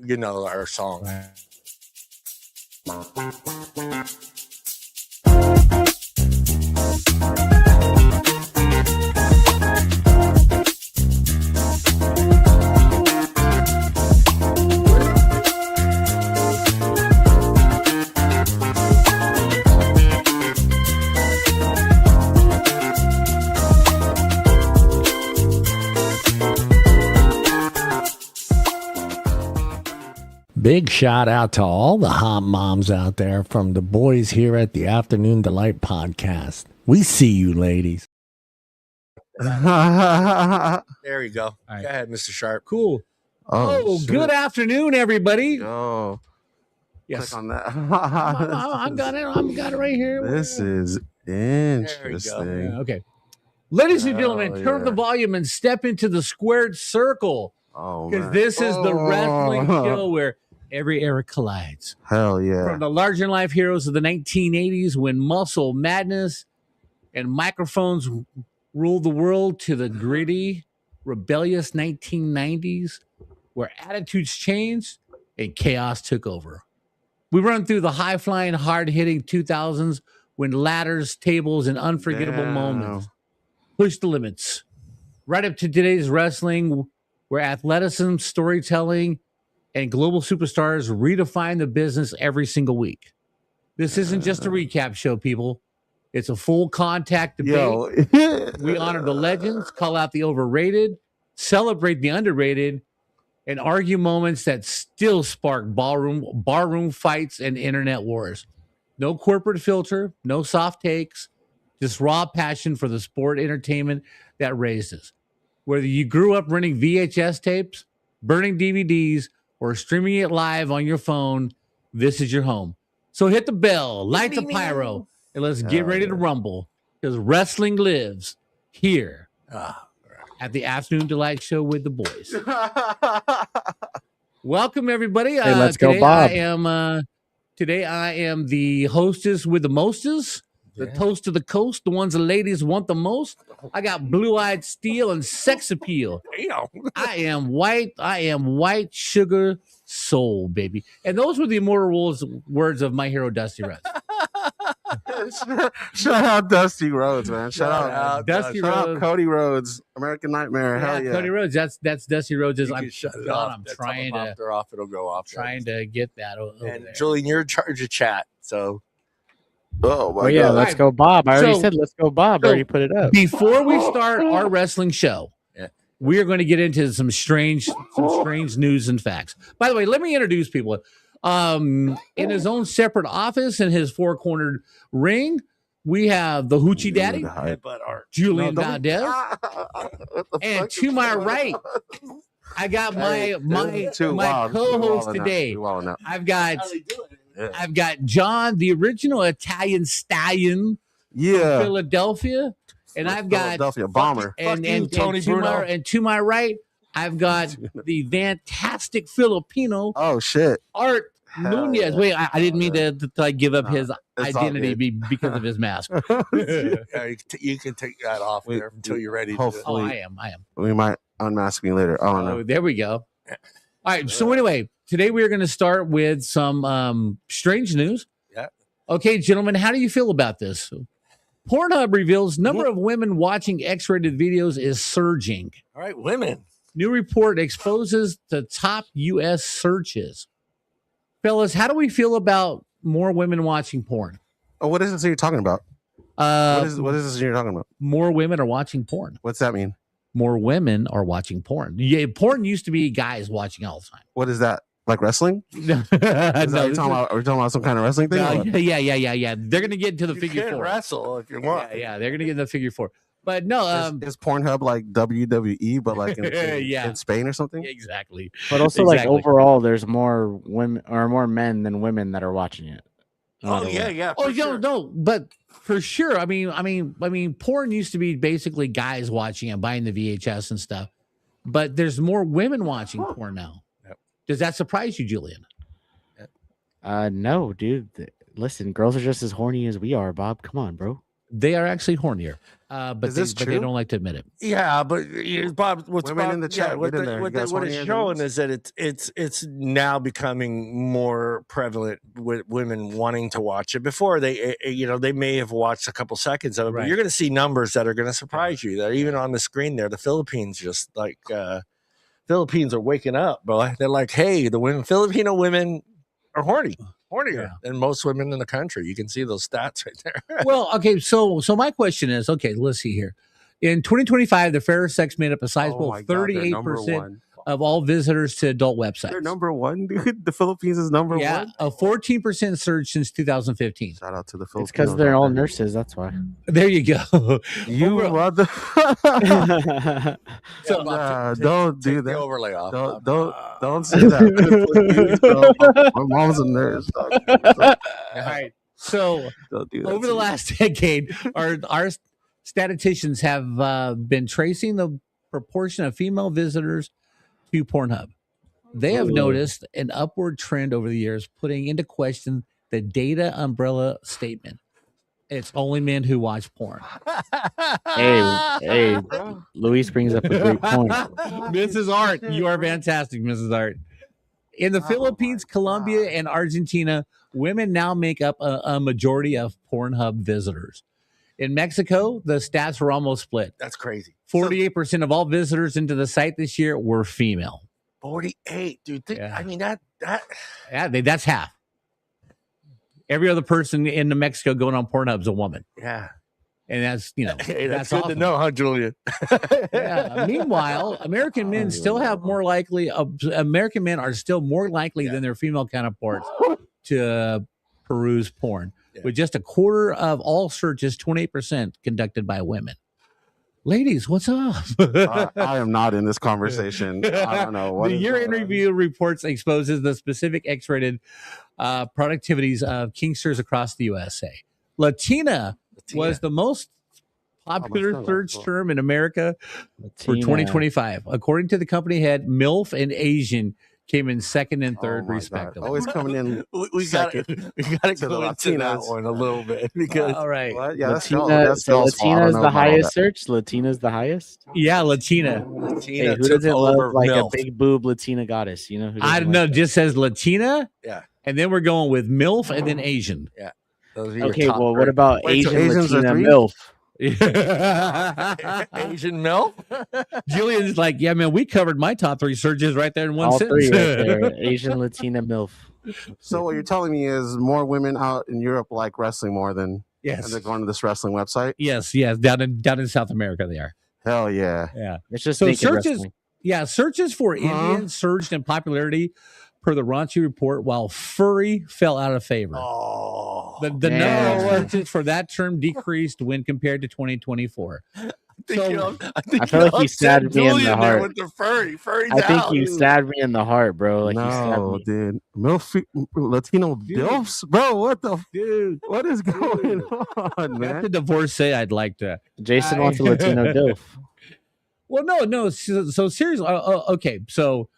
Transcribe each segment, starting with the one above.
you know our song. Right. Big shout out to all the hot moms out there from the boys here at the Afternoon Delight podcast. We see you, ladies. There you go. All right. Go ahead, Mr. Sharp. Cool. Oh, Good afternoon, everybody. Oh, Yes. click on that. I got it. I've got it right here. This is interesting. Yeah, okay. Ladies and gentlemen, Hell turn up the yeah. volume and step into the squared circle. Oh, Because man. this is the wrestling Oh. show where every era collides. Hell yeah. From the larger-than-life heroes of the 1980s when muscle, madness, and microphones ruled the world to the gritty, rebellious 1990s where attitudes changed and chaos took over. We run through the high-flying, hard-hitting 2000s when ladders, tables, and unforgettable Damn. moments push the limits. Right up to today's wrestling where athleticism, storytelling, and global superstars redefine the business every single week. This isn't just a recap show, people. It's a full contact debate. Yo. We honor the legends, call out the overrated, celebrate the underrated, and argue moments that still spark barroom fights and internet wars. No corporate filter, no soft takes, just raw passion for the sport entertainment that raised us. Whether you grew up renting VHS tapes, burning DVDs, or streaming it live on your phone, this is your home. So hit the bell, light the pyro, and let's get ready to rumble because wrestling lives here at the Afternoon Delight Show with the boys. Welcome, everybody. Hey, let's go, Bob. Today I am the hostess with the mostest, the toast of the coast, the ones the ladies want the most. I got blue-eyed steel and sex appeal. Damn. I am white sugar soul, baby. And those were the immortal words of my hero, Dusty Rhodes. Shout out Dusty Rhodes, man. Shout out Dusty Shout out Rhodes. Cody Rhodes, American Nightmare. Hell yeah. Cody Rhodes. That's Dusty Rhodes. You I'm can shut it God, off. I'm That's trying off to after off. It'll go off. to get that over And there. Julian, you're in charge of chat. So Oh, my Oh yeah, God. let's go, Bob. I already So- said let's go, Bob. I already put it up. Before we start our wrestling show, Yeah. we are going to get into some strange news and facts. By the way, let me introduce people. In his own separate office in his four-cornered ring, we have the Hoochie Daddy, but our Julian No, don't- Valdez, What the and fuck to is my going right, on? I got Hey, my too wild. co-host Too wildin' out. today. Too wildin' out. I've got Yeah. I've got John, the original Italian stallion, Yeah. Philadelphia, and I've got Philadelphia Bomber. and, Fuck you, Tony to Bruno. and to my right, I've got the fantastic Filipino Oh shit. Art Hell Nunez. yeah. Wait, I didn't mean to like give up his It's all identity good. because of his mask. Yeah, you can take that off We- there until you're ready. hopefully- Oh, I am. We might unmask me later. I don't know. Oh, there we go. All right. So anyway, today we are going to start with some strange news. Yeah. Okay, gentlemen, how do you feel about this? Pornhub reveals number of women watching X-rated videos is surging. All right, women. New report exposes the top U.S. searches. Fellas, how do we feel about more women watching porn? Oh, what is this you're talking about? What is this you're talking about? More women are watching porn. What's that mean? More women are watching porn. Yeah, porn used to be guys watching all the time. What is that? Like wrestling? No, Are we talking about some kind of wrestling thing? or what? yeah. They're gonna get into the You figure can four. wrestle if you want. Yeah, they're gonna get into the figure four. But no, Is Pornhub like WWE, but like in, Yeah. in Spain or something? exactly. But also, Exactly. like overall, there's more women or more men than women that are watching it. No Oh matter yeah, what. yeah. Oh for sure. no, but for sure. I mean, porn used to be basically guys watching and buying the VHS and stuff. But there's more women watching porn now. Yep. Does that surprise you, Julian? No, dude. Listen, girls are just as horny as we are, Bob. Come on, bro. They are actually hornier, but Is this they true? don't like to admit it. Yeah, but Bob, Women in the chat, what, get in there. You what, guys what hornier it's than showing this? is that it's now becoming more prevalent with women wanting to watch it. Before they may have watched a couple seconds of it, but Right. you're going to see numbers that are going to surprise you. That even on the screen there, the Philippines just like Philippines are waking up, bro. They're like, hey, the Filipino women are hornier than most women in the country. You can see those stats right there. Well, okay, so my question is, okay, let's see here. In 2025, the fairer sex made up a sizable 38% of all visitors to adult websites. They're number one, dude. The Philippines is number one. A 14% surge since 2015. Shout out to the Philippines. It's because they're all nurses. That's why. There you go. You mother. So, don't do Take that. the overlay off. Don't say that. Please, bro. My mom's a nurse. All right. So Don't do that. over the last decade, our statisticians have been tracing the proportion of female visitors to Pornhub. They have noticed an upward trend over the years, putting into question the data umbrella statement. It's only men who watch porn. Hey, Luis brings up a great point. Mrs. Art, you are fantastic, Mrs. Art. In the Philippines, Colombia, and Argentina, women now make up a majority of Pornhub visitors. In Mexico, the stats were almost split. That's crazy. 48% of all visitors into the site this year were female. 48, dude. I mean That's half. Every other person in New Mexico going on Pornhub is a woman. Yeah. And that's, Hey, that's awesome. good to know, huh, Julian? Yeah. Meanwhile, American men are still more likely than their female counterparts to peruse porn. Yeah. With just a quarter of all searches, 28% conducted by women. Ladies, what's up? I am not in this conversation. I don't know. The year in review reports exposes the specific X-rated productivities of kinksters across the USA. Latina was the most popular search term in America for 2025. According to the company head, MILF and Asian came in second and third, respectively. Always coming in. We got to go into that one a little bit because all right. What? Yeah, Latina is the highest search. Latina's the highest. Yeah, Latina. Hey, who doesn't love like a big boob Latina goddess? You know, who I don't know. Just says Latina. Yeah, and then we're going with MILF and then Asian. Yeah. Okay. Well, what about Asian Latina MILF? Asian milk. Julian's like, yeah, man, we covered my top 3 searches right there in one All sentence. 3 right there. Asian Latina MILF. So what you're telling me is more women out in Europe like wrestling more than yes, and they're going to this wrestling website. Yes, down in South America they are. Hell yeah, yeah. It's just so searches. Wrestling. Yeah, searches for Indians surged in popularity per the raunchy report, while furry fell out of favor. Oh, the number of searches for that term decreased when compared to 2024. I feel like you stabbed me in the heart. With the furry I think you stabbed me in the heart, bro. Like no, dude. Latino dilfs, bro. What the dude? What is going on, man? That's the divorcee I'd like to. Jason wants a Latino dilf. Well, no. So seriously, okay. So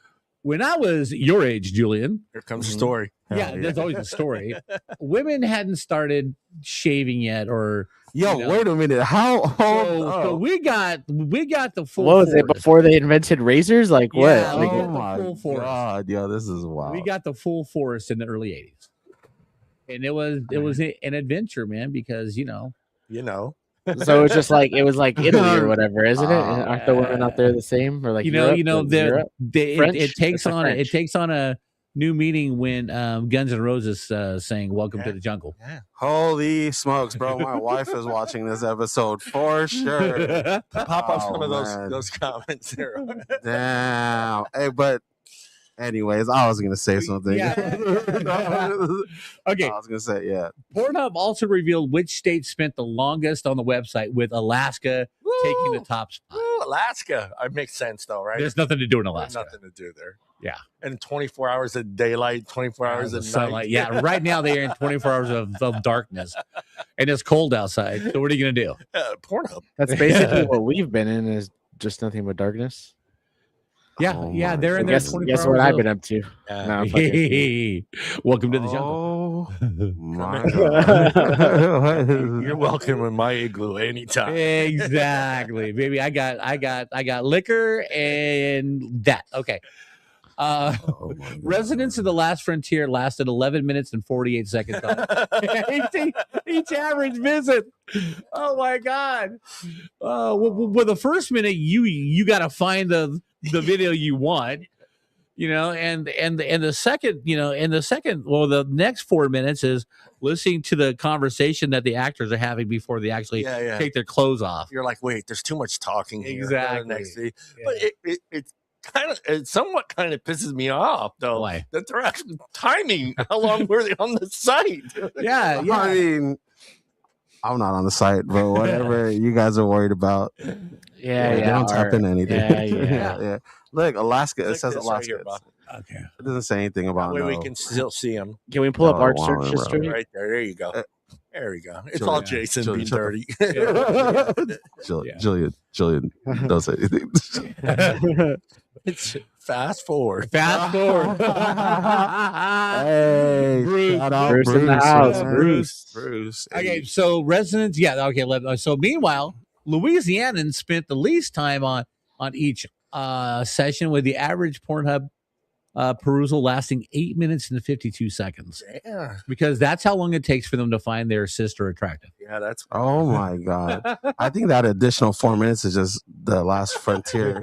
when I was your age, Julian, here comes the story. Yeah, there's always a story. Women hadn't started shaving yet, or wait a minute. How old? So we got the full. What was it before they invented razors? Like what? Like, oh my god, yo, this is wild. We got the full force in the early '80s, and it was an adventure, man, because So it's just like it was like Italy or whatever, isn't it? Aren't the women out there the same? Or like it takes on a new meaning when Guns N' Roses sang "Welcome to the Jungle." Yeah. Holy smokes, bro! My wife is watching this episode for sure. Pop up some of those comments there. Damn. Hey, but anyways, I was gonna say something. Yeah. Okay. I was gonna say, yeah. Pornhub also revealed which states spent the longest on the website, with Alaska taking the top spot. Alaska. It makes sense though, right? There's nothing to do in Alaska. Nothing to do there. Yeah. And 24 hours of daylight, 24 hours of sunlight. night. Yeah. Right now they are in 24 hours of darkness, and it's cold outside. So what are you gonna do? Pornhub. That's basically what we've been in, is just nothing but darkness. Yeah, Oh yeah, my they're in there Guess 24 what hours I've a been up to. Yeah. No, I'm fucking- Welcome to the jungle. Oh my You're welcome in my igloo anytime. Exactly, baby. I got liquor and that. Okay. Oh my God. Residents of the Last Frontier lasted 11 minutes and 48 seconds. each average visit. Oh my God. Well, the first minute you got to find the video you want, and the second, well, the next 4 minutes is listening to the conversation that the actors are having before they actually take their clothes off. You're like, wait, there's too much talking here. Exactly. But it somewhat kind of pisses me off though. Why? That they're actually timing how long were they on the site. Yeah. I mean, I'm not on the site, but whatever you guys are worried about. Yeah, they don't tap in anything. Yeah. Look, Alaska. It Click says this right Alaska. here, Bob. Okay. It doesn't say anything That about way we no. can still see them. Can we pull up Oh, our wow, search bro. history? Right there. There you go. There we go. It's Julian, all Jason Julian, being shut dirty. Julian, don't say anything. It's fast forward. Fast forward. Hey, Bruce. shout out Bruce in the house. man. Bruce. Okay, so residents, so meanwhile, Louisianans spent the least time on each session, with the average Pornhub perusal lasting 8 minutes and 52 seconds. Yeah. Because that's how long it takes for them to find their sister attractive. Yeah, that's Oh my God. I think that additional 4 minutes is just the Last Frontier.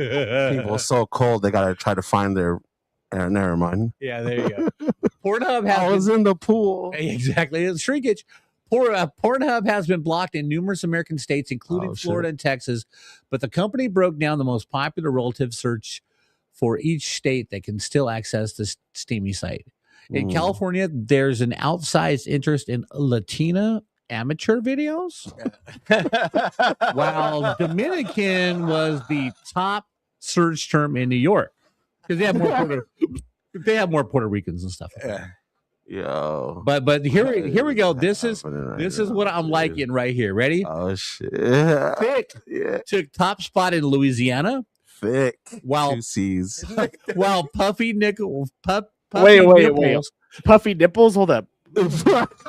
People are so cold, they got to try to find their. Never mind. Yeah, there you go. Pornhub I was has in the pool. exactly it's shrinkage. Pornhub has been blocked in numerous American states, including Florida and Texas, but the company broke down the most popular relative search for each state that can still access this steamy site. In California, there's an outsized interest in Latina amateur videos, while Dominican was the top search term in New York because they have more Puerto Ricans and stuff. yeah. Yo. But here we go. This is what I'm liking right here. Ready? Oh shit. Thick took top spot in Louisiana. Thick. While Two C's. while Puffy Nipples. Wait. Puffy nipples? Hold up.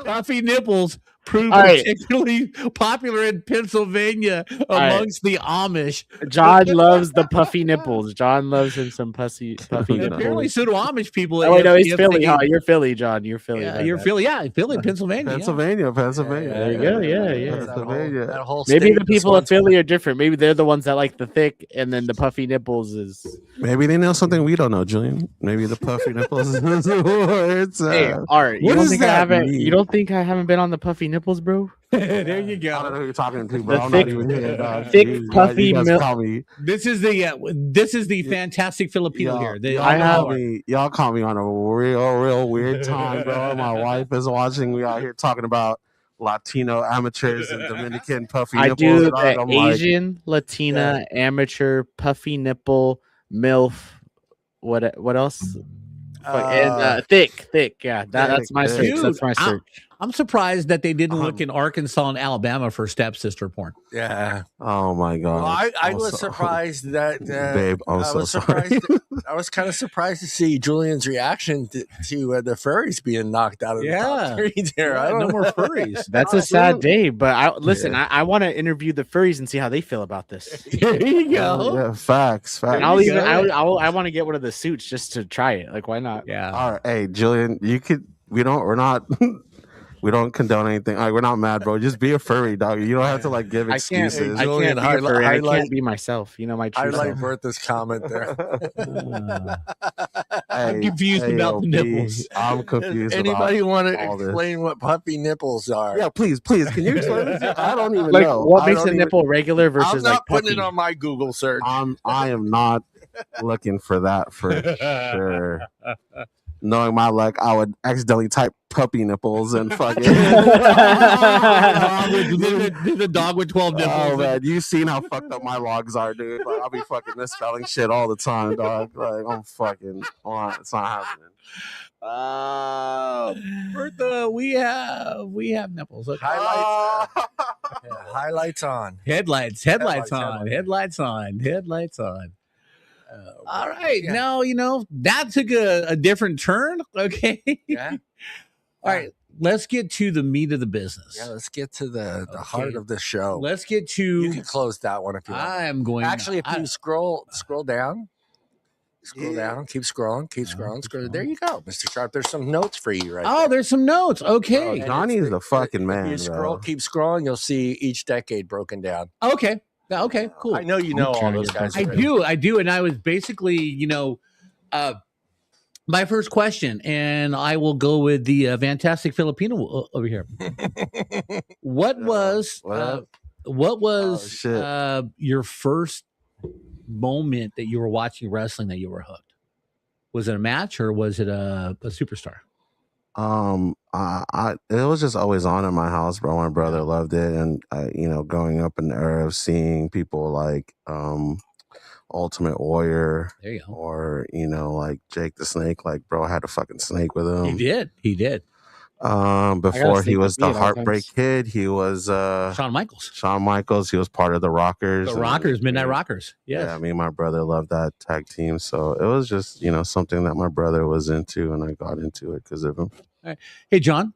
Puffy nipples proved All right. particularly popular in Pennsylvania amongst the Amish. John loves the puffy nipples. John loves him some puffy Apparently, nipples. so do Amish people. Oh, wait, no, he's Philly. Huh? You're Philly, John. You're Philly. Yeah, you're Philly. Yeah, Philly, Pennsylvania. Pennsylvania. There you go. Yeah. Pennsylvania. That whole Maybe state the people of just Philly are different. Maybe they're the ones that like the thick, and then the puffy nipples is. Maybe they know something we don't know, Julian. Maybe the puffy nipples. Hey, Art, you what don't does think I that haven't? mean? You don't think I haven't been on the puffy nipples, bro? There you I don't know go. who you're talking to, bro. The I'm thick- not even here, dog. thick Jeez, puffy you guys milk- call me. This is the fantastic Filipino here. Y'all caught me on a real weird time, bro. My wife is watching. We out here talking about Latino amateurs and Dominican puffy I nipples. do dog. the I'm like, Asian, Latina, amateur, puffy nipple, MILF. What else? And thick. Yeah, that's my search. Dude, That's my search. I'm surprised that they didn't look in Arkansas and Alabama for stepsister porn. yeah. oh my god. Well, I I'm was so- surprised that Babe, I'm I so was sorry. surprised. I was kind of surprised to see Julian's reaction to the furries being knocked out of the top three there. I don't no know. more furries. That's a sad day, but I want to interview the furries and see how they feel about this. There you go. Yeah, facts. And I want to get one of the suits just to try it. Like, why not? Yeah. All right, hey Julian, we don't condone anything. Like, we're not mad, bro. Just be a furry, dog. You don't have to like give I can't. excuses. I Julian, can't be a furry. I highlight- can't be myself. You know my I true like self. Bertha's comment there. I'm confused about the nipples. I'm confused. Anybody want to all this. explain what puppy nipples are? Yeah, please. Can you explain this? I don't even Like, know. what I makes don't a even- nipple regular I'm versus not like putting puffy? it on my Google search. I am not looking for that for sure. Knowing my luck, I would accidentally type puppy nipples and fucking. The dog with 12 nipples. Oh man, you seen how fucked up my logs are, dude? Like, I'll be fucking misspelling shit all the time, dog. Like, I'm fucking. It's not happening. Bertha, we have nipples. Okay. Highlights. Highlights on. Headlights Headlights on. All right. Yeah. Now, that took a different turn. Okay. Yeah. All right. Let's get to the meat of the business. Yeah, let's get to the heart of the show. Let's get You to. can close that one if you want. I am going. Actually, if you scroll down, keep scrolling. There you go, Mr. Sharp. There's some notes for you right there. There's some notes. Okay. Johnny's the fucking man. If you keep scrolling, you'll see each decade broken down. Okay. Cool. I know you know all those guys. I do. And I was basically, my first question, and I will go with the fantastic Filipino over here. What was your first moment that you were watching wrestling that you were hooked? Was it a match or was it a superstar? It was just always on in my house, bro. My brother loved it, and growing up in the era of seeing people like Ultimate Warrior, there you go, or like Jake the Snake, like bro had a fucking snake with him. He did. Before he was the Heartbreak Kid, he was Shawn Michaels. He was part of the Rockers. Midnight Rockers. Yes. Yeah, I mean, my brother loved that tag team, so it was just something that my brother was into, and I got into it because of him. All right. Hey, John,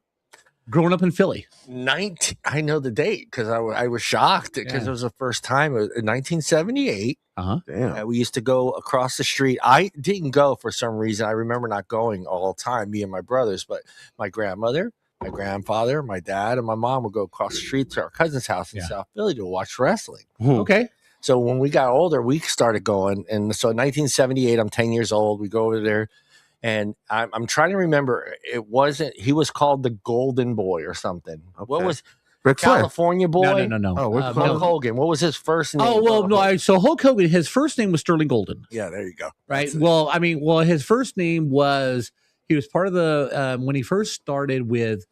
growing up in Philly, I know the date because I was shocked because it was the first time in 1978. Damn. We used to go across the street. I didn't go for some reason. I remember not going all the time, me and my brothers, but my grandmother, my grandfather, my dad, and my mom would go across the street to our cousin's house in South Philly to watch wrestling. Okay. So when we got older, we started going. And so in 1978, I'm 10 years old. We go over there. And I'm trying to remember. He was called the Golden Boy or something. Okay. What was Ric Flair. California Boy? No. Hulk Hogan. What was his first name? Oh, well, no. So Hulk Hogan, his first name was Sterling Golden. Yeah, there you go. Right. His first name was, he was part of the, when he first started with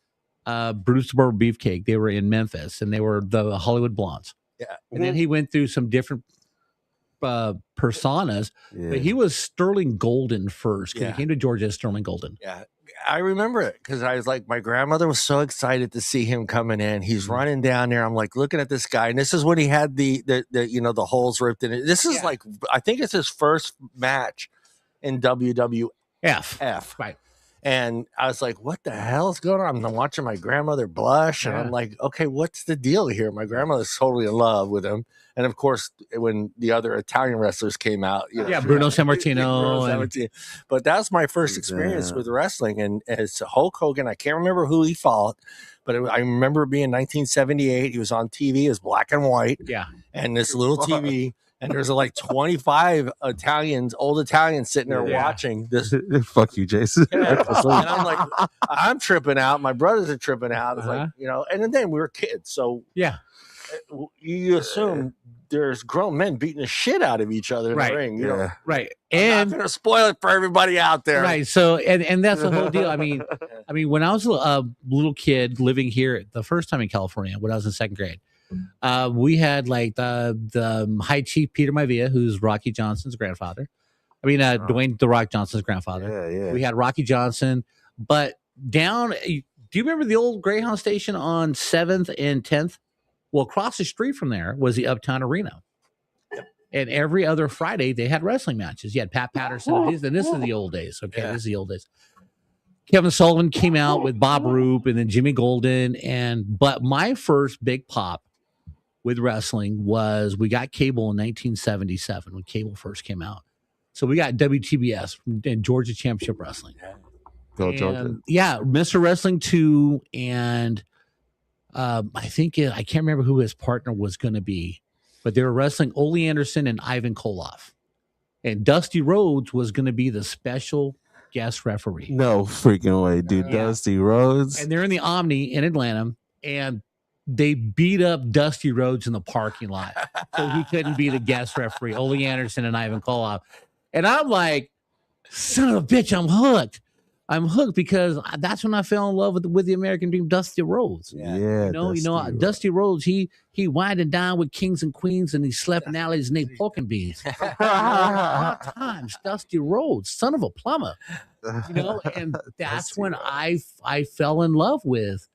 Bruce the Barber Beefcake, they were in Memphis and they were the Hollywood Blondes. Yeah. And then he went through some different personas, but he was Sterling Golden first because he came to Georgia as Sterling Golden. Yeah. I remember it because I was like, my grandmother was so excited to see him coming in. He's running down there. I'm like, looking at this guy, and this is when he had the holes ripped in it. This is like, I think it's his first match in WWF. Right. And I was like, what the hell is going on? I'm watching my grandmother blush, and I'm like, okay, what's the deal here? My grandmother's totally in love with him. And of course, when the other Italian wrestlers came out, Bruno Sammartino. But that's my first experience with wrestling. And it's Hulk Hogan. I can't remember who he fought, but I remember it being 1978. He was on TV. It was black and white. Yeah. And this little TV. And there's like 25 old Italians sitting there watching this. Fuck you, Jason. And I'm like, I'm tripping out. My brothers are tripping out. It's like, and then we were kids. So you assume there's grown men beating the shit out of each other in the ring. Right. And I'm not going to spoil it for everybody out there. Right. So, and that's the whole deal. I mean, when I was a little kid living here the first time in California, when I was in second grade, we had like the High Chief Peter Maivia, who's Rocky Johnson's grandfather. Dwayne The Rock Johnson's grandfather. Yeah. We had Rocky Johnson, but do you remember the old Greyhound station on 7th and 10th? Well, across the street from there was the Uptown Arena. And every other Friday they had wrestling matches. You had Pat Patterson, and this is the old days. Okay, this is the old days. Kevin Sullivan came out with Bob Roop and then Jimmy Golden. But my first big pop with wrestling was we got cable in 1977 when cable first came out. So we got WTBS and Georgia Championship Wrestling. Go Georgia. Yeah, Mr. Wrestling 2. And I can't remember who his partner was going to be, but they were wrestling Ole Anderson and Ivan Koloff. And Dusty Rhodes was going to be the special guest referee. No freaking way, dude. Dusty Rhodes. And they're in the Omni in Atlanta, and they beat up Dusty Rhodes in the parking lot. So he couldn't be the guest referee, Ole Anderson and Ivan Koloff. And I'm like, son of a bitch, I'm hooked. I'm hooked because that's when I fell in love with the American Dream, Dusty Rhodes. Yeah. Dusty Rhodes, he wined and dined with kings and queens, and he slept in alleys and ate pork and beans. All times, Dusty Rhodes, son of a plumber. And that's when I fell in love with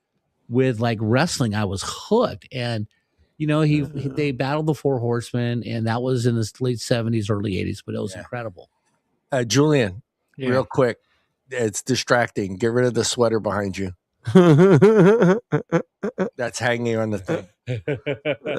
like wrestling. I was hooked. And they battled the Four Horsemen, and that was in the late 70s, early 80s, but it was incredible. Julian, real quick, it's distracting. Get rid of the sweater behind you. That's hanging on the thing.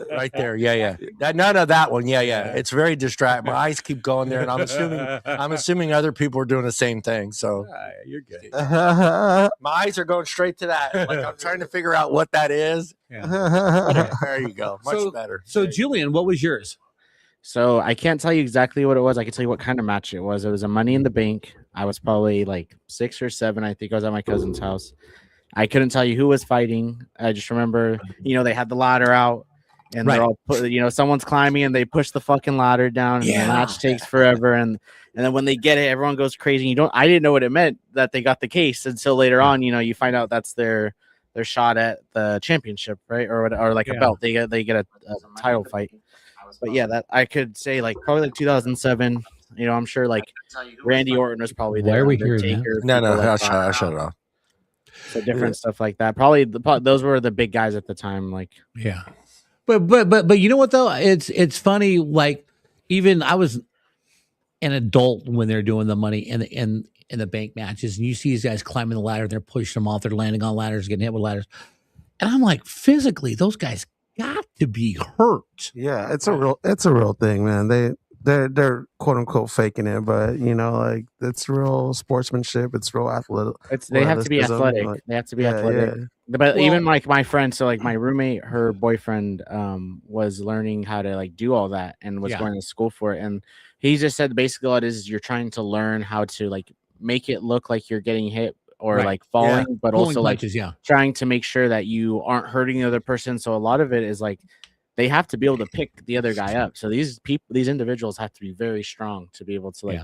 Right there. Yeah. None of that one. Yeah. It's very distracting. My eyes keep going there, and I'm assuming other people are doing the same thing. So You're good. my eyes are going straight to that. Like I'm trying to figure out what that is. Yeah. There you go. Much better. So Julian, what was yours? So I can't tell you exactly what it was. I can tell you what kind of match it was. It was a Money in the Bank. I was probably like 6 or 7. I think I was at my cousin's house. I couldn't tell you who was fighting. I just remember, they had the ladder out, and they're all someone's climbing, and they push the fucking ladder down, and the match takes forever. And then when they get it, everyone goes crazy. I didn't know what it meant that they got the case until later on. You find out that's their shot at the championship, right? Or like a belt. They get a title fight. But yeah, that I could say like probably like 2007. I'm sure like Randy Orton was probably there. Why are we hearing that? No, I'll shut it off. So different stuff like that. Probably those were the big guys at the time. Like, yeah, but you know what though? It's funny. Like, even I was an adult when they're doing the Money in the Bank matches, and you see these guys climbing the ladder, they're pushing them off, they're landing on ladders, getting hit with ladders, and I'm like, physically, those guys got to be hurt. Yeah, it's a real thing, man. They're quote unquote faking it, but like it's real sportsmanship. It's real athletic. They have to be athletic. They have to be athletic. Yeah. But even like my friend, so like my roommate, her boyfriend was learning how to like do all that and was going to school for it. And he just said basically all it is you're trying to learn how to like make it look like you're getting hit or like falling, but pulling also punches, like trying to make sure that you aren't hurting the other person. So a lot of it is like they have to be able to pick the other guy up. So these individuals have to be very strong to be able to like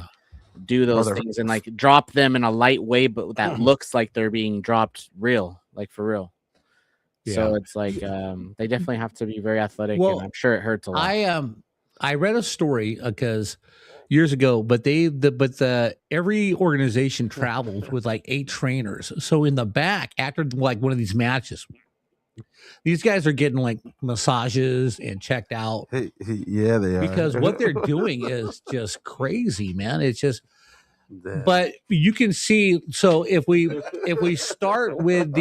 do those things and like drop them in a light way, but that looks like they're being dropped like for real. Yeah. So it's like they definitely have to be very athletic, and I'm sure it hurts a lot. I read a story because years ago, but every organization travels with like 8 trainers. So in the back, after like one of these matches, these guys are getting like massages and checked out. Yeah, they are. Because what they're doing is just crazy, man. It's just, but you can see. So if we start with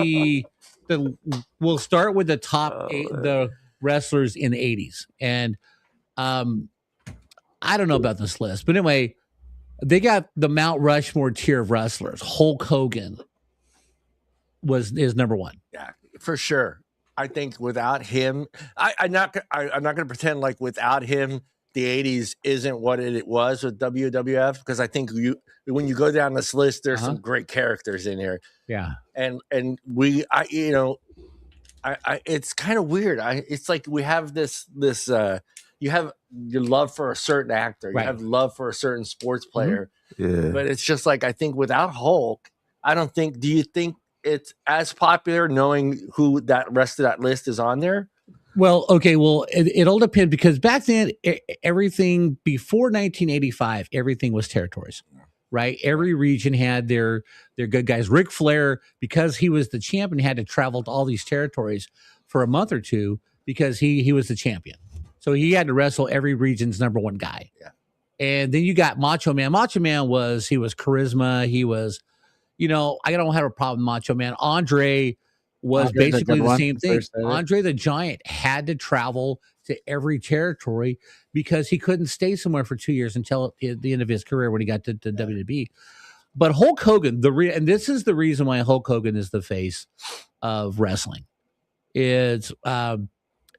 we'll start with the top 8, the wrestlers in the 80s. And I don't know about this list, but anyway, they got the Mount Rushmore tier of wrestlers. Hulk Hogan is number 1. Yeah, for sure. I think without him, I'm not going to pretend like without him, the 80s isn't what it was with WWF, because I think when you go down this list, there's some great characters in here. Yeah. And it's kind of weird. It's like we have this you have your love for a certain actor, you have love for a certain sports player. But it's just like, I think without Hulk, do you think it's as popular knowing who that rest of that list is on there? Well, okay. Well, it all depends, because back then, everything before 1985, everything was territories, right? Every region had their good guys. Ric Flair, because he was the champion, had to travel to all these territories for a month or two because he was the champion. So he had to wrestle every region's number 1 guy. Yeah. And then you got Macho Man. Macho Man was charisma. He was, I don't have a problem with Macho Man. Andre was basically the same thing. Andre the Giant had to travel to every territory because he couldn't stay somewhere for 2 years until the end of his career when he got to WWE. But Hulk Hogan, and this is the reason why Hulk Hogan is the face of wrestling, is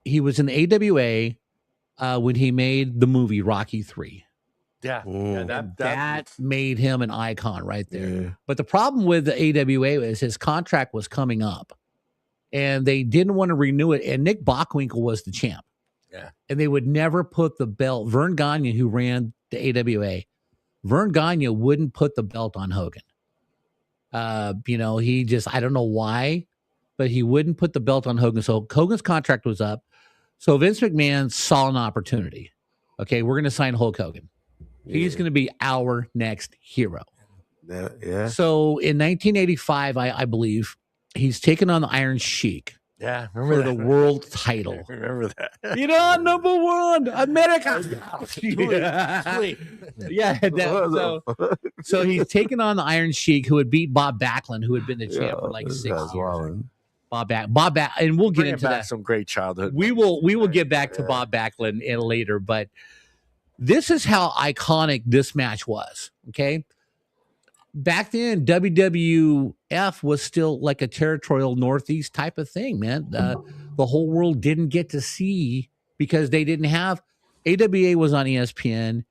he was in the AWA when he made the movie Rocky III. Yeah, that made him an icon right there. Yeah. But the problem with the AWA is his contract was coming up, and they didn't want to renew it. And Nick Bockwinkel was the champ. Yeah, and they would never put the belt. Vern Gagne, who ran the AWA, Vern Gagne wouldn't put the belt on Hogan. He just, I don't know why, but he wouldn't put the belt on Hogan. So Hogan's contract was up. So Vince McMahon saw an opportunity. Okay, we're going to sign Hulk Hogan. He's going to be our next hero. Yeah. So in 1985, I believe, he's taken on the Iron Sheik. Yeah, for remember the that. world title. Remember that. You know, number one, America. So he's taken on the Iron Sheik, who had beat Bob Backlund, who had been the champ for like 6 years. Bob Back, and we'll get into back that. some great childhood. We will get back to Bob Backlund in later, but this is how iconic this match was. Okay. Back then, WWF was still like a territorial Northeast type of thing, man. The whole world didn't get to see because they didn't have AWA was on ESPN.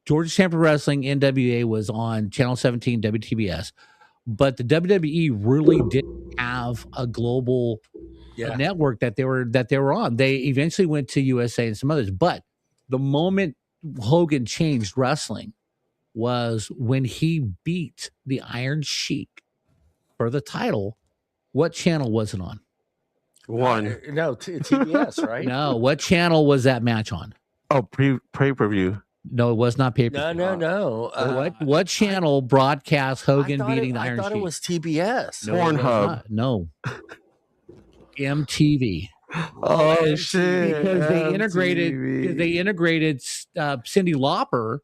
Georgia Champion Wrestling NWA was on Channel 17 WTBS, but the WWE really didn't have a global network that they were on. They eventually went to USA and some others, but the moment Hogan changed wrestling was when he beat the Iron Sheik for the title. What channel was it on? TBS, right? No, what channel was that match on? Oh, pay-per-view. No, it was not pay-per-view. No. What channel broadcast Hogan beating the Iron Sheik? I thought it was TBS. No, Pornhub. No. MTV. Oh shit! Because they integrated Cyndi Lauper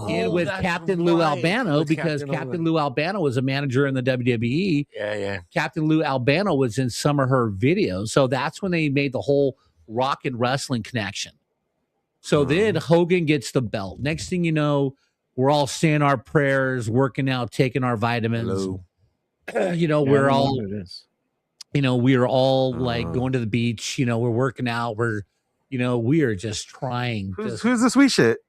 in with Captain Lou Albano because Captain Lou Albano was a manager in the WWE. Yeah. Captain Lou Albano was in some of her videos. So that's when they made the whole rock and wrestling connection. So then Hogan gets the belt. Next thing you know, we're all saying our prayers, working out, taking our vitamins. We're all, we are all like going to the beach. We're working out. We are just trying. Who's the sweet shit?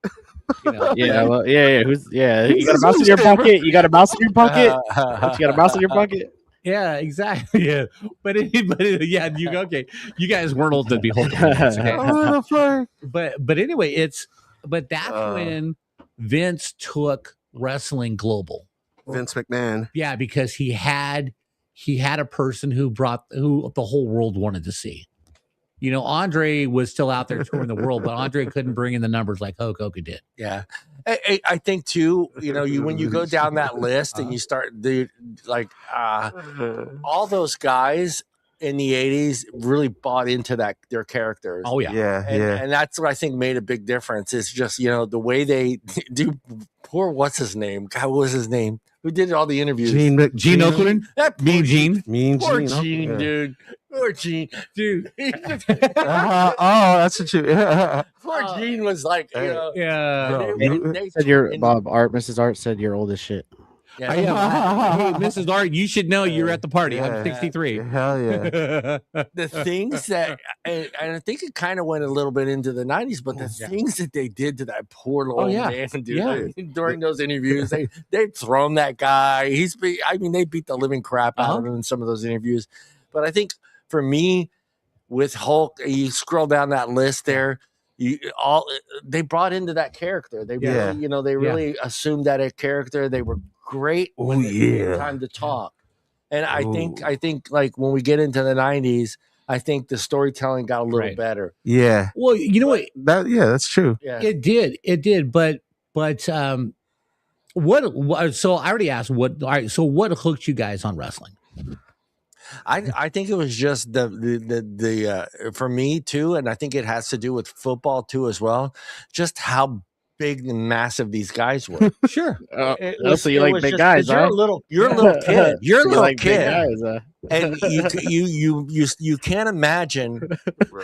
You got a mouse in your pocket. You got a mouse in your pocket. You got a mouse in your pocket. Yeah, exactly. Yeah, but okay. You guys weren't old to be holding hands, okay? But anyway, that's when Vince took wrestling global. Vince McMahon. Yeah, because he had a person who the whole world wanted to see. Andre was still out there touring the world, but Andre couldn't bring in the numbers like Hulk Hogan did. Yeah. I think too, when you go down that list and you start all those guys in the 80s really bought into their characters. Oh yeah. And that's what I think made a big difference. It's just, the way they do poor, what's his name? God, what was his name? Who did all the interviews? Gene Okerlund? Mean Gene. Poor Gene, dude. Poor Gene, dude. That's what you. Poor Gene was like, yeah. They said Mrs. Art said you're old as shit. Yeah. Hey, Mrs. Art, you should know you're at the party. I'm 63. Hell yeah. The things that, and I think it kind of went a little bit into the 90s, but the things that they did to that poor little man, dude, during those interviews, they'd thrown that guy. They beat the living crap out of him in some of those interviews. But I think for me, with Hulk, you scroll down that list there. They brought into that character. They really, they really assumed that a character. They were great when it came time to talk. And I think like when we get into the 90s, I think the storytelling got a little better. Yeah. Well, you know what? That's true. Yeah. It did. But what? So I already asked what. All right. So what hooked you guys on wrestling? I think it was just the for me too, and I think it has to do with football too as well. Just how big and massive these guys were. Sure. So you like big guys, huh? You're a little kid. You're a little kid. Guys, and you can't imagine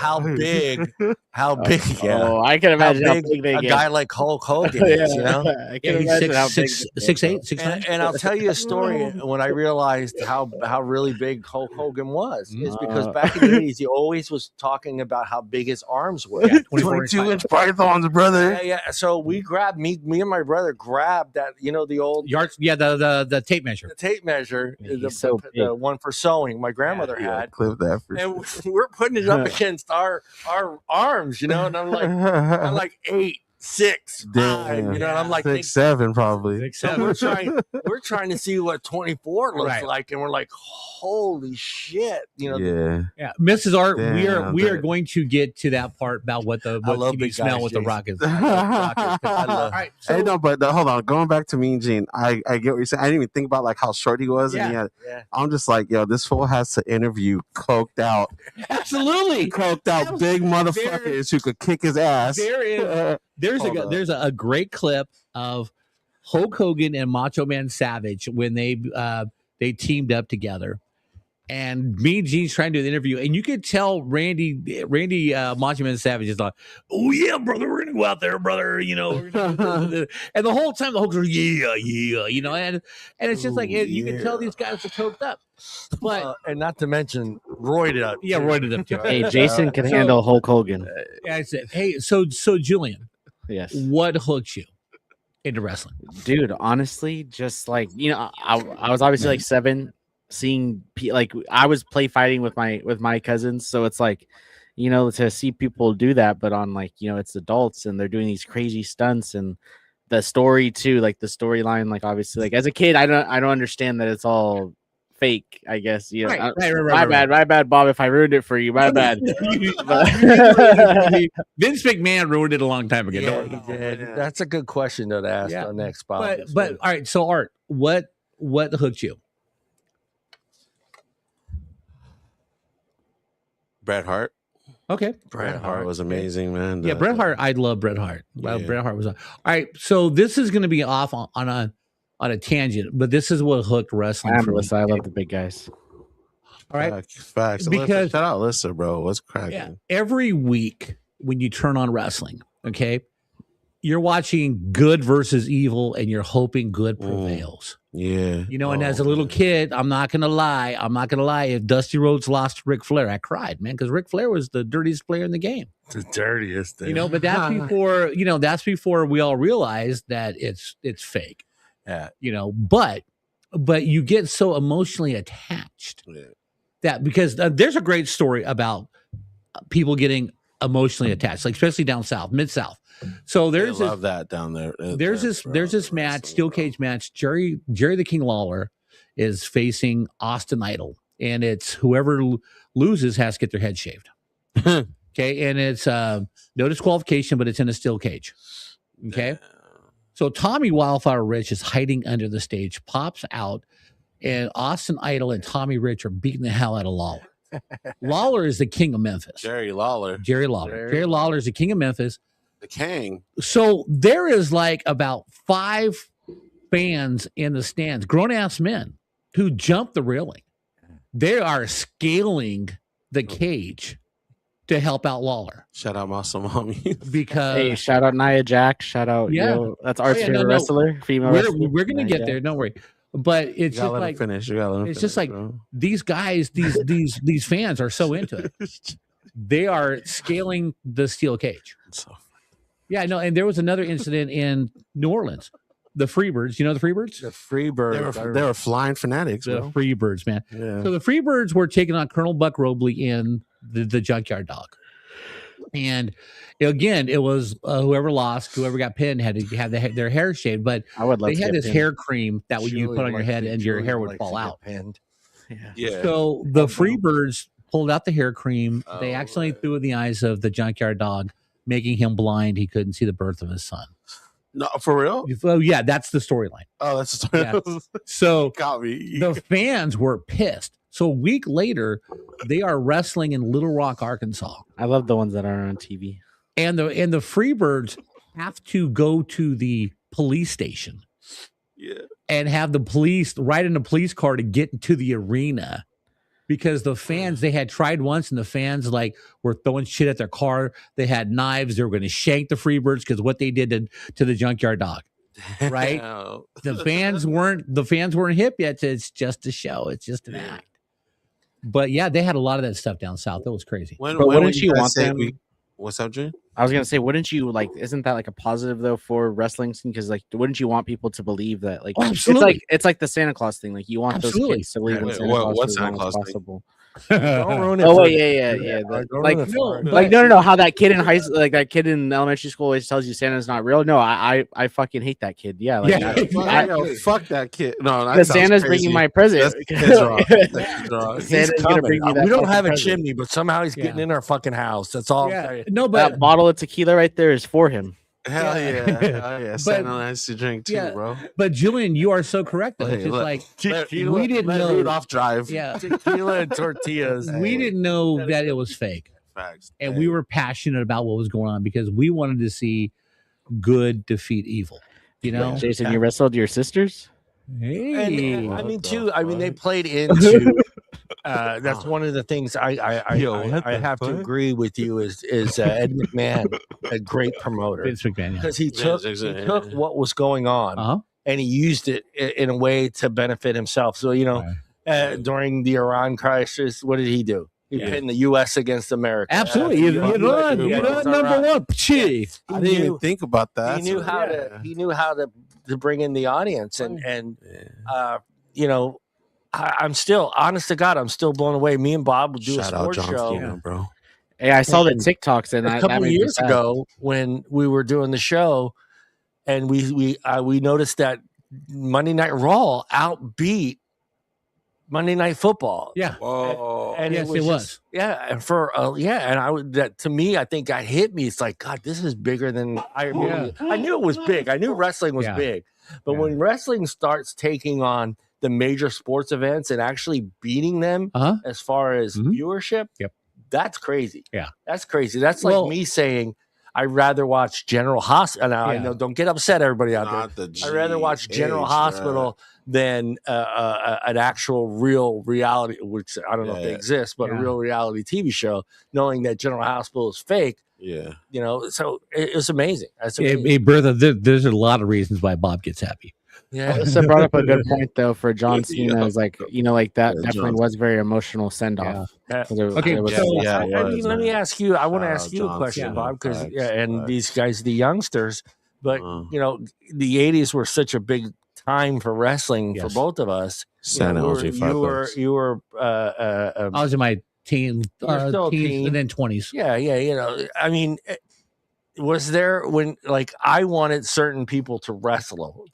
how big. Oh, I can imagine how big they a get. guy like Hulk Hogan is. I can imagine how big 6'8", 6'9". And I'll tell you a story when I realized how really big Hulk Hogan was. Is because back in the 80s, he always was talking about how big his arms were. 22-inch pythons, brother. Yeah. So we grabbed me and my brother grabbed that. The old yards. Yeah, the tape measure. The tape measure. The one for sewing my grandmother had. Clip that for and we're putting it up against our arms, and I'm like 8. 6, 5. You know, and I'm like, 6, 7 probably. 6, so 7. we're trying to see what 24 looks Right. like, and we're like, holy shit, you know. Yeah. Yeah, Mrs. Art, Damn, we are going to get to that part about what love can you big smell guys, with the Jason. rockets. All right, so, Hey, no, but hold on. Going back to Mean Gene, I get what you're saying. I didn't even think about like how short he was, and Yeah. I'm just like, yo, this fool has to interview coked out, absolutely coked out big motherfuckers who could kick his ass. There's a great clip of Hulk Hogan and Macho Man Savage when they teamed up together, and Mean Gene's trying to do the interview, and you could tell Randy Macho Man Savage is like, oh yeah, brother, we're gonna go out there, brother, you know, and the whole time the Hulk's like, yeah, you know, and it's just like you can tell these guys are coked up, but and not to mention roided up. yeah, roided up too. Hey, Jason can handle Hulk Hogan. Yeah, I said, hey, so Julian, Yes. what hooked you into wrestling? Dude, honestly, just like, you know, I was obviously like 7, seeing like I was play fighting with my cousins, so it's like, you know, to see people do that, but on like, you know, it's adults and they're doing these crazy stunts, and the story too, like the storyline, like obviously, like as a kid, I don't understand that it's all fake, I guess. You know, Right. My bad, Bob, if I ruined it for you. My bad. Vince McMahon ruined it a long time ago. Yeah, he did. That's a good question to ask on next, Bob. But all right, so Art, what hooked you? Bret Hart. Okay, Bret Hart was amazing, man. Yeah, Bret Hart. I love Bret Hart. Well, Bret Hart was all right. So this is going to be off on a tangent, but this is what hooked wrestling for me. I love the big guys. All right, facts. Because shout out, Alyssa, bro. What's cracking? yeah, every week when you turn on wrestling, okay, you're watching good versus evil, and you're hoping good prevails. Yeah, you know. And as a little kid, I'm not gonna lie. If Dusty Rhodes lost to Ric Flair, I cried, man, because Ric Flair was the dirtiest player in the game. The dirtiest thing, you know. But that's before That's before we all realized that it's fake. Yeah, you know. But you get so emotionally attached that because there's a great story about people getting emotionally attached, like especially down south, mid south. So there's love that down there. There's this match, steel cage match. Jerry the King Lawler is facing Austin Idol, and it's whoever loses has to get their head shaved. Okay, and it's no disqualification, but it's in a steel cage. Okay, so Tommy Wildfire Rich is hiding under the stage, pops out, and Austin Idol and Tommy Rich are beating the hell out of Lawler. Lawler is the king of Memphis. Jerry Lawler is the king of Memphis. The king. So there is like about 5 fans in the stands, grown-ass men, who jump the railing. They are scaling the cage to help out Lawler. Shout out Muscle Mommy. Because hey, shout out Nia Jax. Shout out, that's our favorite wrestler, female wrestler. We're gonna get there, don't worry. But it's just like finish. Just like these guys, these fans are so into it. They are scaling the steel cage. Yeah, no, and there was another incident in New Orleans. The Freebirds, you know the Freebirds? The Freebirds. They were flying fanatics, bro. The Freebirds, man. Yeah. So the Freebirds were taking on Colonel Buck Robley in the Junkyard Dog. And again, it was whoever lost, whoever got pinned had to have their hair shaved. But I would love they had this hair cream that you put on your head and your hair would fall out. Pinned. Yeah. So the Freebirds pulled out the hair cream. They accidentally threw it in the eyes of the Junkyard Dog, making him blind. He couldn't see the birth of his son. No, for real? Oh, yeah, that's the storyline. Oh, that's the story. Yeah. So got me. The fans were pissed. So a week later, they are wrestling in Little Rock, Arkansas. I love the ones that are on TV. And the Freebirds have to go to the police station. Yeah. And have the police ride in a police car to get into the arena. Because the fans, they had tried once, and the fans like were throwing shit at their car. They had knives. They were going to shank the Freebirds because what they did to the Junkyard Dog, right? The fans weren't hip yet. It's just a show. It's just an act. But yeah, they had a lot of that stuff down south. That was crazy. But wouldn't you want them? What's up, Jay? I was gonna say, wouldn't you like? Isn't that like a positive though for wrestling scene? Because like, wouldn't you want people to believe that? Like, absolutely. It's like the Santa Claus thing. Like, you want those kids to believe in Santa Claus what's as long Santa Claus as possible. Don't ruin it. Oh for- wait, yeah. don't Like, ruin it for him. no. How that kid in high school, like that kid in elementary school, always tells you Santa's not real. No, I fucking hate that kid. Yeah, like Fuck that kid. No, that because sounds Santa's crazy. bringing my present. That's kid's wrong. That kid's wrong. He's Santa's gonna coming. bring me that We don't fucking have a present. chimney, but somehow he's getting in our fucking house. That's all. I'm saying. No, but That bottle of tequila right there is for him. Hell yeah. Hell yeah. Santa likes to drink too, yeah. bro. But Julian, you are so correct. Though. It's just like we didn't know. Rudolph drive. Yeah, Tequila and tortillas. we didn't know that it was fake, Facts. and we were passionate about what was going on because we wanted to see good defeat evil. You know, Jason, you wrestled your sisters? hey, And, I What mean, the too. I mean, they fuck? played into. That's one of the things I have to agree with you is Ed McMahon, a great promoter, Vince McMahon. Yeah. because he took what was going on Uh-huh. and he used it in a way to benefit himself. So during the Iran crisis, what did he do? He pitted the U.S. against America. Absolutely, you run number one. Gee. I didn't even think about that. He knew how to. He knew how to bring in the audience, and I'm still, honest to God, I'm still blown away. Me and Bob would do Shout a out sports John show Cena, bro. Hey, I saw the And TikToks and a couple of years ago when we were doing the show, and we noticed that Monday Night Raw outbeat Monday Night Football. Yeah. Whoa. And Yes, it was. and and I would that to me, I think that hit me. It's like, God, this is bigger than I really. I knew it was big. I knew wrestling was big, but when wrestling starts taking on the major sports events and actually beating them as far as viewership, that's crazy. Yeah, that's crazy. That's like me saying I'd rather watch General Hospital. Now I know, don't get upset, everybody out there. I'd rather watch General Hospital than an actual real reality, which I don't know if they exist, but a real reality TV show, knowing that General Hospital is fake. Yeah. So it's amazing. That's amazing. Hey, brother, there's a lot of reasons why Bob gets happy. Yeah. Alyssa brought up a good point though for John Cena. Is like, like that definitely was very emotional send off. Okay, let me ask you. I want to ask you a John question, Cena, Bob, because facts. these guys, the youngsters, but the '80s were such a big time for wrestling for both of us. Santa you were I was in my teens and then 20s. Yeah. I mean, was there when I wanted certain people to wrestle?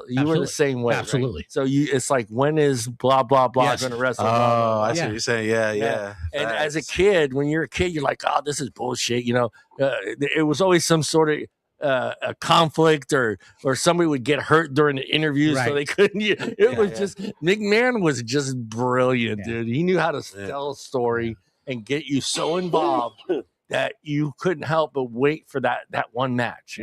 You were the same way, absolutely. Right? So it's like, when is blah blah blah going to wrestle? Oh, blah, blah, blah. I see what you're saying. Yeah. And as a kid, when you're a kid, you're like, oh, this is bullshit. It was always some sort of a conflict or somebody would get hurt during the interview, so they couldn't. It was just McMahon was just brilliant, dude. He knew how to tell a story and get you so involved that you couldn't help but wait for that one match.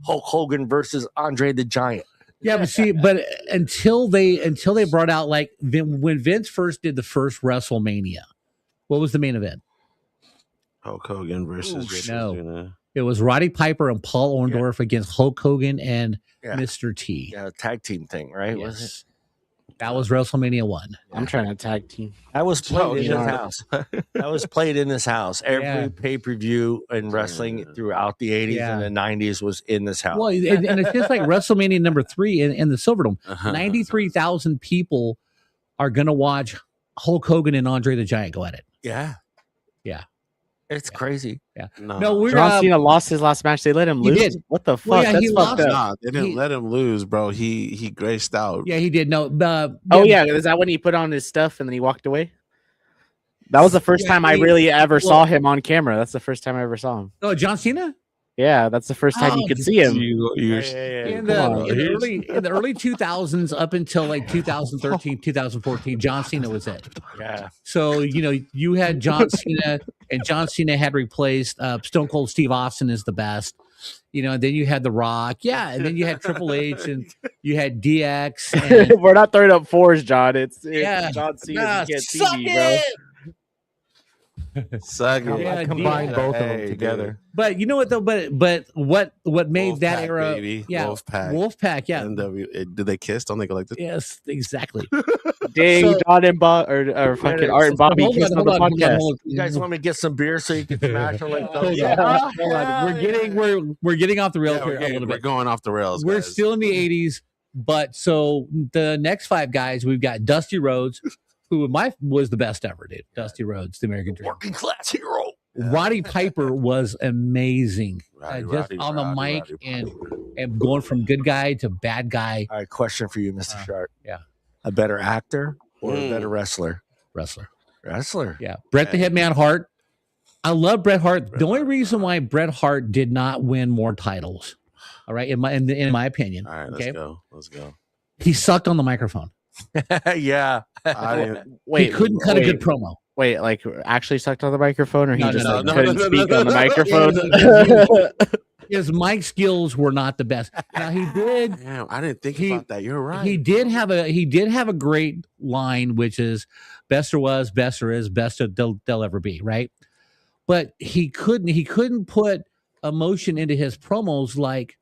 Hulk Hogan versus Andre the Giant. Yeah, but until they brought out when Vince first did the first WrestleMania, what was the main event? Hulk Hogan versus it was Roddy Piper and Paul Orndorff against Hulk Hogan and Mr. T. Yeah, tag team thing, right? Yes. Was it? That was WrestleMania 1. I'm trying to tag team. That was played in this house. That was played in this house. Every pay-per-view in wrestling throughout the 80s and the 90s was in this house. Well, and it's just like WrestleMania number 3 in the Silverdome. 93,000 people are going to watch Hulk Hogan and Andre the Giant go at it. Yeah. It's crazy. Yeah. No, John Cena lost his last match. They let him lose. Did. What the fuck? That's fucked up. Nah, they didn't let him lose, bro. He graced out. Yeah, he did. No. Is that when he put on his stuff and then he walked away? That was the first time I really ever saw him on camera. That's the first time I ever saw him. Oh, John Cena? Yeah, that's the first time you could see him. In the early 2000s up until 2013, 2014, John Cena was it. Yeah. So, you had John Cena, and John Cena had replaced Stone Cold Steve Austin as the best. And then you had The Rock. Yeah, and then you had Triple H, and you had DX. And, we're not throwing up fours, John. It's John Cena. You can't suck see me, bro. Suck it. Yeah, I combined both of them together. Dude. But you know what though? But what made that era? Baby. Yeah, Wolfpack. Yeah. NW. Did they kiss? Don't they go like this? Yes, exactly. Dang, John and Bob or fucking Art and Bobby kissed on the podcast. You guys want me to get some beer so you can smash her like Hold on. We're getting off the rails here a little bit. We're going off the rails. We're guys. still in the 80s, but so the next 5 guys, we've got Dusty Rhodes, who was the best ever, dude. Dusty Rhodes, the American Dream. Working class hero. Roddy Piper was amazing. Roddy, on the mic and going from good guy to bad guy. All right, question for you, Mr. Sharp. Yeah. A better actor or a better wrestler? Wrestler. Yeah. Bret the Hitman Hart. I love Bret Hart. The only reason why Bret Hart did not win more titles, all right, in my opinion. All right, let's go. He sucked on the microphone. Yeah. He couldn't cut a good promo. Wait, like actually sucked on the microphone, or he couldn't speak on the microphone? His mic skills were not the best. Now he did. Damn, I didn't think about that. You're right. He did have a great line, which is "best there was, best there is, best they'll ever be." Right, but he couldn't put emotion into his promos like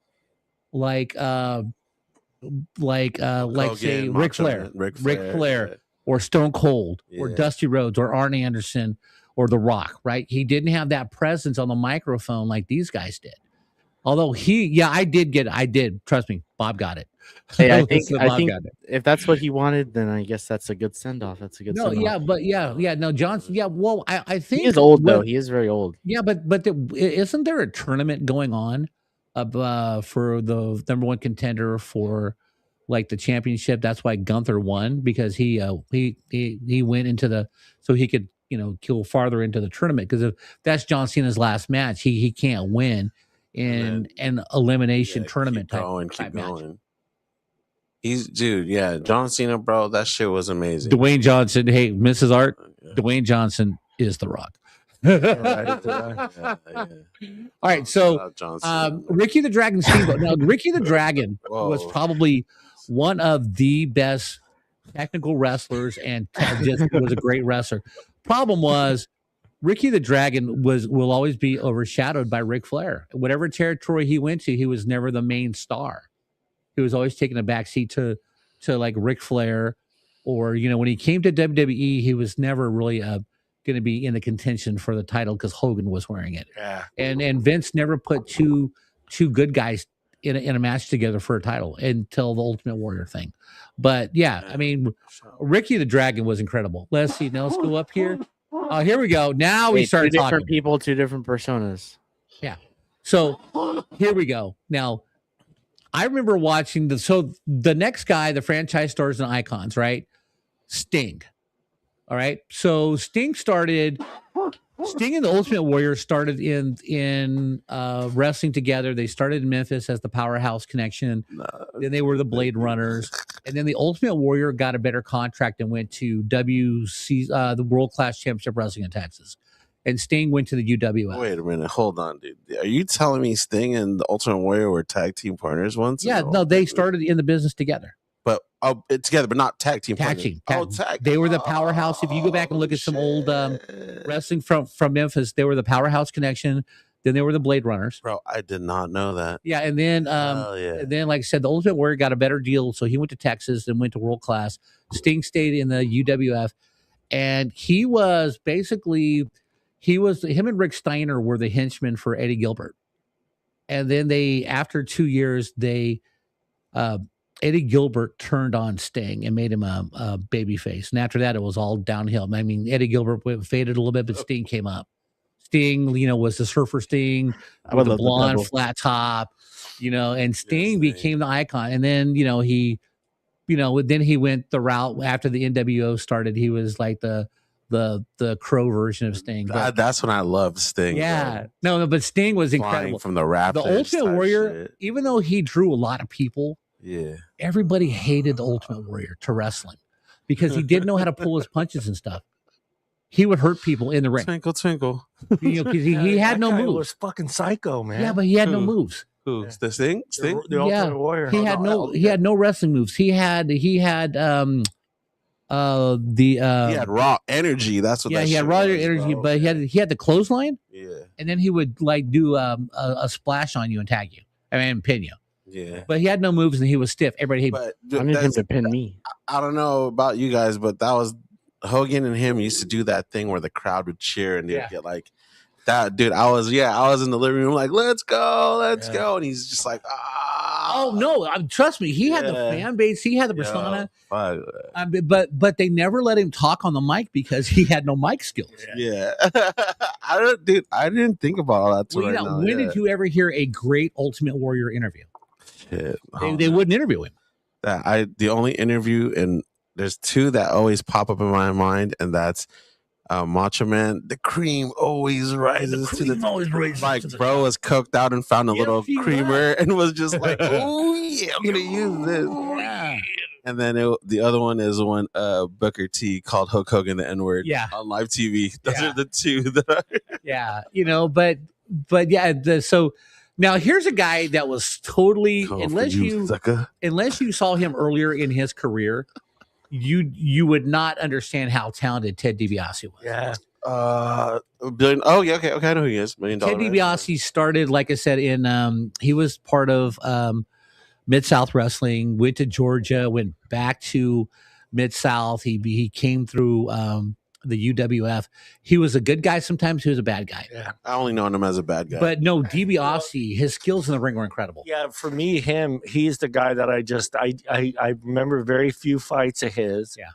say Ric Flair, or Stone Cold, or Dusty Rhodes, or Arn Anderson, or The Rock. Right, he didn't have that presence on the microphone like these guys did. Although I did. Trust me, Bob got it. Hey, I think if that's what he wanted, then I guess that's a good send off. That's a good. No, Johnson. Yeah, well, I think he is old though. He is very old. Yeah, but isn't there a tournament going on, for the number one contender for like the championship? That's why Gunther won, because he went into so he could go farther into the tournament, because if that's John Cena's last match, he can't win in an elimination tournament type match. John Cena, bro, that shit was amazing. Dwayne Johnson, hey, Mrs. Art, Dwayne Johnson is The Rock. All right, so Ricky the Dragon Steamboat. Now, Ricky the Dragon was probably one of the best technical wrestlers, and just was a great wrestler. Problem was, Ricky the Dragon will always be overshadowed by Ric Flair. Whatever territory he went to, he was never the main star. He was always taking a backseat to like Ric Flair, or when he came to WWE, he was never really going to be in the contention for the title because Hogan was wearing it. Yeah, and Vince never put two good guys in a match together for a title until the Ultimate Warrior thing. But yeah, I mean, Ricky the Dragon was incredible. Let's see. Now let's go up here. Oh, here we go. Now we started talking. 2 different people, 2 different personas. Yeah. So here we go. Now, I remember watching the next guy, the franchise stars and icons, right? Sting. All right. So Sting and the Ultimate Warrior started in wrestling together. They started in Memphis as the Powerhouse Connection. Then they were the Blade Runners. And then the Ultimate Warrior got a better contract and went to the World Class Championship Wrestling in Texas. And Sting went to the UWF. Wait a minute. Hold on, dude. Are you telling me Sting and the Ultimate Warrior were tag team partners once? Yeah, no, they started in the business together. But together, but not tag team. Tag team. They were the Powerhouse. If you go back and look at some old wrestling from Memphis, they were the Powerhouse Connection. Then they were the Blade Runners. Bro, I did not know that. Yeah, and then like I said, the Ultimate Warrior got a better deal, so he went to Texas and went to World Class. Sting stayed in the UWF, and he was basically him and Rick Steiner were the henchmen for Eddie Gilbert. And then after 2 years, Eddie Gilbert turned on Sting and made him a baby face. And after that, it was all downhill. I mean, Eddie Gilbert faded a little bit, but Sting came up. Sting, was the Surfer Sting with the blonde flat top, and Sting became the icon. And then, then he went the route after the NWO started. He was like the Crow version of Sting. That's when I loved Sting. Yeah. Bro. No, but Sting was incredible. From the Raptors. The Ultimate Warrior, even though he drew a lot of people, everybody hated the Ultimate Warrior to wrestling because he didn't know how to pull his punches and stuff. He would hurt people in the ring. Twinkle, twinkle. Because he had no moves. He was fucking psycho, man. Yeah, but he had no moves. Who? The Sting? The Ultimate Warrior. He had no wrestling moves. He had raw energy. That's what. Yeah, he had raw energy, but he had the clothesline. Yeah, and then he would like do a splash on you and tag you. Pin you. Yeah, but he had no moves and he was stiff. Everybody hated. I need him to pin me. I don't know about you guys, but that was Hogan and him used to do that thing where the crowd would cheer and they'd get like that. Dude, I was in the living room like, let's go, and he's just like, Oh no! Trust me, he had the Yeah. fan base. He had the persona. Fuck. But they never let him talk on the mic because he had no mic skills. Yeah. I didn't think about all that till Well, right now. when did you ever hear a great Ultimate Warrior interview? Shit. They wouldn't interview him. The only interview, and there's two that always pop up in my mind, and that's Macho Man. The cream always rises to the like to bro was coked out and found a Yes, little he creamer and was just like, oh yeah, I'm gonna use this. Yeah. And then the other one is when Booker T called Hulk Hogan the N-word on live TV. Those are the two that Yeah, but yeah, so now here's a guy that was totally unless you saw him earlier in his career, you would not understand how talented Ted DiBiase was. Yeah. Billion. Oh yeah, okay, I know who he is. $1 Million. Ted DiBiase started, like I said, in he was part of Mid-South Wrestling, went to Georgia, went back to Mid-South. He came through the UWF. He was a good guy. Sometimes he was a bad guy. Yeah, I only know him as a bad guy. But no, DiBiase, his skills in the ring were incredible. Yeah, for me, he's the guy that I remember very few fights of his. Yeah.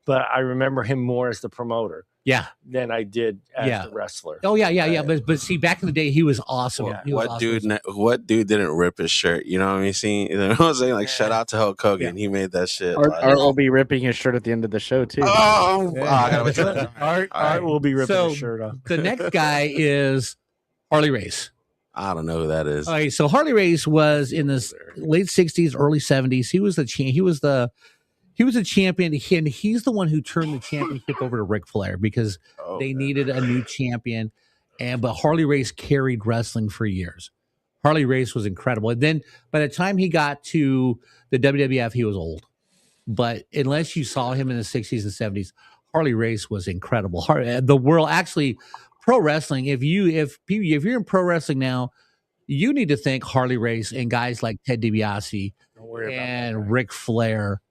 But I remember him more as the promoter. Yeah. Than I did as the wrestler. Oh yeah. But see, back in the day, he was awesome. Yeah. He was awesome. What dude didn't rip his shirt? You know what I mean? See, you know what I'm saying? Like, shout out to Hulk Hogan. He made that shit. Art will be ripping his shirt at the end of the show too. Art will be ripping his shirt off. The next guy is Harley Race. I don't know who that is. Okay, so Harley Race was in the late '60s, early '70s. He was a champion, and he's the one who turned the championship over to Ric Flair because they needed a new champion. But Harley Race carried wrestling for years. Harley Race was incredible. And then by the time he got to the WWF, he was old. But unless you saw him in the 60s and 70s, Harley Race was incredible. The world, actually, pro wrestling. If you're in pro wrestling now, you need to thank Harley Race and guys like Ted DiBiase and Ric Flair,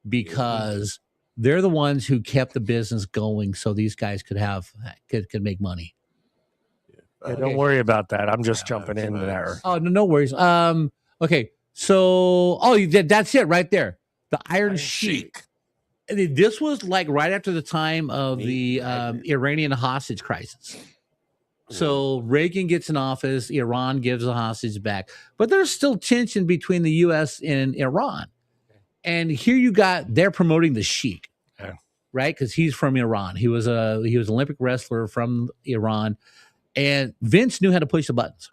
because they're the ones who kept the business going so these guys could make money. Yeah, don't worry about that. I'm just jumping in there. Oh, no worries. Okay. So, that's it right there. The Iron Sheik. This was like right after the time of the Iranian hostage crisis. So Reagan gets in office, Iran gives the hostage back, but there's still tension between the U.S. and Iran. And here they're promoting the Sheik, right? Because he's from Iran. He was an Olympic wrestler from Iran, and Vince knew how to push the buttons.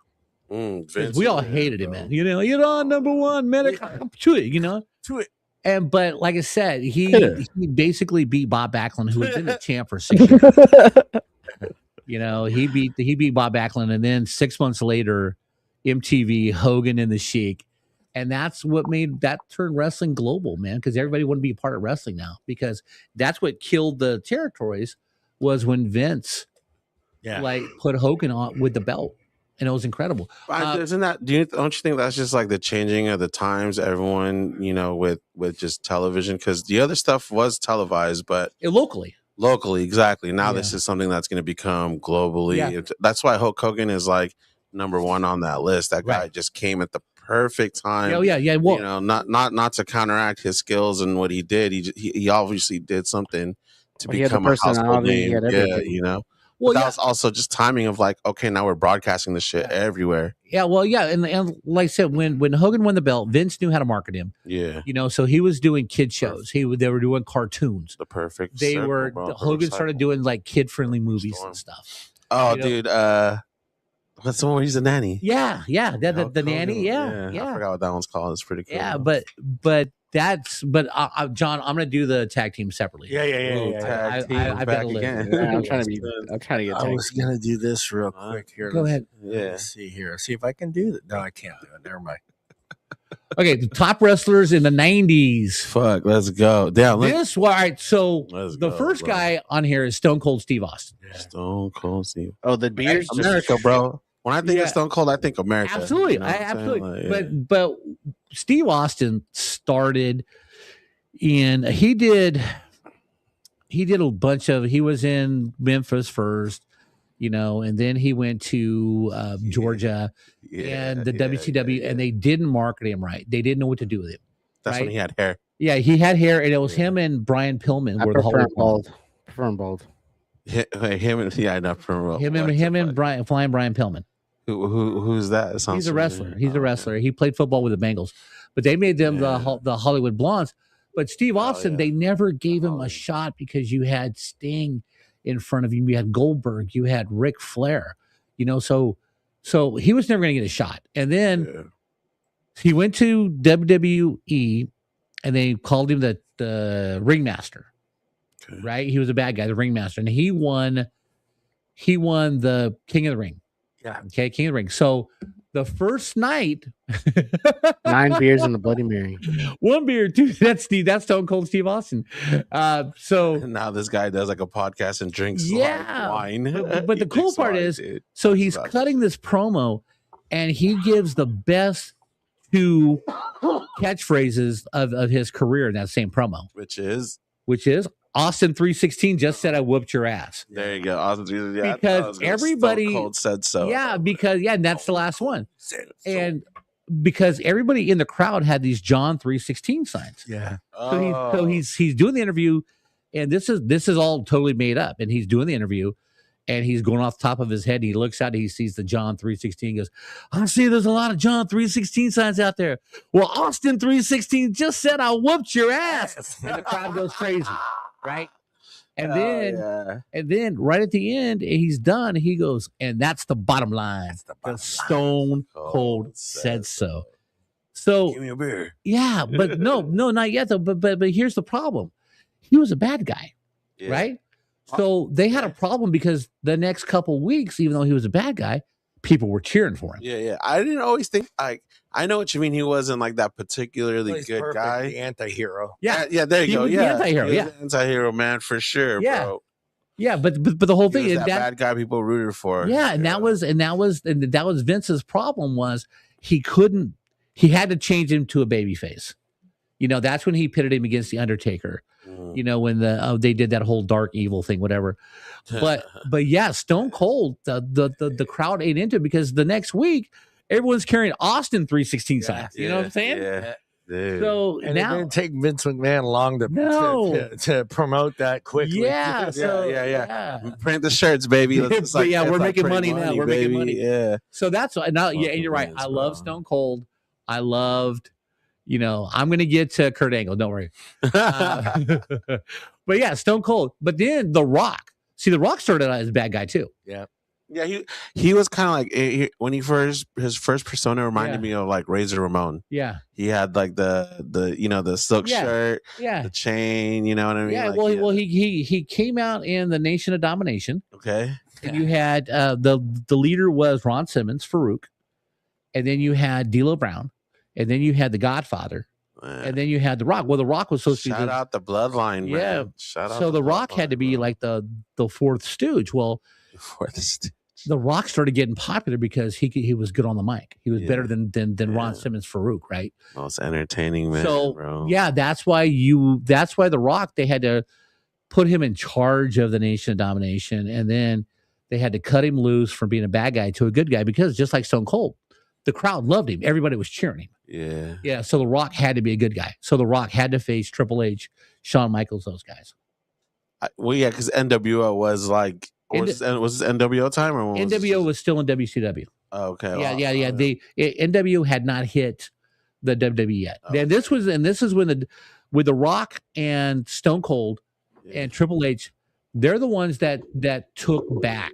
We all hated him, man. Iran #1 medic to it. But like I said, he basically beat Bob Backlund, who was in the champ for 6 years. He beat Bob Backlund, and then 6 months later, MTV, Hogan, and the Sheik. And that's what turned wrestling global, man, because everybody wanted to be a part of wrestling now, because that's what killed the territories was when Vince put Hogan on with the belt, and it was incredible. Don't you think that's just like the changing of the times? Everyone, with just television, because the other stuff was televised, but locally, exactly. Now this is something that's going to become globally. Yeah. That's why Hulk Hogan is like #1 on that list. That guy just came at the perfect time. Well, not to counteract his skills and what he did. He obviously did something to become a household name. Well, that was also just timing of like, okay, now we're broadcasting this shit everywhere. Yeah, well, and like I said, when Hogan won the belt, Vince knew how to market him. Yeah, so he was doing kid shows. They were doing cartoons. The perfect. Hogan started doing like kid friendly movies and stuff. Oh, dude. What's the one where he's a nanny? Yeah. The nanny. Yeah. I forgot what that one's called. It's pretty cool. Yeah, but John, I'm gonna do the tag team separately. Yeah. I bet again. I'm trying to get. I was gonna do this real quick here. Go ahead. Let's see here. See if I can do that. No, I can't do it. Never mind. Okay, the top wrestlers in the 90s. Fuck, let's go. Damn. All right. So the first guy on here is Stone Cold Steve Austin. Yeah. Stone Cold Steve. Oh, the beard's America, bro. When I think of Stone Cold, I think America. Absolutely, But Steve Austin started in. He did a bunch of. He was in Memphis first. and then he went to Georgia and the WCW, and they didn't market him right. They didn't know what to do with him. That's when he had hair. Yeah, he had hair, and it was him and Brian Pillman were the Hollywood bald. Prefer him bald. Him and Brian Pillman. Who's that? He's a wrestler. He's a wrestler. He played football with the Bengals, but they made them the Hollywood Blondes. But Steve Austin, they never gave him a shot because you had Sting in front of you. You had Goldberg. You had Ric Flair. So he was never going to get a shot. And then he went to WWE, and they called him the Ringmaster. Okay. Right? He was a bad guy, the Ringmaster, and he won the King of the Ring. Yeah. Okay, King of the Ring. So the first night, 9 beers and a Bloody Mary. 1 beer, 2. That's Stone Cold Steve Austin. So now this guy does like a podcast and drinks wine. But the cool part is, so he's cutting this promo, and he gives the best 2 catchphrases of his career in that same promo, which is Austin 316 just said I whooped your ass. There you go. Austin 316. Because everybody Stone Cold said so. Yeah, and that's the last one. And because everybody in the crowd had these John 316 signs. Yeah. So he's doing the interview, and this is all totally made up. And he's doing the interview, and he's going off the top of his head. And he looks out and he sees the John 316. Goes, I see there's a lot of John 316 signs out there. Well, Austin 316 just said I whooped your ass. And the crowd goes crazy. Right. And then right at the end, he's done. He goes, and that's the bottom line. The Stone Cold said so. So give me a beer. Yeah, but no, not yet though. But here's the problem. He was a bad guy. Yeah. Right. So they had a problem because the next couple weeks, even though he was a bad guy, people were cheering for him. Yeah. I didn't always think I know what you mean. He wasn't like that particularly good guy. The anti-hero. Yeah, there you go. The anti-hero. The anti-hero man for sure, bro. Yeah, but the whole thing is that bad guy people rooted for. Yeah, and that was Vince's problem was he had to change him to a babyface. That's when he pitted him against the Undertaker. When they did that whole dark evil thing, whatever. But yeah, Stone Cold, the crowd ate into it because the next week everyone's carrying Austin 316 signs. You know what I'm saying? Yeah. Dude. So and now it didn't take Vince McMahon long to promote that quickly. Yeah. Print the shirts, baby. We're making money now. We're making money. Yeah. So that's now. Yeah, and you're right. I love Stone Cold. I loved. I'm going to get to Kurt Angle. Don't worry. But yeah, Stone Cold. But then The Rock. See, The Rock started out as a bad guy too. Yeah. Yeah, he was kind of like when his first persona reminded me of like Razor Ramon. Yeah, he had like the silk shirt, the chain. You know what I mean? Yeah. Like, he came out in the Nation of Domination. Okay, and you had the leader was Ron Simmons, Farouk, and then you had D'Lo Brown, and then you had the Godfather. And then you had The Rock. Well, The Rock was supposed to be shout out the bloodline. Yeah, man. Shout out. So The Rock had to be like the fourth stooge. Well, The Rock started getting popular because he was good on the mic. He was better than Ron Simmons, Farouk, right? Most entertaining man. So bro. Yeah, that's why The Rock, they had to put him in charge of the Nation of Domination, and then they had to cut him loose from being a bad guy to a good guy because just like Stone Cold, the crowd loved him. Everybody was cheering him. Yeah. Yeah. So The Rock had to be a good guy. So The Rock had to face Triple H, Shawn Michaels, those guys. Because NWO was like, was this NWO time or NWO was still in WCW. Oh, okay. Yeah. NWO had not hit the WWE yet. Okay. And this is when with The Rock and Stone Cold and Triple H, they're the ones that took back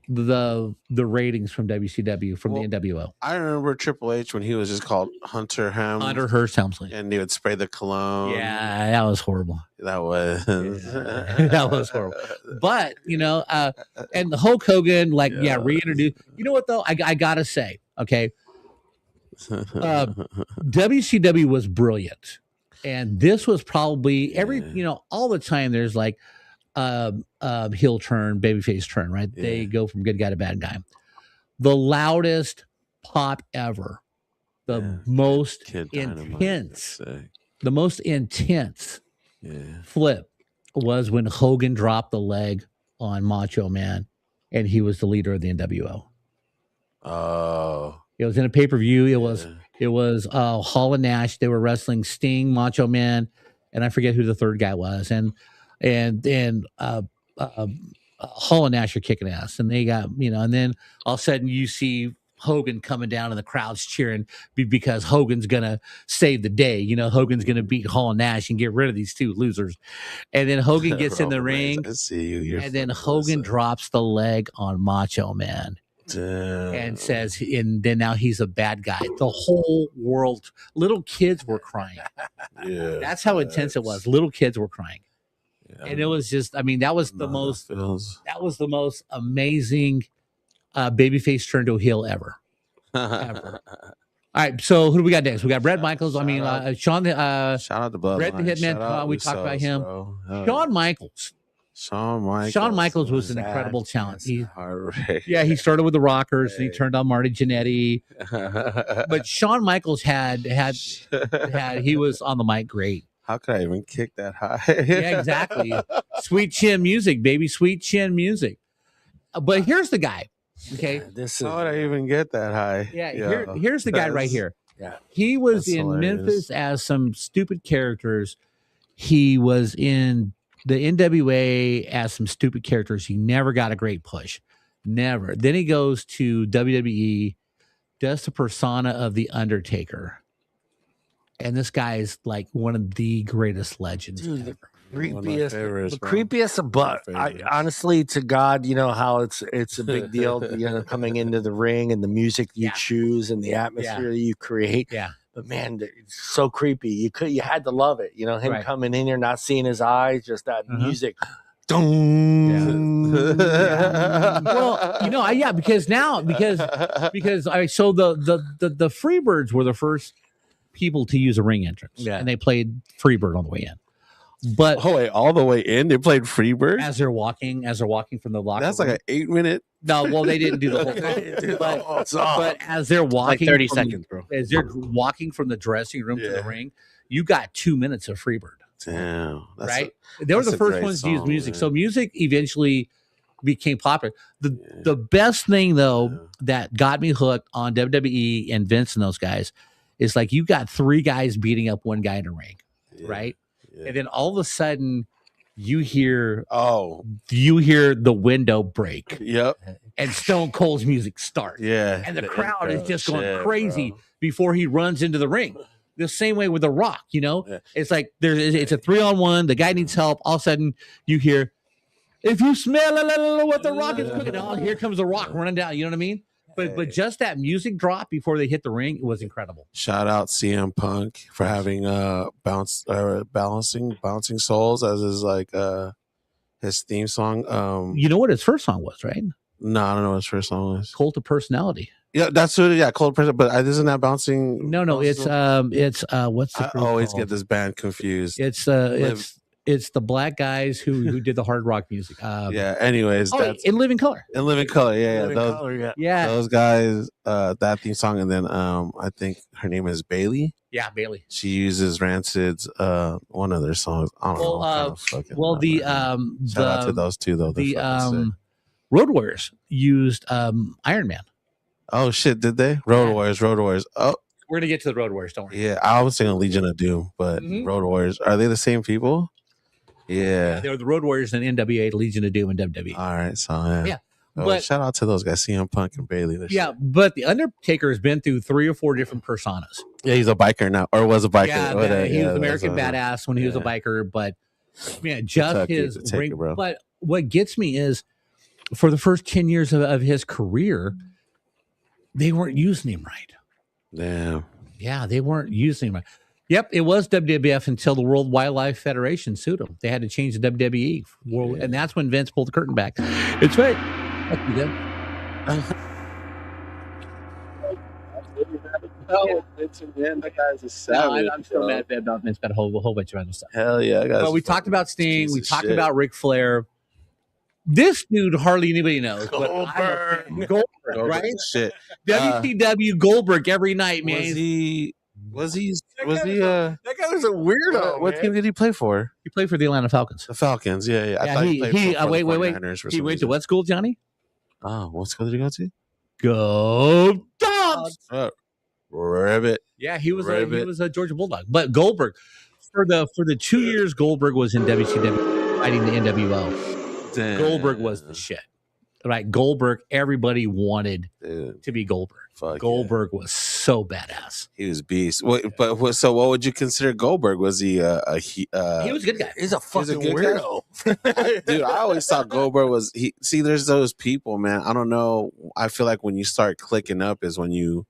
the ratings from WCW from the NWO. I remember Triple H when he was just called Hunter Hearst Helmsley, and he would spray the cologne. Yeah, that was horrible. That was that was horrible. But and the Hulk Hogan reintroduced. You know what though? I gotta say, okay, WCW was brilliant, and this was probably all the time. There's like heel turn, babyface turn, right? Yeah. They go from good guy to bad guy. The loudest pop ever, the most intense flip was when Hogan dropped the leg on Macho Man and he was the leader of the NWO. Oh, it was in a pay-per-view. It was Hall and Nash. They were wrestling Sting, Macho Man, and I forget who the third guy was. And Hall and Nash are kicking ass, and they got, and then all of a sudden you see Hogan coming down and the crowd's cheering because Hogan's gonna save the day. Hogan's gonna beat Hall and Nash and get rid of these two losers. And then Hogan gets in the ring, I see you. And then Hogan drops the leg on Macho Man. Damn. And says, and then now he's a bad guy. The whole world, little kids were crying. Yeah, that's how intense it was. Little kids were crying. Yeah, and it was just, that was the most amazing babyface turn to a heel ever. All right, so who do we got next? We got Bret Michaels. Sean. Shout out to Bloodline. Bret the Hitman. We talked about him. Shawn Michaels. Shawn Michaels was an incredible talent. He started with the Rockers. And he turned on Marty Jannetty. But Shawn Michaels he was on the mic great. How could I even kick that high? Yeah, exactly. Sweet chin music, baby. Sweet chin music. But here's the guy. Okay. How would I even get that high? Yeah. Here's the guy right here. Yeah. He was in hilarious. Memphis as some stupid characters. He was in the NWA as some stupid characters. He never got a great push. Never. Then he goes to WWE, does the persona of The Undertaker. And this guy is like one of the greatest legends ever. The creepiest, but honestly, to God, how it's a big deal, coming into the ring and the music you choose and the atmosphere you create. Yeah. But man, it's so creepy. You had to love it. Him coming in here, not seeing his eyes, just that music. Well, because so the Freebirds were the first people to use a ring entrance, and they played Freebird on the way in. But all the way in, they played Freebird as they're walking from the locker. That's like an 8-minute. No, well, they didn't do the whole thing. But as they're walking, like 30 seconds, bro. As they're walking from the dressing room to the ring, you got 2 minutes of Freebird. Damn, right? They were the first ones to use music. Man. So music eventually became popular. The best thing though that got me hooked on WWE and Vince and those guys is like you got 3 guys beating up one guy in a ring, right? Yeah. And then all of a sudden you hear the window break. Yep. And Stone Cold's music starts. Yeah. And the crowd is just going crazy before he runs into the ring. The same way with The Rock, It's like it's a 3-on-1. The guy needs help. All of a sudden you hear, if you smell what The Rock is cooking, here comes The Rock running down. You know what I mean? But just that music drop before they hit the ring, it was incredible. Shout out CM Punk for having bouncing souls as his theme song. You know what his first song was, right? No, I don't know what his first song was. Cult of Personality. Yeah, that's what. Yeah, Cult of Personality. But isn't that bouncing? No, it's what's the? I always get this band confused. It's the black guys who did the hard rock music. Anyways, that's in Living Color. In Living Color, those guys, that theme song, and then I think her name is Bailey. Yeah, Bailey. She uses Rancid's one of their songs. I don't know. Shout out to those two though. The Road Warriors used Iron Man. Oh shit! Did they? Road Warriors. Oh. We're gonna get to the Road Warriors. Don't worry. Yeah, I was thinking Legion of Doom, but Road Warriors, are they the same people? Yeah, they were the Road Warriors and NWA, Legion of Doom, and WWE. All right, so but shout out to those guys, CM Punk and Bailey. But the Undertaker has been through 3 or 4 different personas. Yeah, he's a biker now, or was a biker. Yeah, he was American Badass when he was a biker, but just his ring. But what gets me is, for the first 10 years of his career, they weren't using him right. Damn. Yeah, they weren't using him right. Yep, it was WWF until the World Wildlife Federation sued them. They had to change the WWE, and that's when Vince pulled the curtain back. It's right. That guy's a savage. I'm still mad about Vince, but a whole bunch of other stuff. Hell yeah. Well, we talked about Sting. We talked about Ric Flair. This dude hardly anybody knows. Goldberg, right? Shit. WCW Goldberg every night, man. Was he? That guy was a weirdo. What team did he play for? He played for the Atlanta Falcons. The Falcons, yeah. I thought he wait. He went to what school, Johnny? Oh, what school did he go to? Go Dogs! Ribbit. Yeah, he was a Georgia Bulldog. But Goldberg, for the 2 years Goldberg was in WCW fighting the NWO, Goldberg was the shit. Right, Goldberg. Everybody wanted to be Goldberg. Goldberg was so badass. He was beast. So what would you consider Goldberg? Was he he was a good guy. He's a fucking weirdo. Dude, I always thought Goldberg was see, there's those people, man. I don't know. I feel like when you start clicking up is when you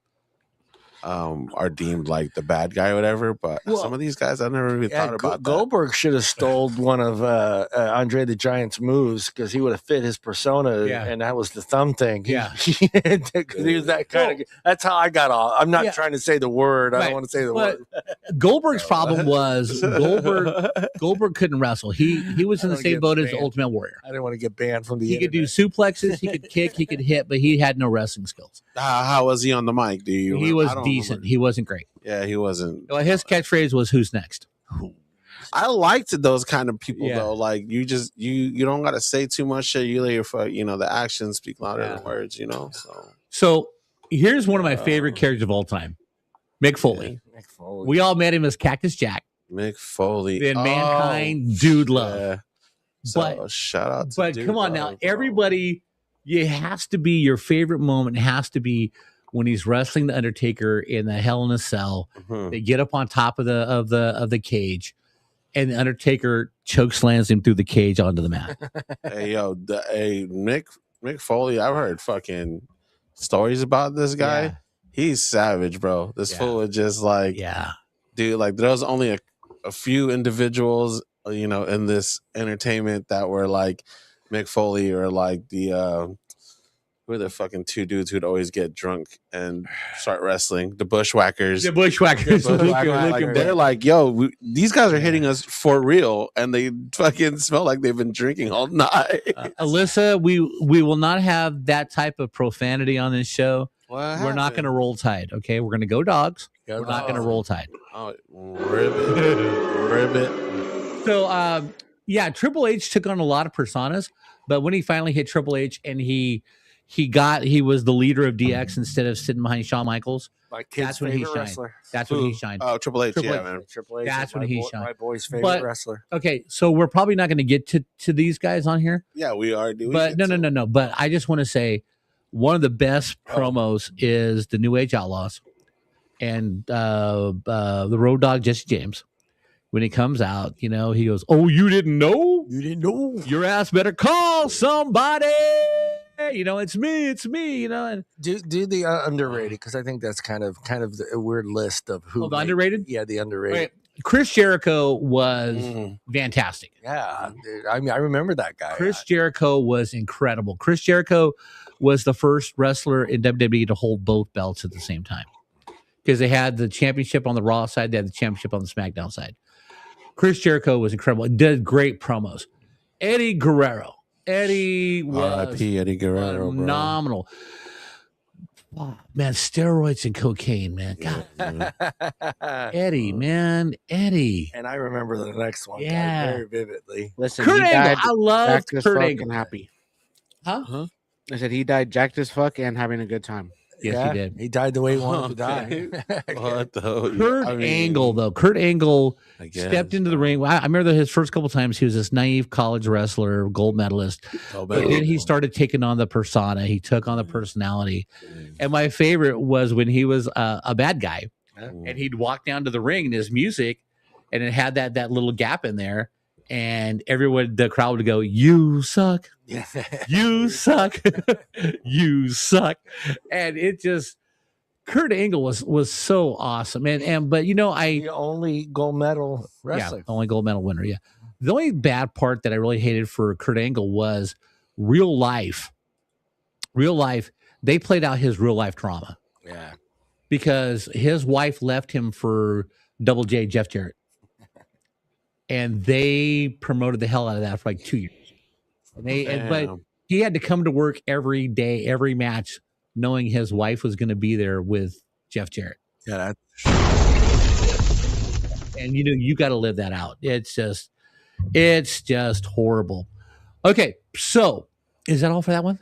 are deemed like the bad guy or whatever. But some of these guys, I never even thought about that. Goldberg should have stole one of Andre the Giant's moves because he would have fit his persona, and that was the thumb thing. Yeah. He was that kind of. That's how I got off. I'm not trying to say the word. I don't want to say the word. Goldberg's problem was Goldberg couldn't wrestle. He was in the same boat as the Ultimate Warrior. I didn't want to get banned from the He could do suplexes, he could kick, he could hit, but he had no wrestling skills. How was he on the mic? Do you? He was decent. He wasn't great. Yeah, he wasn't. Well, his catchphrase was "Who's next?" I liked those kind of people though. Like you just you don't got to say too much shit. You lay for the actions speak louder than words. So here's one of my favorite characters of all time, Mick Foley. Mick Foley. We all met him as Cactus Jack. Mick Foley. In Mankind, Dude Love. Yeah. So shout out to But Dude come on Love, now, everybody, it has to be your favorite moment. Has to be when he's wrestling the Undertaker in the Hell in a Cell. They get up on top of the cage, and the Undertaker chokeslams him through the cage onto the mat. Hey yo, Mick Foley. I've heard fucking stories about this guy. Yeah. He's savage, bro. This fool was just like, dude. Like there was only a few individuals, in this entertainment that were like Mick Foley or like the who are the fucking two dudes who'd always get drunk and start wrestling? The Bushwhackers. They're like, yo, these guys are hitting us for real, and they fucking smell like they've been drinking all night. Alyssa, we will not have that type of profanity on this show. We're not going to roll tide, okay? We're going to go dogs. We're not going to roll tide. Oh, ribbit. So, Triple H took on a lot of personas, but when he finally hit Triple H and he was the leader of DX instead of sitting behind Shawn Michaels. That's when he shined. That's when he shined. Oh, Triple H, man. Triple H. That's when he shined. My boy's favorite wrestler. Okay, so we're probably not going to get to these guys on here. Yeah, we are. But no. But I just want to say one of the best promos is the New Age Outlaws and the Road Dogg Jesse James. When he comes out, he goes, "Oh, you didn't know? You didn't know? Your ass better call somebody. It's me. And do the underrated, because I think that's kind of a weird list of who the underrated. Yeah, the underrated. Right. Chris Jericho was fantastic. Yeah, dude, I remember that guy. Chris Jericho was incredible. Chris Jericho was the first wrestler in WWE to hold both belts at the same time, because they had the championship on the Raw side, they had the championship on the SmackDown side. Chris Jericho was incredible. Did great promos. Eddie Guerrero. Eddie was R.I.P. Eddie Guerrero, phenomenal. Wow, man, steroids and cocaine, man. God. Eddie, man. Eddie. And I remember the next one very vividly. Listen, Kurt Angle. I love Kurt Angle. And happy. Huh? I said he died jacked as fuck and having a good time. Yes, he did. He died the way he wanted to die. What the Kurt Angle, though. Kurt Angle stepped into the ring. I remember his first couple times, he was this naive college wrestler, gold medalist. But then he started taking on the persona. He took on the personality. And my favorite was when he was a bad guy. And he'd walk down to the ring and his music, and it had that little gap in there. And the crowd would go, "You suck, you suck, you suck," and it just Kurt Angle was so awesome, but the only gold medal wrestler, only gold medal winner, The only bad part that I really hated for Kurt Angle was real life. They played out his real life trauma, because his wife left him for Double J Jeff Jarrett. And they promoted the hell out of that for like 2 years. But he had to come to work every day, every match, knowing his wife was going to be there with Jeff Jarrett. Yeah. And you got to live that out. It's just horrible. Okay, so is that all for that one?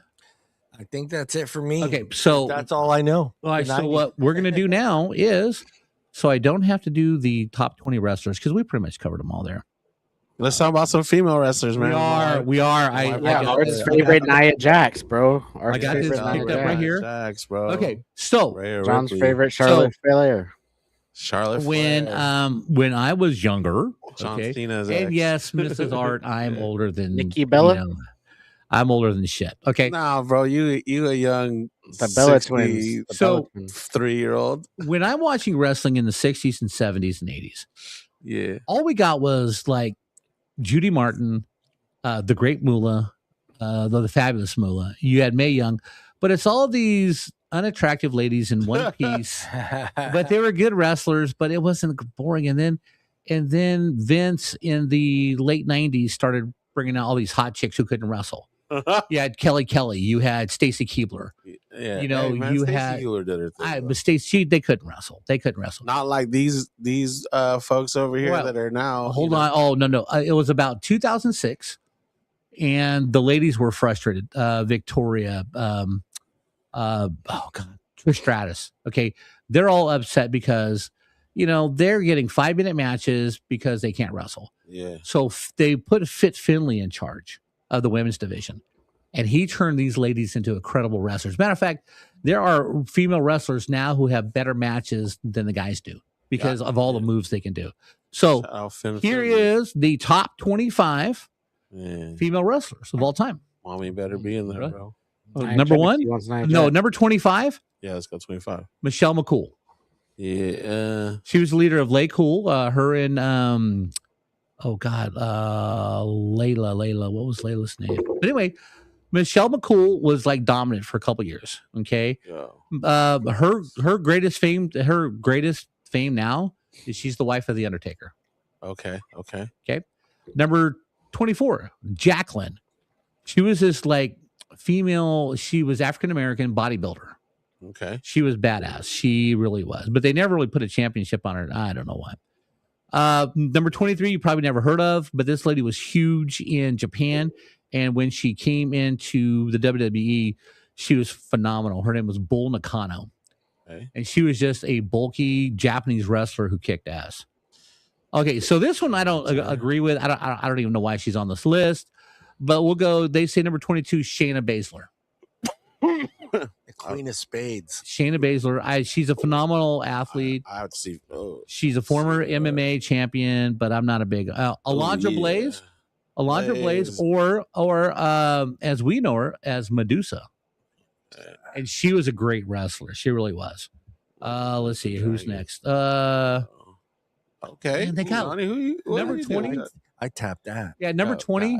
I think that's it for me. Okay, so that's all I know. All right, so what we're going to do now is, so I don't have to do the top 20 wrestlers because we pretty much covered them all there. Let's talk about some female wrestlers, man. We are. Our favorite Nia Jax, bro. I got this picked up right here. Jax, bro. Okay, so John's favorite Charlotte Flair. Charlotte Flair. When I was younger, John Cena's and yes, Mrs. Art, I'm older than Nikki Bella. You know, I'm older than shit. Okay, nah, bro, you a young the Bella twins. So 3-year-old. When I'm watching wrestling in the 60s and 70s and 80s, yeah, all we got was like Judy Martin, the Great Moolah, the Fabulous Moolah. You had Mae Young, but it's all these unattractive ladies in one piece. But they were good wrestlers, but it wasn't boring. And then Vince in the late 90s started bringing out all these hot chicks who couldn't wrestle. You had Kelly Kelly. You had Stacy Keibler. Yeah, you know, you had Keibler did her thing, but Stacy, they couldn't wrestle. Not like these folks over here that are now. Hold on. Oh no. It was about 2006, and the ladies were frustrated. Victoria, oh god, Trish Stratus. Okay, they're all upset because they're getting 5-minute matches because they can't wrestle. Yeah. So they put Fit Finlay in charge of the women's division, and he turned these ladies into incredible wrestlers. Matter of fact, there are female wrestlers now who have better matches than the guys do because of all the moves they can do. So here is the top 25 female wrestlers of all time. Mommy better be in there, bro. Number one? No, number 25? Yeah, let's go 25. Michelle McCool. Yeah. She was the leader of Lay Cool. Her and Layla. What was Layla's name? But anyway, Michelle McCool was like dominant for a couple years. Okay. Yeah. Her greatest fame now is she's the wife of the Undertaker. Okay. Number 24, Jacqueline. She was this like female. She was African American bodybuilder. Okay. She was badass. She really was. But they never really put a championship on her. I don't know why. Number 23, you probably never heard of, but this lady was huge in Japan. And when she came into the WWE, she was phenomenal. Her name was Bull Nakano. Okay. And she was just a bulky Japanese wrestler who kicked ass. Okay, so this one I don't agree with. I don't even know why she's on this list. But we'll go, they say number 22, Shayna Baszler. The Queen of Spades. Shayna Baszler. She's a phenomenal athlete. I have to see. She's a former MMA champion, but I'm not a big Alundra Blaze. Alundra Blaze, or as we know her as Medusa. And she was a great wrestler. She really was. Let's see who's next. Okay. Man, they got number 20. I tapped that. Yeah, number 20.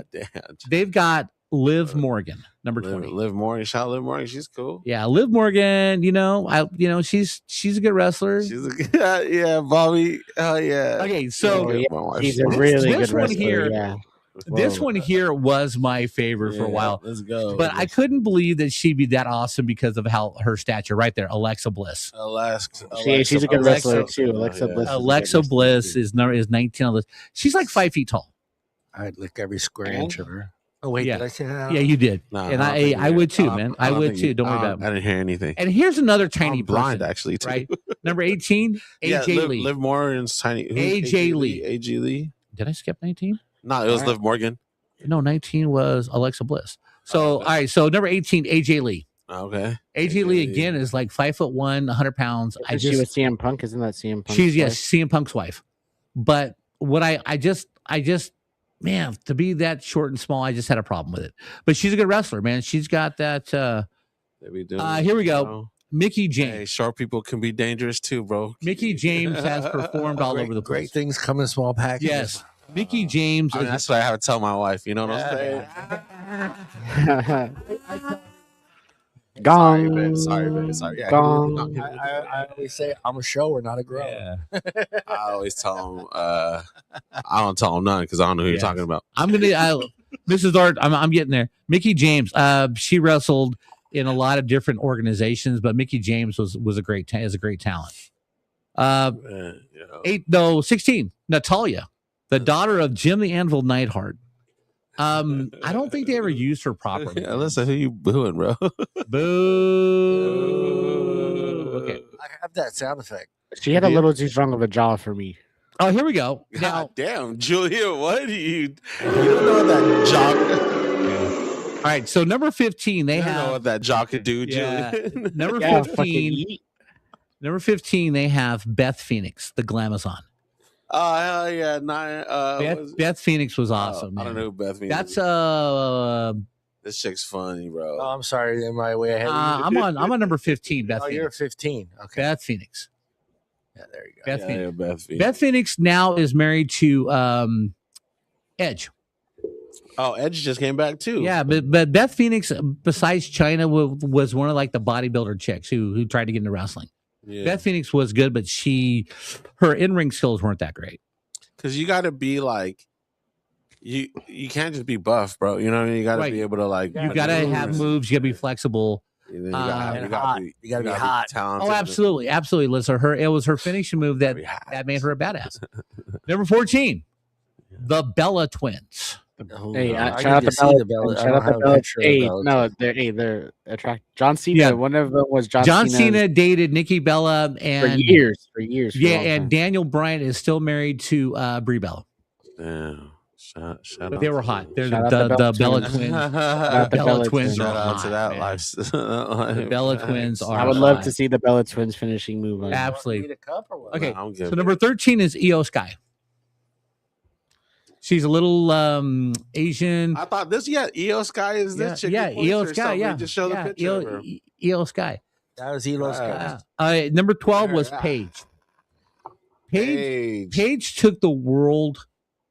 They've got Liv Morgan, number 20. Liv Morgan, shout out Liv Morgan. She's cool. Yeah, Liv Morgan. She's a good wrestler. Yeah, Bobby. Oh yeah. Okay, so she's a really good wrestler. Here, yeah. This one here was my favorite for a while. Let's go. But I couldn't believe that she'd be that awesome because of her stature. Right there, Alexa Bliss. She's a good wrestler too. Alexa Bliss is 19 on this. She's like 5 feet tall. I'd lick every square inch of her. Oh wait, did I say that? Yeah, you did. And I would too, man. I would too. Don't worry about it. I didn't hear anything. And here's another tiny blind person, actually too. Right? Number 18, AJ Lee. Liv Morgan's tiny. AJ Lee. AJ Lee. Did I skip 19? No, it was Liv Morgan. No, 19 was Alexa Bliss. So, all right. So, number 18, AJ Lee. Okay. AJ Lee again is like 5'1", 100 pounds. She was CM Punk. Isn't that CM Punk? She's CM Punk's wife. But what I just, man, to be that short and small, I just had a problem with it. But she's a good wrestler, man. She's got that. Here we go. Mickey James. Hey, short people can be dangerous too, bro. Mickey James has performed all over the place. Great things come in small packages. Yes. Mickey James. That's what I have to tell my wife. You know what I'm saying? Gong. Sorry, babe. Yeah, Gong. I always say I'm a shower, not a grower. Yeah. I always tell them. I don't tell them none because I don't know who you're talking about. Mrs. Art. I'm getting there. Mickey James. She wrestled in a lot of different organizations, but Mickey James is a great talent. 16. Natalia. The daughter of Jim the Anvil Neidhart. I don't think they ever used her properly. Yeah, listen, who you booing, bro? Boo. Okay. I have that sound effect. She had a little too strong of a jaw for me. Oh, here we go. God Now, damn, Julian, what do you don't know what that jock? All right, so number 15, they have know what that jock could do, yeah, Julian. number Yeah, 15. Number 15, they have Beth Phoenix, the Glamazon. Oh hell yeah! Beth Phoenix was awesome. I don't know who Beth Phoenix. That's this chick's funny, bro. Oh, I'm sorry, am I way ahead? I'm on number 15. Beth Phoenix. You're 15. Okay, Beth Phoenix. Yeah, there you go. Beth Phoenix. Yeah, Beth Phoenix. Beth Phoenix now is married to Edge. Oh, Edge just came back too. Yeah, but Beth Phoenix, besides China, was one of like the bodybuilder chicks who tried to get into wrestling. Yeah. Beth Phoenix was good, but her in-ring skills weren't that great. Because you got to be like, you can't just be buff, bro. You know what I mean? You got to be able to like. You got to have moves. You got to be flexible. You got to be hot. Talented. Oh, absolutely. Listen, it was her finishing move that made her a badass. Number 14, the Bella Twins. Hey, shout out to Bella. Shout out to Bella. Hey, no, they're attractive. John Cena. Yeah. One of them was John Cena dated Nikki Bella and for years. Yeah, and Daniel Bryan is still married to Brie Bella. Damn. Shout but they were hot. They're the Bella Twins. The Bella Twins. Shout out hot, to that man. life. The Bella Twins are. I would love to see the Bella Twins finishing move. Absolutely. Okay, no, so number 13 is Io Sky. She's a little Asian. I thought this. Yeah, Io Sky is this chick. Yeah, Io Sky. Yeah, just show the picture of her. Io Sky. That was Io Sky. Number 12 was Paige. Paige took the world.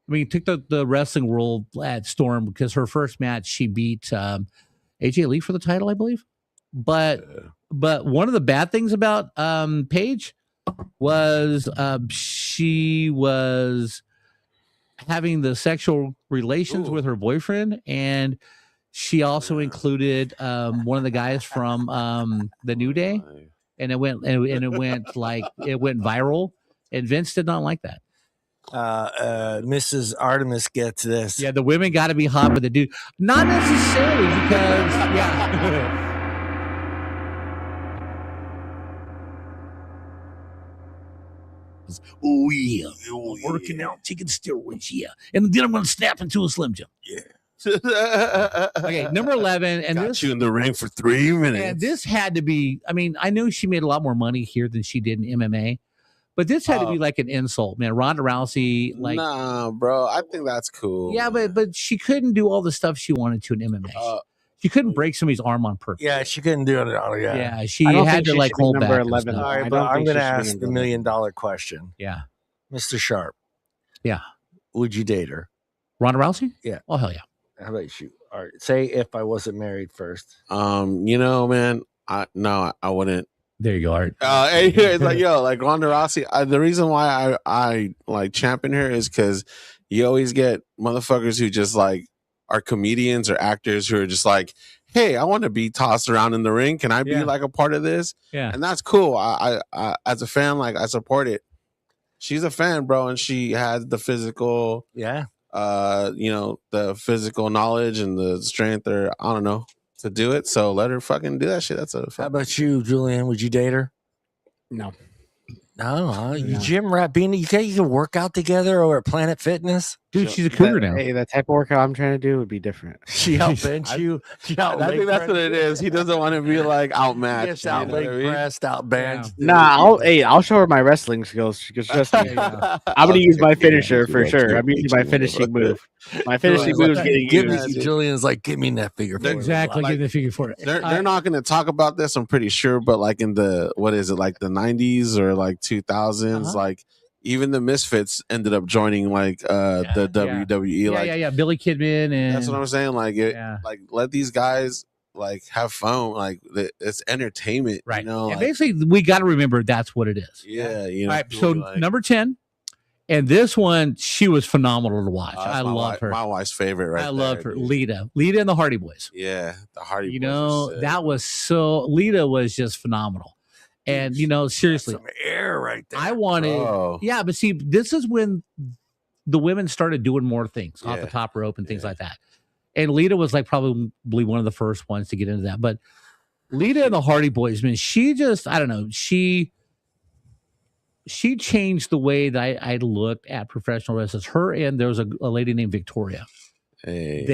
I mean, took the wrestling world at storm because her first match she beat AJ Lee for the title, I believe. But one of the bad things about Paige was she was having the sexual relations with her boyfriend, and she also included one of the guys from the New Day, and it went viral, and Vince did not like that. Mrs. Artemis gets this. Yeah, the women got to be hot, but the dude not necessarily because oh yeah, working out, taking steroids, yeah, and then I'm gonna snap into a Slim Jim. Yeah. Okay, number 11, and got you in the ring for 3 minutes. And this had to be. I mean, I knew she made a lot more money here than she did in MMA. But this had to be like an insult, man. Ronda Rousey, like, nah, bro. I think that's cool. Yeah, but she couldn't do all the stuff she wanted to in MMA. She couldn't break somebody's arm on purpose. Yeah, she couldn't do it all. Yeah, she had to like hold back. 11. All right, but I'm going to ask the $1 million question. Yeah, Mr. Sharp. Yeah, would you date her? Ronda Rousey? Yeah. Oh hell yeah. How about you? All right. Say if I wasn't married first. You know, man. I wouldn't. There you go, Art. It's like, yo, like Ronda Rousey. The reason why I like champion her is because you always get motherfuckers who just like are comedians or actors who are just like, hey, I want to be tossed around in the ring. Can I be like a part of this? Yeah, and that's cool. I as a fan, like I support it. She's a fan, bro, and she has the physical, the physical knowledge and the strength, or I don't know, to do it. So let her fucking do that shit. That's a. How about you, Julian? Would you date her? No. No, you gym rat beanie. You can work out together over at Planet Fitness. Dude, she's a cougar now. Hey, the type of workout I'm trying to do would be different. She out bench you. I think that's what it is. He doesn't want to be like outmatched. Out leg pressed, out bench. Nah, I'll show her my wrestling skills. Because trust me, I'm gonna use my finisher for sure. I'm using my finishing move. My finishing move is getting used. Julian's like, give me that figure. Exactly, give the figure for it. They're not going to talk about this, I'm pretty sure, but like in the what is it, like the 90s or like 2000s, like even the Misfits ended up joining like the WWE. Yeah, Billy Kidman, and that's what I'm saying. Like like let these guys like have fun. Like it's entertainment, right? You know, and basically we got to remember that's what it is. Yeah, you know. All right, so number 10. And this one, she was phenomenal to watch. I love her. My wife's favorite, right? I love her. Lita and the Hardy Boys. Yeah, the Hardy Boys. You know, that was so. Lita was just phenomenal. And, you know, seriously. Some air right there. I wanted. Yeah, but see, this is when the women started doing more things off the top rope and things like that. And Lita was like probably one of the first ones to get into that. But Lita and the Hardy Boys, man, she just, I don't know, she changed the way that I looked at professional wrestlers. Her and there was a lady named Victoria. Hey.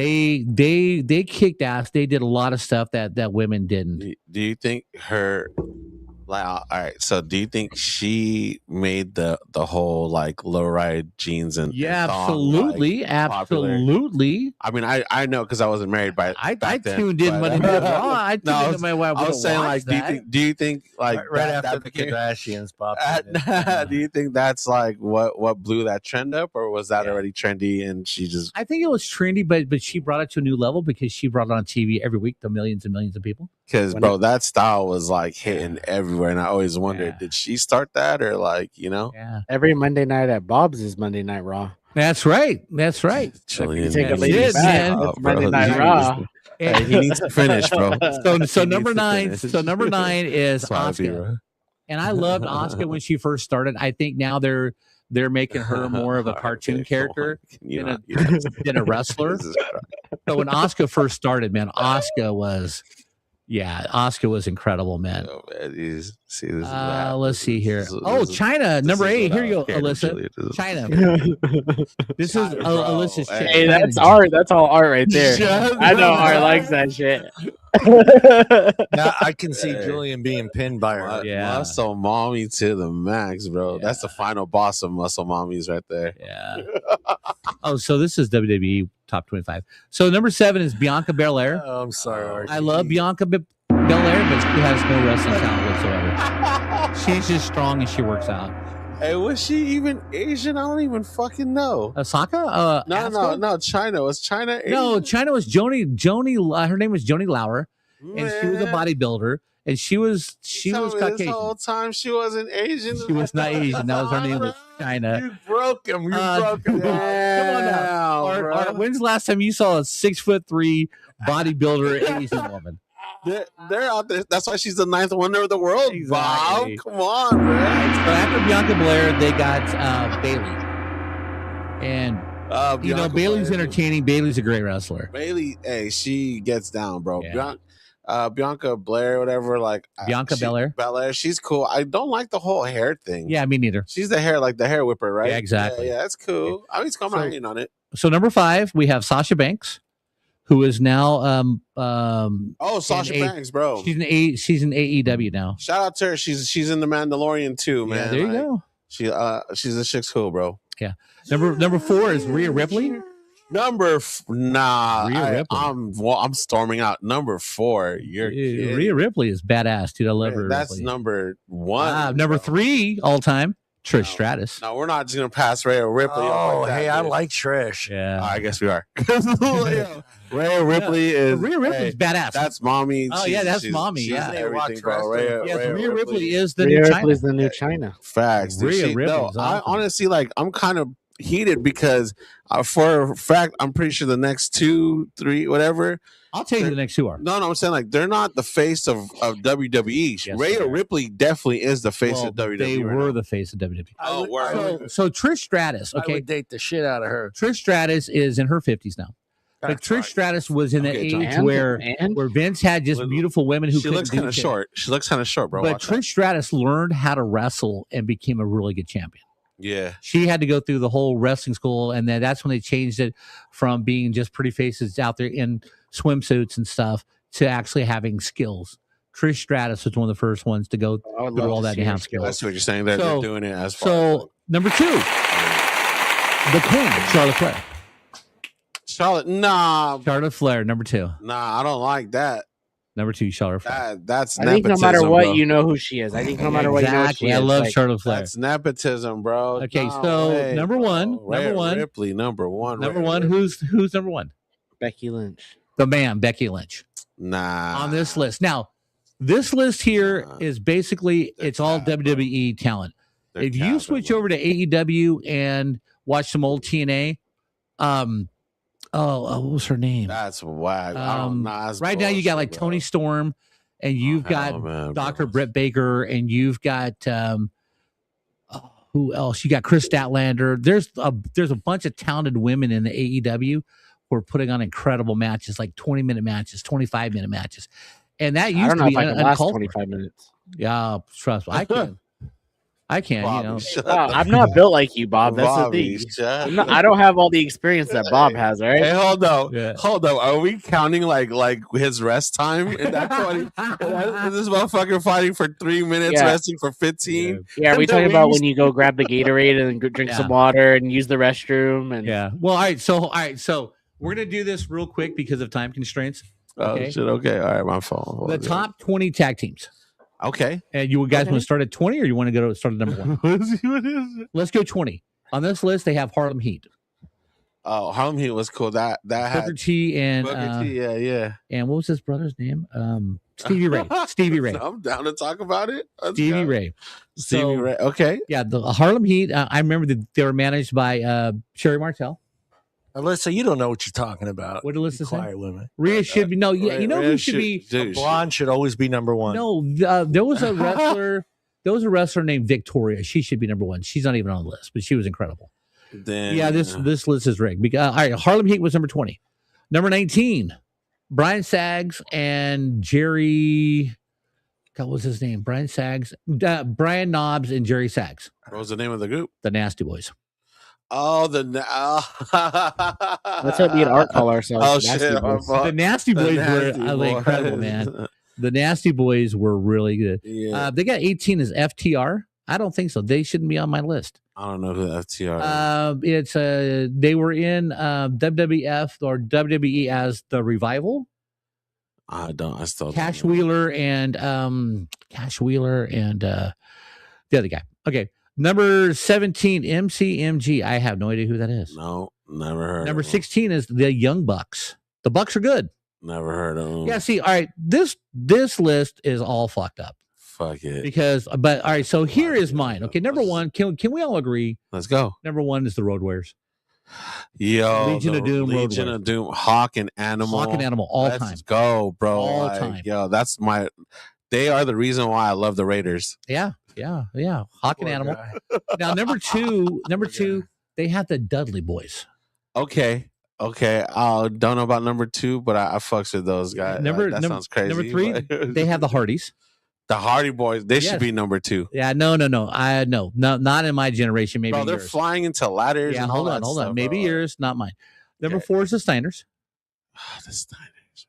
They kicked ass. They did a lot of stuff that women didn't. Do you think her? Like, all right. So, do you think she made the whole like low ride jeans and absolutely, like, absolutely. I mean, I know because I wasn't married by. I tuned in Monday Night Raw. I tuned in my wife. I was saying like, do you think like right after the Kardashians popped? Do you think that's like what blew that trend up, or was that already trendy and she just? I think it was trendy, but she brought it to a new level because she brought it on TV every week to millions and millions of people. Because bro, that style was like hitting everywhere, and I always wondered, did she start that or like every Monday night at Bob's is Monday Night Raw. That's right. Julian, take a lady back. It's Monday Night Raw. He needs to finish, bro. So number 9. So number 9 is Asuka, and I loved Asuka when she first started. I think now they're making her more of a cartoon character than a wrestler. So when Asuka first started, man, Asuka was incredible, man. Oh, man, let's see here. China, number 8. Here you go, Alyssa. China. This is Alyssa's shit. Hey, that's art. That's all art right there. I know Art likes that shit. Now I can see Julian being pinned by her. Muscle mommy to the max, bro. That's the final boss of muscle mommies right there. Yeah. So this is WWE top 25. So number 7 is Bianca Belair. Oh, I'm sorry. I love Bianca Belair, but she has no wrestling talent whatsoever. She's just strong and she works out. Hey, was she even Asian? I don't even fucking know. Osaka? No. China. Was China Asian? No, China was Joni. Her name was Joni Lauer, and she was a bodybuilder, and she was Caucasian. This whole time she wasn't Asian. She was not Asian. That was her name. Was China. You broke him. Come on now. Art, when's the last time you saw a 6'3" bodybuilder Asian woman? They're out there. That's why she's the 9th wonder of the world. Exactly. Bob, come on, man. So after Bianca Belair, they got Bailey, and Bailey's entertaining. Bailey's a great wrestler. Bailey, hey, she gets down, bro. Yeah. Bianca Belair, whatever, like Bianca Belair, she's cool. I don't like the whole hair thing. Yeah, me neither. She's the hair whipper, right? Yeah, exactly. Yeah, that's cool. I mean, come on it. So number 5, we have Sasha Banks, who is now Sasha Banks, bro. She's in AEW now. Shout out to her. She's in the Mandalorian too, man. Yeah, there you go. She's a chick's cool, bro. Yeah. Number 4 is Rhea Ripley. Rhea Ripley. I'm storming out. Number 4, Rhea Ripley is badass, dude. I love her. That's Ripley. number 1. Number 3 all time, Trish Stratus. No, we're not just gonna pass Rhea Ripley. I like Trish. Yeah, I guess we are. Rhea Ripley is badass. That's mommy. Oh yeah, that's mommy. Yeah, everything, bro. Rhea Ripley is the Rhea new Ripley's the new China. Facts. Rhea Ripley. Awesome. I honestly I'm kind of heated because for a fact I'm pretty sure the next 2, 3, whatever. I'll tell you who the next 2 are. No, I'm saying like they're not the face of WWE. Yes, Rhea Ripley definitely is the face of WWE. They were the face of WWE. So Trish Stratus, okay, I would date the shit out of her. Trish Stratus is in her 50s now. But Trish Stratus was in that age where Vince had just beautiful women who looks kind of short. She looks kind of short, bro. But Trish Stratus learned how to wrestle and became a really good champion. Yeah, she had to go through the whole wrestling school, and then that's when they changed it from being just pretty faces out there in swimsuits and stuff to actually having skills. Trish Stratus was one of the first ones to go through all that and have skills. That's what you're saying. They're doing it as far. So number 2, the Queen, Charlotte Flair. Charlotte Flair, number 2. Nah, I don't like that. Number 2, Charlotte Flair. That's I think no matter what, you know who she is. I think no matter what, you know who she is. I love Charlotte Flair. That's nepotism, bro. Okay, number one. Ripley, number 1. Number 1. Who's number 1? Becky Lynch. The man, Becky Lynch. Nah. On this list. Now, this list here is basally it's all WWE talent. If you switch over to AEW and watch some old TNA, what was her name? That's whack. Right now, you got like Toni Storm, and you've got Dr. Britt Baker, and you've got Who else? You got Chris Statlander. There's a bunch of talented women in the AEW who are putting on incredible matches, like 20-minute matches, 25-minute matches. And that used to be if I can last uncalled 25 minutes. Yeah, trust me. I can. Bobby, Wow, I'm not built like you, Bob. That's Bobby, the thing. I don't have all the experience that Bob has, all right? Hey, hold on. Yeah. Hold on. Are we counting like his rest time in that 20? Is this motherfucker fighting for 3 minutes, resting for 15? Yeah, are we talking about when you go grab the Gatorade and drink some water and use the restroom? And Well, all right. So we're gonna do this real quick because of time constraints. Okay? Oh shit. Okay. All right. My phone. The top 20 tag teams. Okay. And you guys want to start at 20 or you want to go to start at number 1? What is it? Let's go 20. On this list, they have Harlem Heat. Oh, Harlem Heat was cool. That had Booker T and Booker T, yeah. And what was his brother's name? Stevie Ray. Stevie Ray. I'm down to talk about it. Stevie Ray. Stevie Ray. Okay. Yeah, the Harlem Heat. I remember that they were managed by Sherry Martel. Alyssa, you don't know what you're talking about. What did Alyssa say? Quiet women. Rhea should be you know who should be. Blonde should always be number 1. No, there was a wrestler. There was a wrestler named Victoria. She should be number 1. She's not even on the list, but she was incredible. Then, this list is rigged. Because, all right, Harlem Heat was number 20. Number 19, Brian Saggs and Jerry. God, what was his name? Brian Saggs, Brian Knobs, and Jerry Saggs. What was the name of the group? The Nasty Boys. Oh, let's be an art call ourselves. Oh shit! The Nasty Boys were incredible, man. The Nasty Boys were really good. Yeah. They got 18 as FTR. I don't think so. They shouldn't be on my list. I don't know who FTR is. It's they were in WWF or WWE as the Revival. I still Cash Wheeler and the other guy. Okay. Number 17, MCMG. I have no idea who that is. No, never heard. Number 16 is the Young Bucks. The Bucks are good. Never heard of them. Yeah, see, all right, this list is all fucked up. Fuck it. But all right, so here is mine. Okay, number 1, can we all agree? Let's go. Number 1 is the Road Warriors. Yo, Legion of Doom, Legion of Doom, Hawk and Animal. All Let's time. Let's go, bro. All time. Yo, they are the reason why I love the Raiders. Yeah. Hawk and Animal. Now, number two, they have the Dudley Boys. Okay. I don't know about number 2, but I fucks with those guys. That sounds crazy. Number 3, they have the Hardys. The Hardy Boys, they should be number 2. Yeah, no. Not in my generation. Maybe bro, they're yours. Flying into ladders. Yeah, and hold on. Stuff, maybe bro. yours, not mine. Number 4 is the Steiners. The Steiners.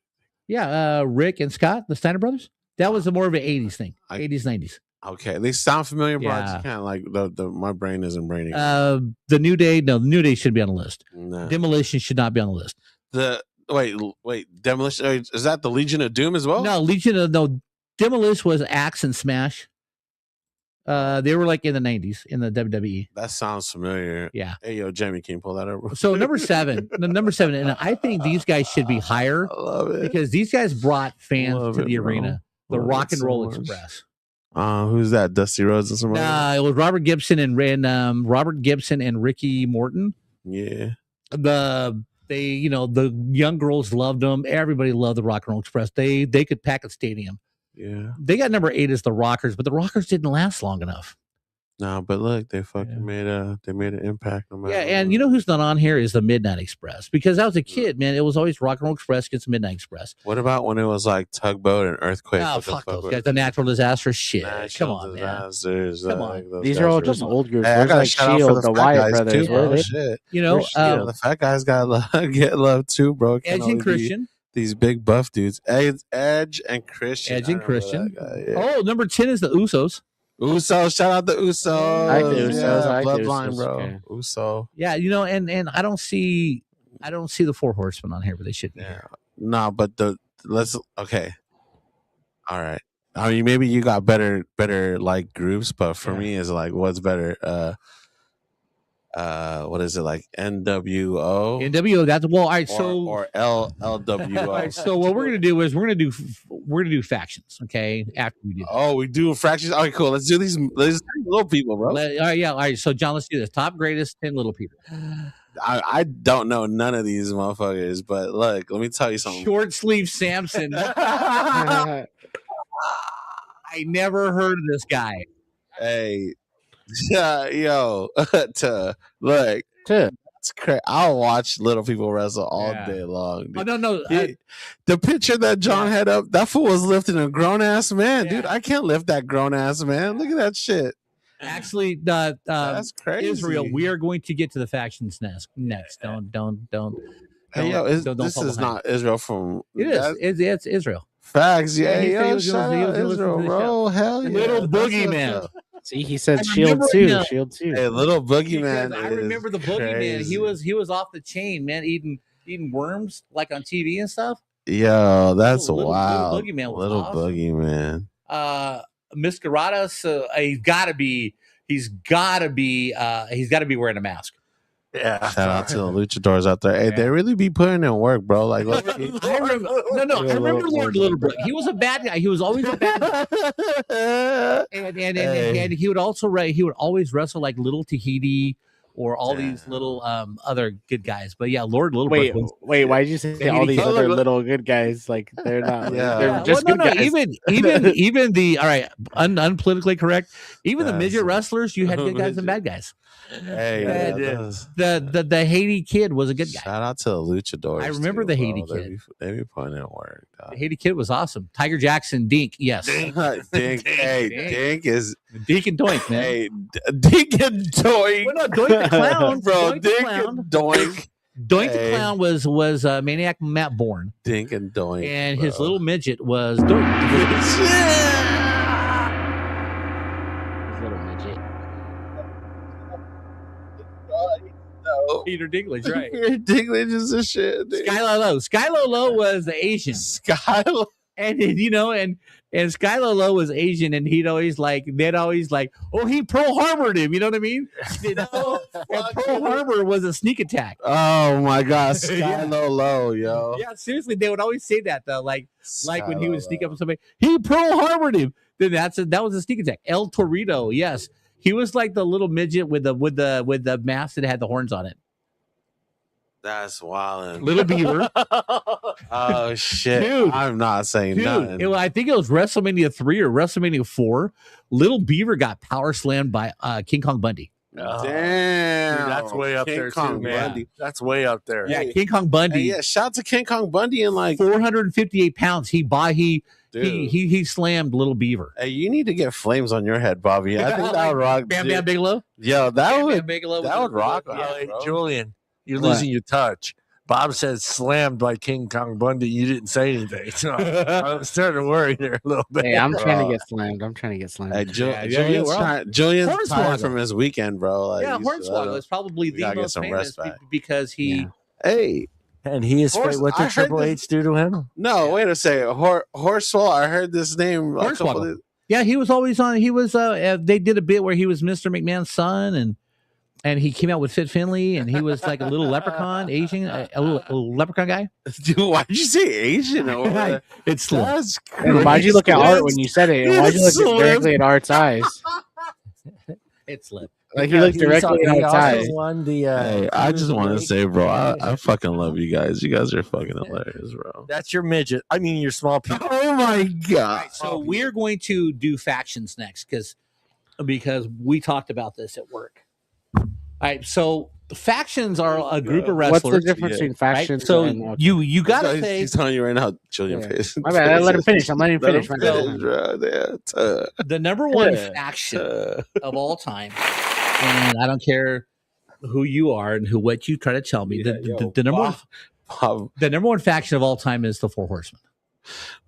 Yeah, Rick and Scott, the Steiner brothers. That was more of an 80s thing. 80s, 90s. Okay, they sound familiar, but Yeah. I can't my brain isn't braining. The New Day, the New Day should be on the list. No. Demolition should not be on the list. Wait, Demolition, is that the Legion of Doom as well? No, Demolition was Axe and Smash. They were like in the 90s in the WWE. That sounds familiar. Yeah. Hey, yo, Jamie, can you pull that up? So number 7, and I think these guys should be higher. I love it. Because these guys brought fans to the arena. The Love Rock it and so Roll much. Express. Who's that? Dusty Rhodes or somebody? Nah, it was Robert Gibson and Ricky Morton. Yeah. The young girls loved them. Everybody loved the Rock and Roll Express. They could pack a stadium. Yeah. They got number 8 as the Rockers, but the Rockers didn't last long enough. No, but look, they fucking made an impact. No matter And you know who's not on here is the Midnight Express, because I was a kid, man. It was always Rock and Roll Express against Midnight Express. What about when it was like Tugboat and Earthquake? Oh, fuck those guys. The natural disaster shit. Come on, disasters, man. Come on. These are all just old groups. Hey, I got like Shield, the Wyatt brothers. Too, shit. The fat guys gotta get love too, bro. Edge and Christian. These big buff dudes. Edge and Christian. Oh, number 10 is the Usos. Uso, shout out the Usos. I like the Usos. Yeah, I like the bloodline, Usos. bro. Okay. Uso. Yeah, and I don't see the 4 Horsemen on here, but they should be. Yeah. No, but okay. All right. I mean, maybe you got better like groups, but for me, it's like, what's better? What is it, like NWO? NWO. That's well. All right. Or LWO. All right. So what we're gonna do is we're gonna do factions. Okay. After we do. That. Oh, we do fractions. Okay, cool. Let's do these little people, bro. All right. Yeah. All right. So John, let's do this. Top greatest 10 little people. I don't know none of these motherfuckers, but look, let me tell you something. Short sleeve Samson. I never heard of this guy. Hey, Yeah, yo, look. It's crazy. I'll watch little people wrestle all day long. Dude. Oh no! The picture that John had up, that fool was lifting a grown ass man, dude. I can't lift that grown ass man. Look at that shit. Actually, that's crazy. Israel, we are going to get to the factions next. Don't. Hey, yo, this is not Israel from. It is. It's Israel. Facts, yeah. Yo, shout out Israel, bro. Hell yeah. Little boogeyman. See, he said Shield 2. Shield 2. Hey, little boogeyman. I remember the boogeyman. He was off the chain, man, eating worms like on TV and stuff. Yo, that's wild. Little boogeyman was little awesome. Boogeyman. Mascaradas, he's gotta be wearing a mask. Yeah. Shout out to the luchadors out there. Hey, they really be putting in work, bro. Like, I remember Lord Littlebrook. He was a bad guy. He was always a bad guy. and he would always wrestle like Little Tahiti or all these little other good guys. But yeah, Lord Littlebrook. Wait, why did you say all these other little good guys? Like they're not. They're just good guys. Even the unpolitically correct. Even the midget wrestlers, you had good guys and bad guys. Hey, the Haiti kid was a good guy. Shout out to the luchadors. I remember the Haiti kid. They be putting in work. Dog. The Haiti kid was awesome. Tiger Jackson, Dink, yes. Dink. Hey, Dink is Dink and Doink, man. Hey, Dink and Doink. Well, no, Doink the clown, bro. Dink and Doink. Doink the clown was Maniac Matt Bourne. Dink and Doink, and his little midget was Doink. Peter Dinklage, right? Peter Dinklage is a shit. Dude. Skylo Low was the Asian. Skylo, and Skylo Low was Asian, and they'd always like, oh, he Pearl Harbored him. You know what I mean? And Pearl Harbor was a sneak attack. Oh my God, Skylo Low, yo. Yeah, seriously, they would always say that though, like when he would sneak up on somebody, he Pearl Harbored him. Then that was a sneak attack. El Torito, yes. He was like the little midget with the mask that had the horns on it. That's wild. Little Beaver. Oh shit! Dude, I'm not saying nothing. I think it was WrestleMania 3 or WrestleMania 4. Little Beaver got power slammed by King Kong Bundy. Damn, dude, that's way up there too, man. Bundy. That's way up there. Yeah, King Kong Bundy. Hey, yeah, shout out to King Kong Bundy and like 458 pounds. He slammed Little Beaver. Hey, you need to get flames on your head, Bobby. I think that would rock. Bam Bam Bigelow. Yo, that would rock. Hey, Julian, you're losing your touch. Bob said slammed by King Kong Bundy. You didn't say anything. So I'm starting to worry there a little bit. Hey, I'm trying to get slammed. Hey, Julian's tired from his weekend, bro. Like, yeah, Hornswoggle is probably the most famous because he. Yeah. Hey. And he is straight. What did Triple H do to him? No, wait a second. Horsewall. I heard this name. Hornswoggle. Yeah, he was always on. He was. They did a bit where he was Mr. McMahon's son, and he came out with Fit Finley, and he was like a little leprechaun, Asian, a little leprechaun guy. Dude, why did you say Asian? It's slim. And why'd you look at Art when you said it? And why'd you look directly at Art's eyes? It's slim. Like he looked directly at Art's eyes. Hey, I just want to say, bro, I fucking love you guys. You guys are fucking hilarious, bro. That's your midget. I mean, your small people. Oh my God. Right, so we're going to do factions next because we talked about this at work. All right, so factions are a group of wrestlers. What's the difference between factions? Right? So you gotta say, he's telling you right now, Julian. Yeah. My bad. I let him finish. I'm letting him finish. The number one faction of all time, and I don't care who you are and what you try to tell me. The number one faction of all time is the Four Horsemen.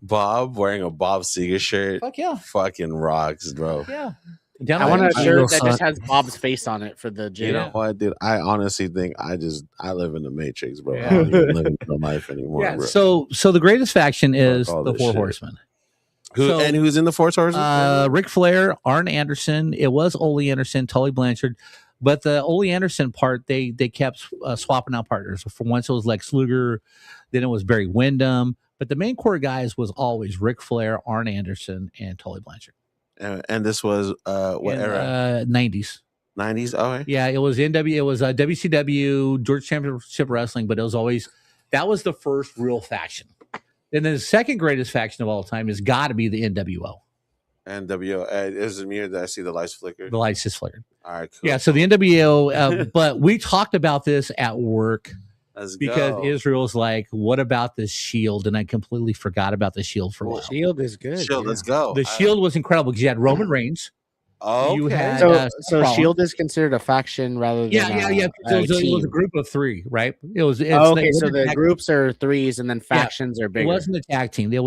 Bob wearing a Bob Seger shirt. Fuck yeah, fucking rocks, bro. Yeah. I want a shirt that just has Bob's face on it for the gym. You know what, dude? I honestly think I live in the Matrix, bro. I don't even live in real life anymore. Yeah. Bro. So the greatest faction is the Four Horsemen. Who's in the Four Horsemen? Ric Flair, Arn Anderson. It was Ole Anderson, Tully Blanchard, but the Ole Anderson part they kept swapping out partners. For once it was Lex Luger, then it was Barry Windham, but the main core guys was always Ric Flair, Arn Anderson, and Tully Blanchard. And this was what era? 90s. 90s. Okay. Yeah, it was WCW, Georgia Championship Wrestling, but it was always that was the first real faction. And then the second greatest faction of all time has got to be the NWO. NWO. Is it me or did I see the lights flicker? The lights just flickered. All right, cool. Yeah, so the NWO, but we talked about this at work. Because Israel's like, what about the Shield? And I completely forgot about the Shield for a while. Shield is good. Shield, let's go. The Shield was incredible because you had Roman Reigns. Oh, you had, so Shield is considered a faction rather than it was a group of three, right? So the groups are threes and then factions are bigger. It wasn't a tag team. We'll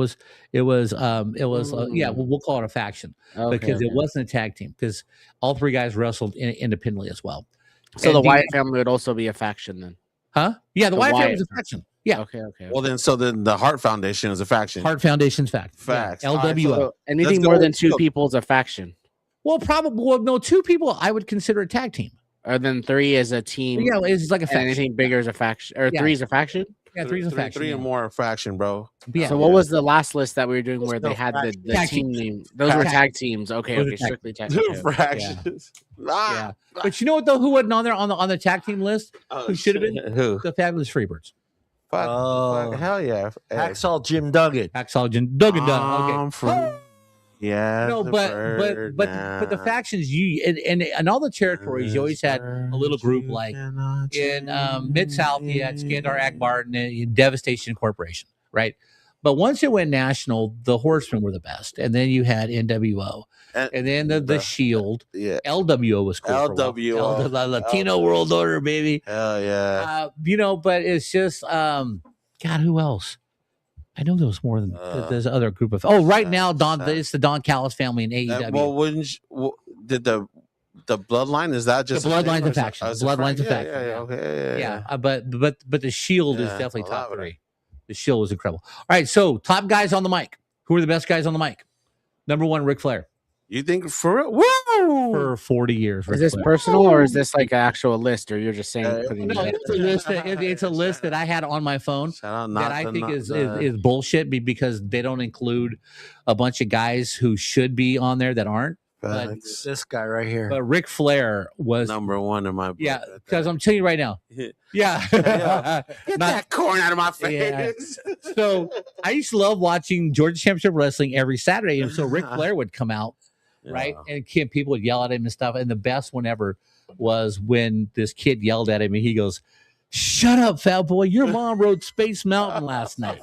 call it a faction because it wasn't a tag team because all three guys wrestled independently as well. So the Wyatt family would also be a faction then. Huh? Yeah, the Wyatt family is a faction. Yeah. Okay. Well, then the Hart Foundation is a faction. Hart Foundation's fact. Facts. Yeah. LWO. So anything more than two people is a faction. Well, probably. Well, no, two people I would consider a tag team. Or then three is a team. Yeah, it's like a faction. Anything bigger is a faction. Or three is a faction? Yeah, three's a faction. Three or more faction, bro. Yeah. So what was the last list that we were doing where they had the team name? Those were tag teams. Okay, strictly tag teams. Fractions. Yeah. But you know what though? Who wasn't on there on the tag team list? Who should have been? Who? The Fabulous Freebirds. Fuck, hell yeah. Hacksaw Jim Duggan. Duggan. Okay. Yeah. No, but the factions and all the territories, you always had a little group like in Mid-South, you had Skandar Akbar and Devastation Corporation, right? But once it went national, the Horsemen were the best, and then you had NWO, and then the Shield. Yeah, LWO was cool. LWO, the Latino World Order, baby. Hell yeah. But it's just God, who else? I know there was more than there's other group of. Oh, right now, it's the Don Callis family in AEW. Well, did the Bloodline? Is that just the Bloodline's a faction? Bloodline's a faction. Okay. Yeah. But the Shield is definitely top three. The Shield was incredible. All right, so top guys on the mic. Who are the best guys on the mic? Number one, Ric Flair. You think for it? Woo! For 40 years. Is this personal or is this like an actual list, or you're just saying? No, it's a list. It's a list that I had on my phone that I think is bullshit because they don't include a bunch of guys who should be on there that aren't. But this guy right here. But Ric Flair was number one in my book. Yeah, because I'm telling you right now. Yeah. Get that corn out of my face. Yeah. So I used to love watching Georgia Championship Wrestling every Saturday, and so Ric Flair would come out. Right. And people would yell at him and stuff. And the best one ever was when this kid yelled at him and he goes, "Shut up, fat boy. Your mom rode Space Mountain last night."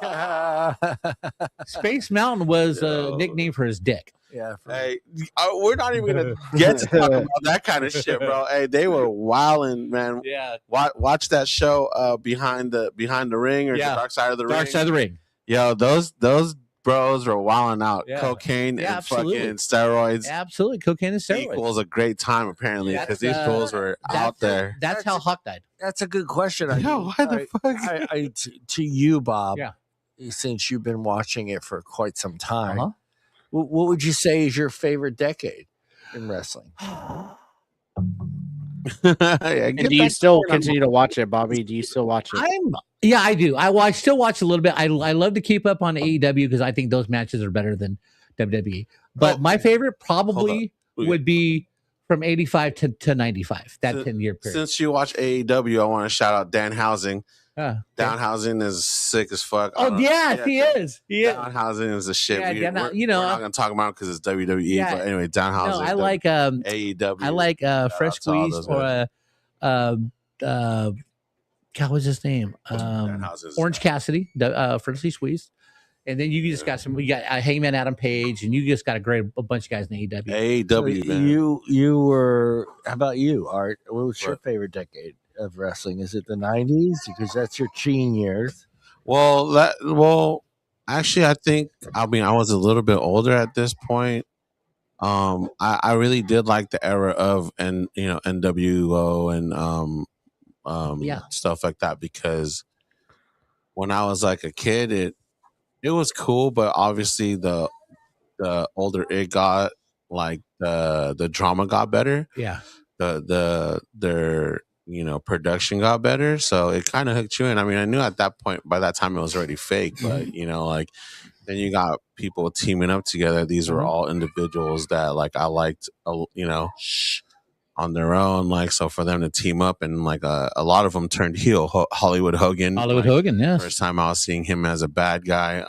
Space Mountain was a nickname for his dick. Yeah. Hey, we're not even going to get to talk about that kind of shit, bro. Hey, they were wilding, man. Yeah. Watch that show behind the ring or the Dark Side of the Ring. Dark Side of the Ring. Yo, those bros were wilding out. Cocaine and fucking steroids. Absolutely. Cocaine and steroids equals a great time, apparently, because these fools were out there. That's how Huck died. That's a good question. Why the fuck? To you, Bob, yeah. Since you've been watching it for quite some time, what would you say is your favorite decade in wrestling? And do you still continue to watch it, Bobby? Do you still watch it? Yeah, I do. I still watch a little bit. I love to keep up on AEW because I think those matches are better than WWE. But my favorite probably would be from 85 to 95, that 10-year period. Since you watch AEW, I want to shout out Danhausen. Danhausen is sick as fuck. Oh, yeah, he is. Danhausen is the shit. We're not going to talk about it because it's WWE. But anyway, Danhausen. No, I like AEW. I like Fresh Squeeze or God, what's his name? Orange Cassidy, Freshly Squeezed. And then you just got you got Heyman Adam Page, and you just got a bunch of guys in AEW. AEW, so man. You were, how about you, Art? What was your favorite decade of wrestling? Is it the 90s? Because that's your teen years. Well, actually, I think, I was a little bit older at this point. I really did like the era of NWO and stuff like that, because when I was like a kid, it was cool, but obviously the older it got, like the drama got better. Yeah. Their production got better, so it kind of hooked you in. I mean, I knew at that point, by that time it was already fake, but like then you got people teaming up together. These were all individuals that like I liked, on their own, like, so for them to team up and like a lot of them turned heel. Hollywood Hogan, yes. First time I was seeing him as a bad guy.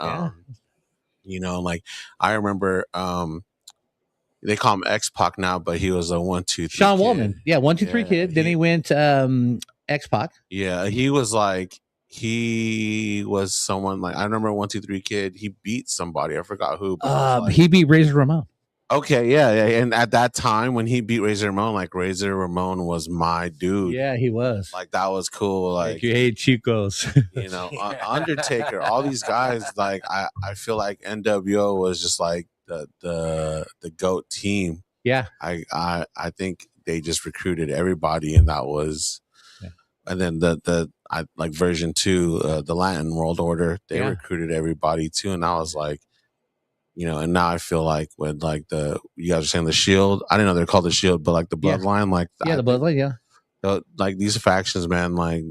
Like I remember they call him X-Pac now, but he was a 1, 2, 3 Sean kid. Woolman. Yeah, 1, 2, 3 kid. Then he went X-Pac. Yeah, he was someone like I remember 1, 2, 3 kid. He beat somebody. I forgot who. But he beat Razor Ramon. Okay, yeah. And at that time when he beat Razor Ramon, like Razor Ramon was my dude. Yeah, he was. Like that was cool. Like you hate Chicos. Undertaker, all these guys. Like I feel like NWO was just like the GOAT team. Yeah. I think they just recruited everybody, and that was. Yeah. And then the like version 2, the Latin World Order, they recruited everybody too, and I was like. And now I feel like when like you guys are saying the Shield, I didn't know they're called the Shield, but like the Bloodline, like the Bloodline, like these factions, man, like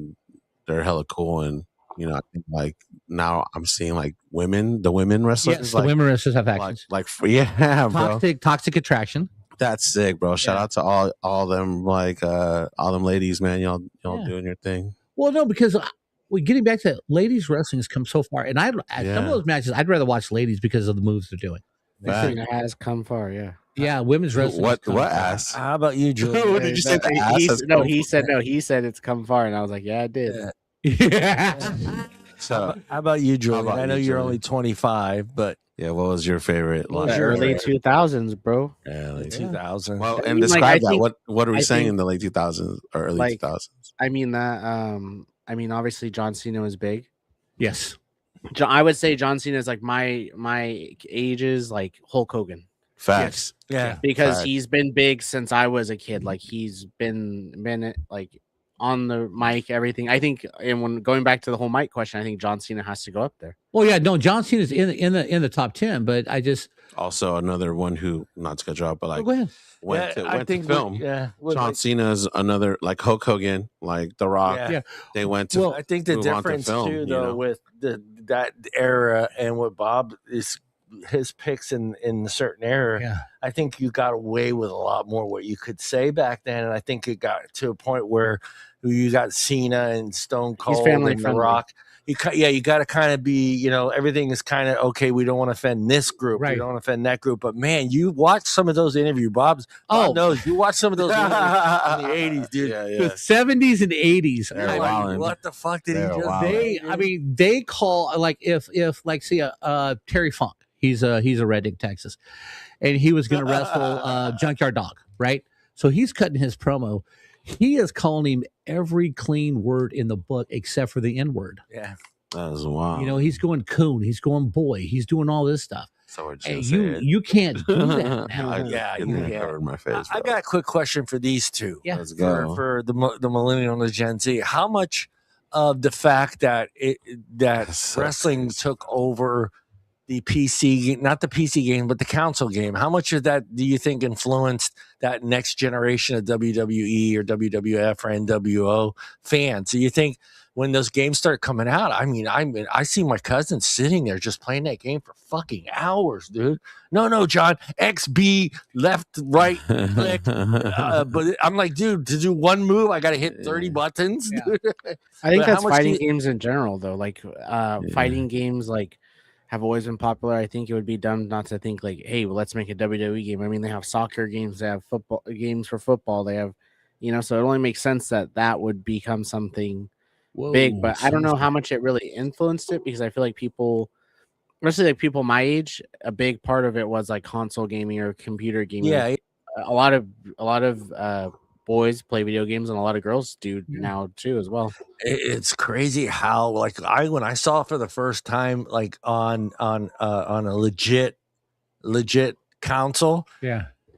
they're hella cool, and I think like now I'm seeing like the women wrestlers, yes, the women wrestlers have factions, bro, toxic attraction. That's sick, bro. Shout out to all them like all them ladies, man. Y'all doing your thing. Well, no, because. Getting back to ladies wrestling has come so far, and some of those matches I'd rather watch ladies because of the moves they're doing. It has come far, yeah. Yeah, women's wrestling. What ass? How about you, Julian? What did you say? He said it's come far, and I was like, yeah, it did. Yeah. So how about you, Julian? I know you're only 25, but yeah, what was your favorite? Early 2000s, bro. Yeah, late 2000s. Well, and describe that. What are we saying in the late 2000s or early 2000s? I mean that. I mean, obviously, John Cena was big. Yes, I would say John Cena is like my age is like Hulk Hogan. Facts, yeah, because he's been big since I was a kid. Like he's been like on the mic, everything. I think, and when going back to the whole mic question, I think John Cena has to go up there. Well, yeah, no, John Cena's in the top 10, but I just also another one who not to cut you off, but like. Go ahead. Went to film. John Cena's another like Hulk Hogan, like The Rock. Yeah. They went to. Well, I think the difference too, though, with that era and what Bob is his picks in a certain era. Yeah. I think you got away with a lot more what you could say back then, and I think it got to a point where you got Cena and Stone Cold and The Rock. You got to kind of be, everything is kind of okay. We don't want to offend this group. Right. We don't want to offend that group. But man, you watch some of those interviews. Bob knows. You watch some of those interviews in the 80s, dude. The 70s and 80s. Like, what the fuck did he just? They call like if like see Terry Funk. He's a redneck Texas, and he was going to wrestle Junkyard Dog, right? So he's cutting his promo. He is calling him every clean word in the book except for the N word. Yeah, that was wild. He's going coon. He's going boy. He's doing all this stuff. So you can't do that now. Covered my face. I got a quick question for these two. Yeah, let's go. For the millennial and the Gen Z. How much of the fact that wrestling took over the PC, not the PC game, but the console game, how much of that do you think influenced that next generation of WWE or WWF or NWO fans? So you think when those games start coming out, I see my cousins sitting there just playing that game for fucking hours, dude. No, John, XB, left, right, click. But I'm like, dude, to do one move, I got to hit 30 buttons. Yeah. Dude. I think that's fighting games in general, though. Like fighting games, like, have always been popular. I think it would be dumb not to think like, hey, well, let's make a WWE game. I mean, they have soccer games, they have football games for football, they have, so it only makes sense that would become something big. But I don't know how much it really influenced it, because I feel like people, especially like people my age, a big part of it was like console gaming or computer gaming. Yeah, a lot of boys play video games, and a lot of girls do now too as well. It's crazy how when I saw it for the first time on a legit console,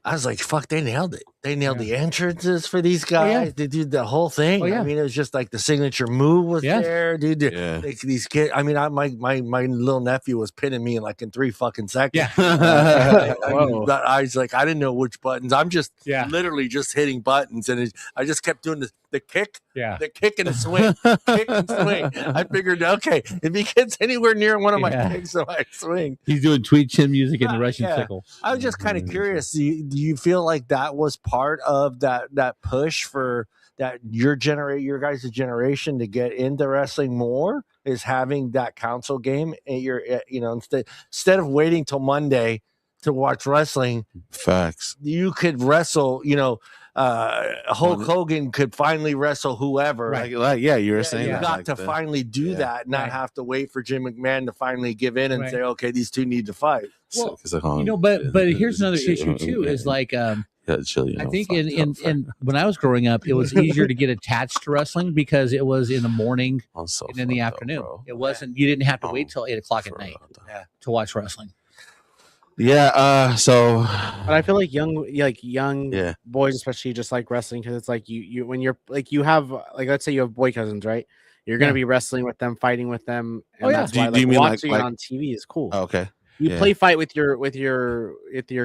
I was like, fuck, they nailed it. They nailed the entrances for these guys. They did the whole thing. I mean, it was just like the signature move was there, dude. Like, these kids. I mean, my little nephew was pinning me in 3 fucking seconds. I was like, I didn't know which buttons. I'm just literally just hitting buttons, and I just kept doing the kick, the kick and the swing, kick and swing. I figured, okay, if he gets anywhere near one of my kicks, so I swing. He's doing tweet chin music in the Russian sickle. I was just kind of curious. Do you feel like that was part of that push for that your guys' generation to get into wrestling more, is having that console game? And instead of waiting till Monday to watch wrestling. Facts. You could wrestle, Hulk Hogan could finally wrestle whoever. Right. Like you were saying you that. got to finally do that, not have to wait for Jim McMahon to finally give in and say, okay, these two need to fight. Well, but here's another issue too, is like Julian, I think in when I was growing up, it was easier to get attached to wrestling because it was in the morning and in the afternoon. It wasn't, you didn't have to wait till 8 o'clock at night to watch wrestling. Yeah. So, but I feel like young boys, especially, just like wrestling because it's like you when you're like you have like let's say you have boy cousins, right? You're gonna be wrestling with them, fighting with them, and that's why like, watching it on TV is cool. Okay. You play fight with your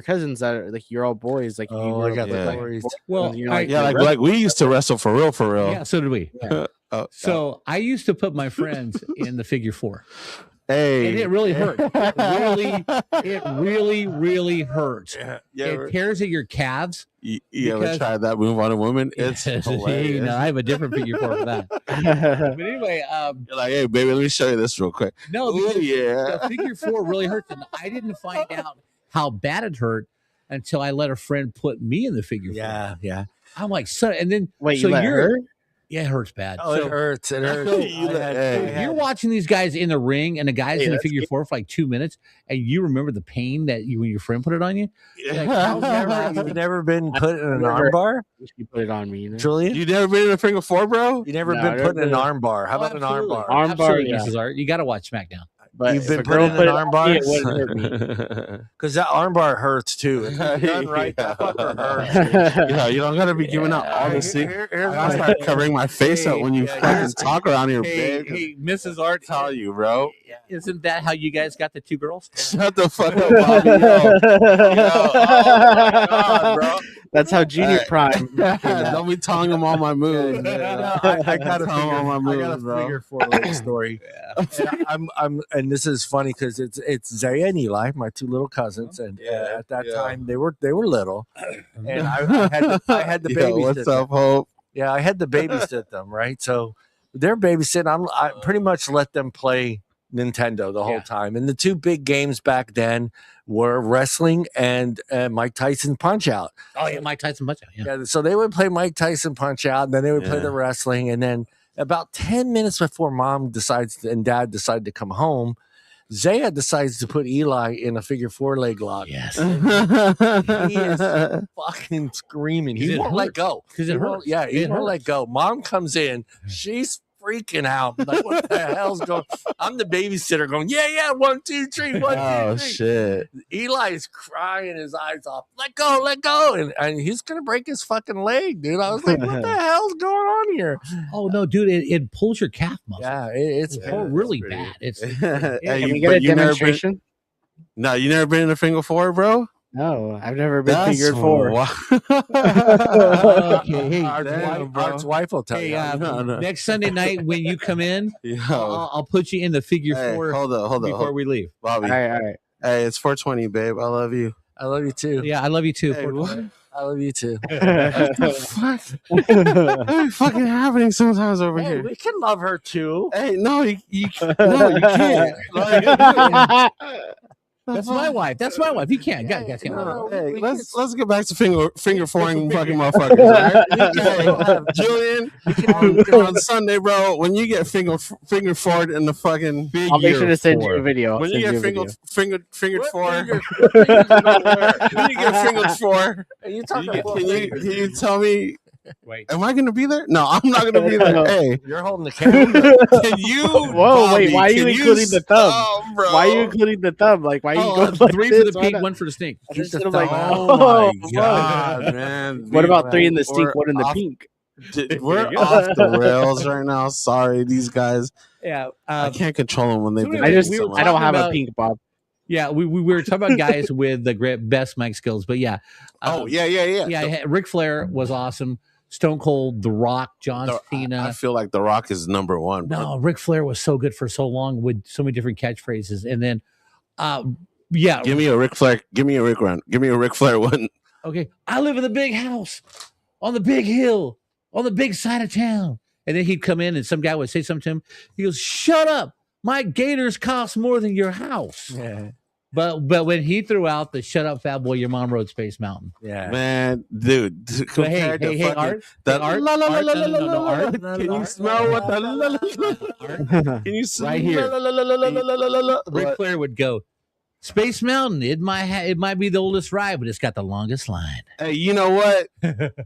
cousins that are like you're all boys. Like I got the boys. Well, like we used to wrestle for real. Yeah, so did we. Yeah. So I used to put my friends in the figure 4. Hey, and it really hurt. It really hurts. Yeah, it tears at your calves. You ever tried that move on a woman? It's hilarious. I have a different figure for that. But anyway, you're like, hey, baby, let me show you this real quick. No, the figure 4 really hurts, and I didn't find out how bad it hurt until I let a friend put me in the figure 4. Yeah. I'm like, so, and then wait, so you're. Yeah, it hurts bad. Oh, it hurts. It hurts. So you're watching these guys in the ring, and the guys in the figure 4 for like 2 minutes, and you remember the pain that when your friend put it on you. You've never been put in an arm bar? You put it on me, Julian. You never been in a figure 4, bro? You never been put in an arm bar? How about an arm bar? Arm bar, Mrs. Art. You got to watch SmackDown. But you've been put in an arm bar because that arm bar hurts too. It's done right. That fucker hurts. You don't gotta be giving out all the secrets. I start covering my face up when you fucking talk around here, babe. Hey, Mrs. Art, tell you, bro. Isn't that how you guys got the 2 girls? Shut the fuck up, Bobby. Oh my God, bro. That's how Junior Prime. Don't be telling them all my moves. I got a figure 4 little story. And this is funny because it's Zaya and Eli, my 2 little cousins, and at that time they were little, and I had to babysit. What's up, Hope? Yeah, I had to babysit them, right? So they're babysitting. I pretty much let them play Nintendo the whole time, and the 2 big games back then were wrestling and Mike Tyson Punch Out. Oh yeah, Mike Tyson Punch Out. Yeah. So they would play Mike Tyson Punch Out, and then they would play the wrestling, and then about 10 minutes before Mom and Dad decide to come home, Zaya decides to put Eli in a figure 4 leg lock. Yes. He is fucking screaming. He won't let go. Because it hurts. Yeah, he won't let go. Mom comes in. She's freaking out. Like, what the hell's going on? I'm the babysitter going, 1, 2, 3, 1, 2, 3. Oh, shit. Eli's crying his eyes off. Let go. And he's going to break his fucking leg, dude. I was like, what the hell's going on here? Oh, no, dude. It pulls your calf muscle. Yeah, it's really bad. It's Can we get a demonstration? No, you never been in a figure 4, bro? No, I've never been figured 4. Okay, hey, Art's wife will tell you. Next Sunday night when you come in, I'll put you in the figure 4. Hold up, before we leave. Bobby. All right. Hey, it's 420, babe. I love you. I love you too. Yeah, I love you too. Hey, what? I love you too. What's fucking happening sometimes over here? We can love her too. Hey, no, you can't. That's my wife. You can't. Guys, hey, let's get back to finger foring fucking motherfuckers. Right? Julian, on Sunday, bro. When you get finger forward in the fucking big, I'll make sure to send you a video. When you get fingered 4, when you get fingered 4, can you tell me? Wait, am I going to be there? No, I'm not going to be there. Hey, you're holding the camera. Can you? Whoa, Bobby, wait! Why are you including the thumb? Bro. Why are you including the thumb? Like, why are you going like 3 this? for the pink, 1 for the stink? Oh my God, man! What about 3 in the stink, 1 in the pink? We're off the rails right now. Sorry, these guys. Yeah, I can't control them when they. I don't have a pink, Bob. Yeah, we were talking about guys with the best mic skills, but yeah. Yeah. Ric Flair was awesome. Stone Cold, The Rock, John Cena. I feel like The Rock is number 1. No, Ric Flair was so good for so long with so many different catchphrases. And then, give me a Ric Flair. Give me a Ric run. Give me a Ric Flair one. Okay. I live in the big house on the big hill on the big side of town. And then he'd come in and some guy would say something to him. He goes, shut up. My gators cost more than your house. Yeah. But when he threw out the "Shut up, fat boy, your mom rode Space Mountain." Yeah, man, dude. Hey, Art. Can you smell what the? Can you smell? Right here. Ric Flair would go, Space Mountain. It might be the oldest ride, but it's got the longest line. Hey, you know what?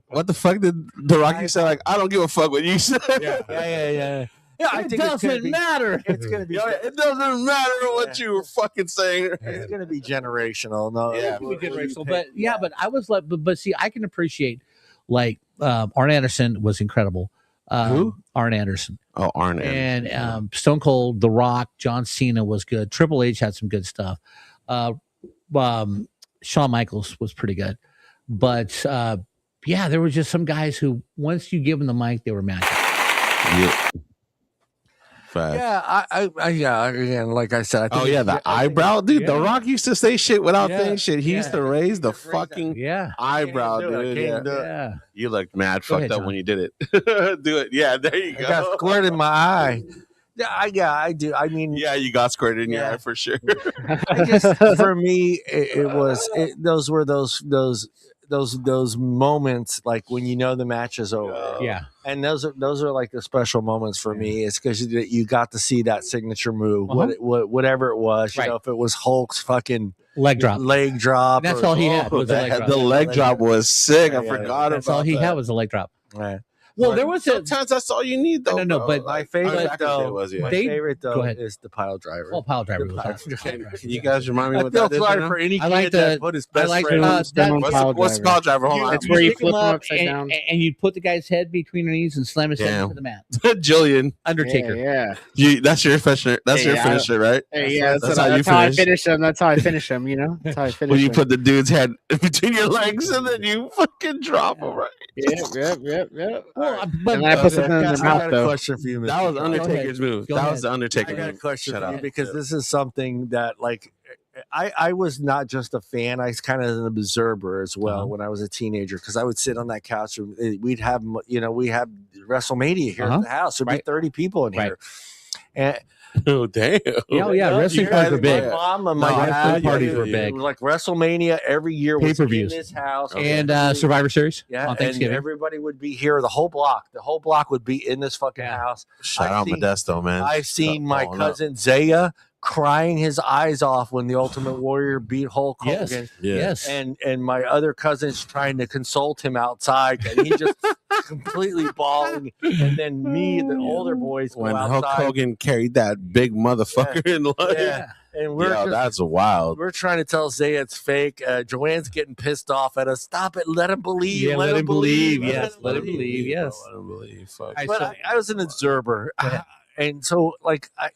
What the fuck did the Rocky say? Like, I don't give a fuck what you said. Yeah. I think doesn't matter. It's gonna be. It doesn't matter what you were fucking saying. It's gonna be generational. No, Yeah, It would be generational. But I was like, but see, I can appreciate like Arn Anderson was incredible. Who? Arn Anderson. Oh, Arn Anderson. And Stone Cold, The Rock, John Cena was good. Triple H had some good stuff. Shawn Michaels was pretty good. But there were just some guys who, once you give them the mic, they were magic. Yeah. Fact. Yeah, again, like I said. I think the eyebrow, dude. Yeah. The Rock used to say shit without saying shit. He used to raise the fucking eyebrow, dude. Yeah. You looked mad fucked up when you did it. Do it. Yeah, there you go. I got squirt in my eye. Yeah, I do. I mean, yeah, you got squirted in your eye for sure. I just, for me, those were those moments, like when you know the match is over. Yeah. And those are like the special moments for me. It's because you got to see that signature move, whatever it was. You know, if it was Hulk's fucking leg drop, and that's all he had. Was the leg drop was sick. I forgot that's about all he that. had was a leg drop. Right. Well, there was sometimes that's all you need, though. No, but my favorite though is the pile driver. Oh, pile driver. Can you guys remind me what that is? Sorry for any kid that put his best friend. What's the pile driver? Hold on. It's where you flip him upside down, and you put the guy's head between your knees and slam his head into the mat. Julian, Undertaker. Yeah. That's your finisher. That's your finisher, right? Hey, yeah, that's how I finish him. That's how I finish him. You know, that's how I finish. When you put the dude's head between your legs and then you fucking drop him, right? Yep. But and I put something in the mouth, though. Question for you, that was Undertaker's move. That was the Undertaker move. I got a question for you because this is something that, like, I was not just a fan. I was kind of an observer as well when I was a teenager, because I would sit on that couch and we have WrestleMania here at the house. There'd be 30 people in here. And oh damn! Yeah, wrestling parties were big. My mom and my dad parties were big. Like WrestleMania every year was in this house, and Survivor Series. Yeah, on Thanksgiving. And everybody would be here. The whole block would be in this fucking house. Shout out Modesto, man. I've seen my cousin Zaya crying his eyes off when the Ultimate Warrior beat Hulk Hogan. Yes. And my other cousin's trying to console him outside, and he just completely bawling. And then me, the older boys, when go Hulk outside. Hogan carried that big motherfucker in life. Yeah. And that's wild. We're trying to tell Zaya it's fake. Joanne's getting pissed off at us. Stop it. Let him believe. Yeah, let him believe. Yes. Let him believe. Yes. Let him believe. Fuck. But I was an observer. And so, like, I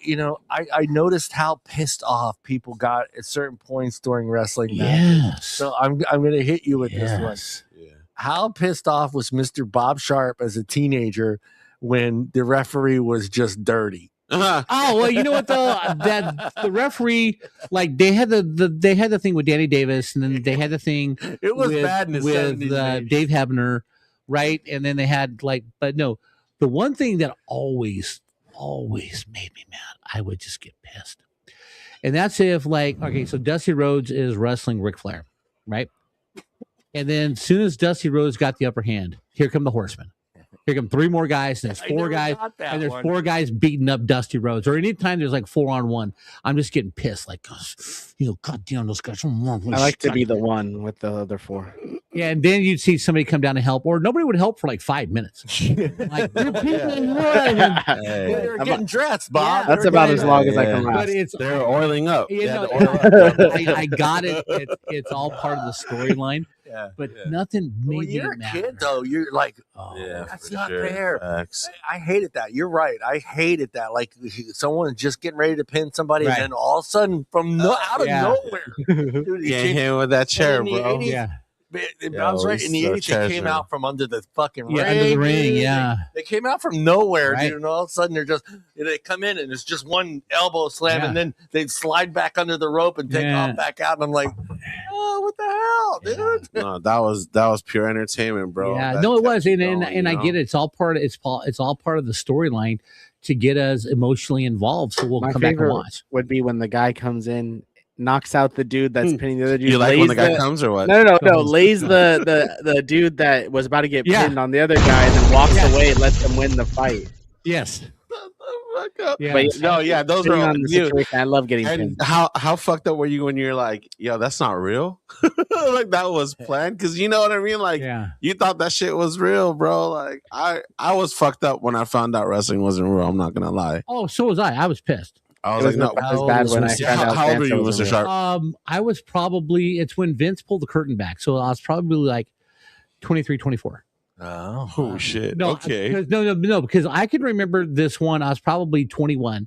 noticed how pissed off people got at certain points during wrestling matches. Yes. So I'm going to hit you with this one. Yeah. How pissed off was Mr. Bob Sharp as a teenager when the referee was just dirty? Oh well, you know what though? That the referee, like, they had the thing with Danny Davis, and then they had the thing it was bad in the with 70s, Dave Hebner, right? And then they had but no, the one thing that always made me mad, I would just get pissed, and that's if so Dusty Rhodes is wrestling Ric Flair, right? And then as soon as Dusty Rhodes got the upper hand, here come the Horsemen. Here come three more guys, and there's four guys, and there's four guys beating up Dusty Rhodes. Or anytime there's like 4-on-1, I'm just getting pissed. Like, God damn, those guys. I like to be the one with the other four. Yeah, and then you'd see somebody come down and help, or nobody would help for like 5 minutes. Like, they're getting dressed, Bob. That's about as long as I can last. But they're oiling up. I got it. It's all part of the storyline. Yeah, but nothing made when you're me a kid, though, you're like, that's not fair. I hated that. You're right. I hated that. Like, someone just getting ready to pin somebody, and then all of a sudden, from out of nowhere, dude, get him with that chair, bro. 80s, I was right. In the 80s, they came out from under the fucking ring. Under the ring, They came out from nowhere, dude, and all of a sudden they come in and it's just one elbow slam, and then they slide back under the rope and take off back out, and I'm like, oh, what the hell, dude? No, that was pure entertainment, bro. Yeah, no, it was, and I get it. It's all part of the storyline to get us emotionally involved. So we'll come back and watch. Would be when the guy comes in knocks out the dude that's pinning the other dude. You like when the guy comes or what? No. Lays the dude that was about to get pinned on the other guy and then walks away and lets him win the fight. Yes. Yeah. But those are on the situation. I love getting pinned. How fucked up were you when you're like, yo, that's not real? Like that was planned? Because you know what I mean? Like you thought that shit was real, bro. Like I was fucked up when I found out wrestling wasn't real. I'm not gonna lie. Oh, so was I. I was pissed. I was like, no. How old are you, Mr. Sharp? I was probably, it's when Vince pulled the curtain back. So I was probably like 23, 24. Oh shit. No, okay. No, because I can remember this one. I was probably 21.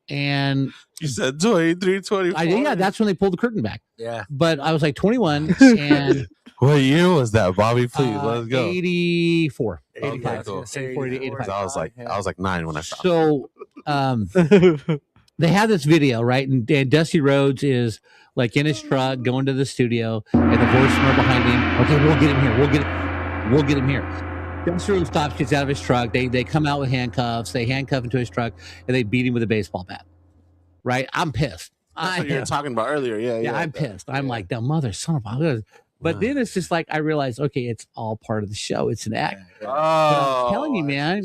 And you said 23, 24. Yeah, that's when they pulled the curtain back. Yeah. But I was like 21. And what year was that, Bobby? Please, let's go. 84. 85. Cool. 84 to 85. I was like 9 when I saw So they have this video, right? And Dusty Rhodes is like in his truck going to the studio, and the horsemen are behind him. Okay, we'll get him here. We'll get him here. Dusty Rhodes stops, gets out of his truck. They come out with handcuffs. They handcuff him to his truck, and they beat him with a baseball bat. Right? I'm pissed. That's what you were talking about earlier. Yeah. I'm pissed. I'm like, the mother son of a. But then it's just like I realized, okay, it's all part of the show. It's an act. Oh, I'm telling you, man.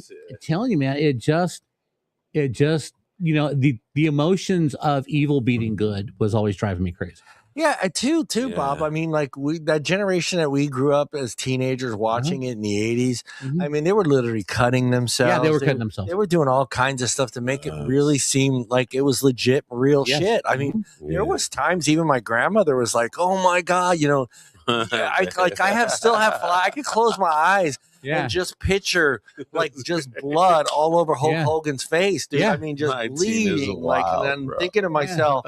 It just you know, the emotions of evil beating good was always driving me crazy. Yeah, too, Bob. I mean, like that generation that we grew up as teenagers watching it in the 80s. I mean, they were literally cutting themselves. Yeah, they were cutting themselves. They were doing all kinds of stuff to make it really seem like it was legit, real shit. I mean, there was times even my grandmother was like, "Oh my God," you know. I could close my eyes and just picture like just blood all over Hulk Hogan's face, dude. I mean, just bleeding. Like, and I'm thinking to myself,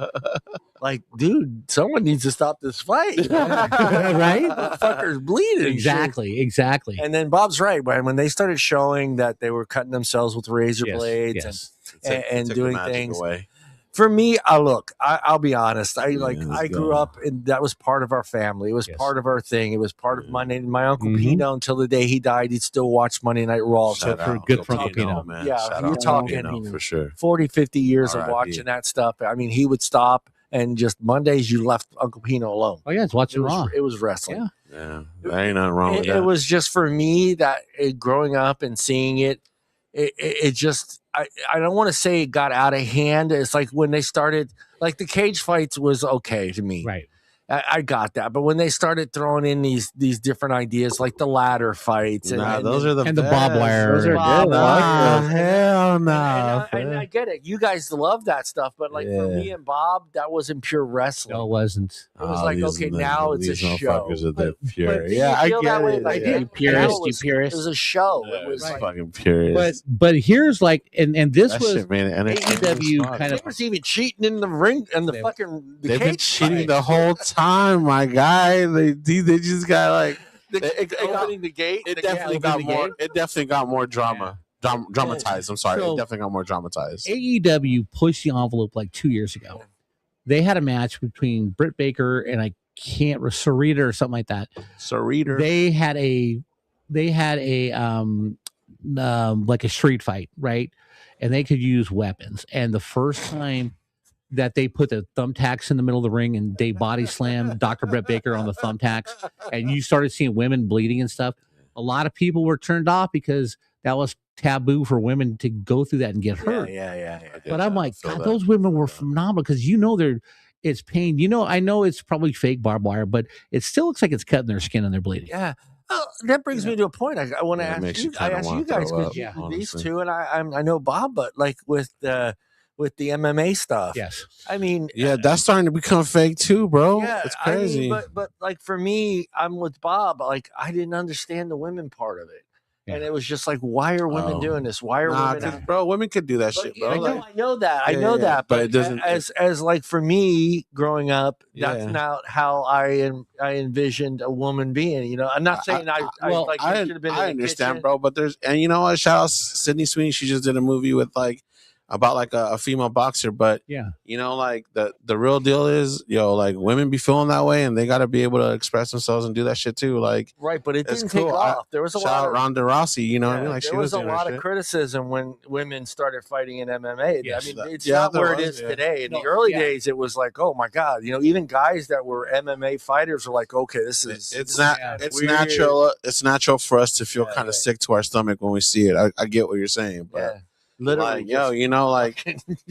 like, dude, someone needs to stop this fight, right? The fucker's bleeding. Exactly. And then Bob's right, when they started showing that they were cutting themselves with razor blades and doing things. For me, I'll be honest. I grew up and that was part of our family. It was part of our thing. It was part of my Uncle Pino until the day he died. He'd still watch Monday Night Raw. Good for Uncle Pino, man. Yeah, you're talking for sure 40, 50 years of watching that stuff. I mean, he would stop and just Mondays you left Uncle Pino alone. Oh yeah, it's watching Raw. It was wrestling. Yeah, there ain't nothing wrong with that. It was just for me that growing up and seeing it just, I don't want to say it got out of hand. It's like when they started, like the cage fights was okay to me. Right. I got that. But when they started throwing in these different ideas, like the ladder fights. Those are the and the barbed wire. Those are good. Hell no. And I get it. You guys love that stuff. But like for me and Bob, that wasn't pure wrestling. No, it wasn't. It was like, okay, now it's a show. Yeah, I get it. I did. Purist. It was a show. It was like, fucking purist. But here's like, and this that was shit made it AEW kind of. They was even cheating in the ring and the fucking. They've been cheating the whole time, my guy. They just got like opening the gate. It definitely got more. It definitely got more drama. Dramatized. I'm sorry. It definitely got more dramatized. AEW pushed the envelope like 2 years ago. They had a match between Britt Baker and I can't Sarita or something like that. Sarita. They had a like a street fight, right? And they could use weapons. And the first time that they put the thumbtacks in the middle of the ring and they body slammed Dr. Britt Baker on the thumbtacks, and you started seeing women bleeding and stuff, a lot of people were turned off because that was taboo for women to go through that and get hurt. Yeah. But I'm like, God, those women were phenomenal because it's pain. I know it's probably fake barbed wire, but it still looks like it's cutting their skin and they're bleeding. Yeah. Well, that brings me to a point. I want to ask you. I ask you guys because these two, and I know Bob, but like with the MMA stuff. Yes. I mean, that's starting to become fake too, bro. Yeah, it's crazy. I mean, but like for me, I'm with Bob. Like I didn't understand the women part of it. And it was just like, why are women doing this? Why are women? Bro, women could do that shit, bro. I know that. But it doesn't. As like for me growing up, that's not how I envisioned a woman being. I'm not saying I should have been. I understand, bro. But and you know what? Shout out Sydney Sweeney. She just did a movie with like about like a female boxer, but yeah, you know, like the real deal is, like women be feeling that way, and they got to be able to express themselves and do that shit too. Like, right, but it it's didn't cool. take off. There was a Shout lot out of Ronda Rousey, you know what I mean? Like, there she was a doing her lot of shit. criticism when women started fighting in MMA. Yes. I mean, it's Yeah, not there where it was, is yeah. today. In No, the early yeah. days, it was like, oh my god, even guys that were MMA fighters were like, okay, this is It's weird. natural. It's natural for us to feel Yeah, kind of yeah. sick to our stomach when we see it. I get what you're saying, but Yeah. Literally, like,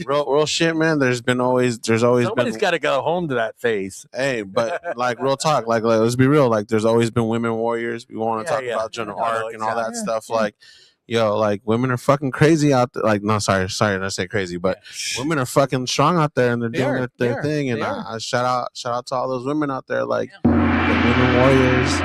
real shit, man. There's always somebody's been. got to go home to that phase. Hey, but like real talk, like let's be real. Like, there's always been women warriors. We want to talk about Joan of Arc and all that stuff. Yeah. Like, like women are fucking crazy out there. Like, no, sorry to say crazy, but women are fucking strong out there, and they're doing their thing. And I shout out to all those women out there, like the women warriors.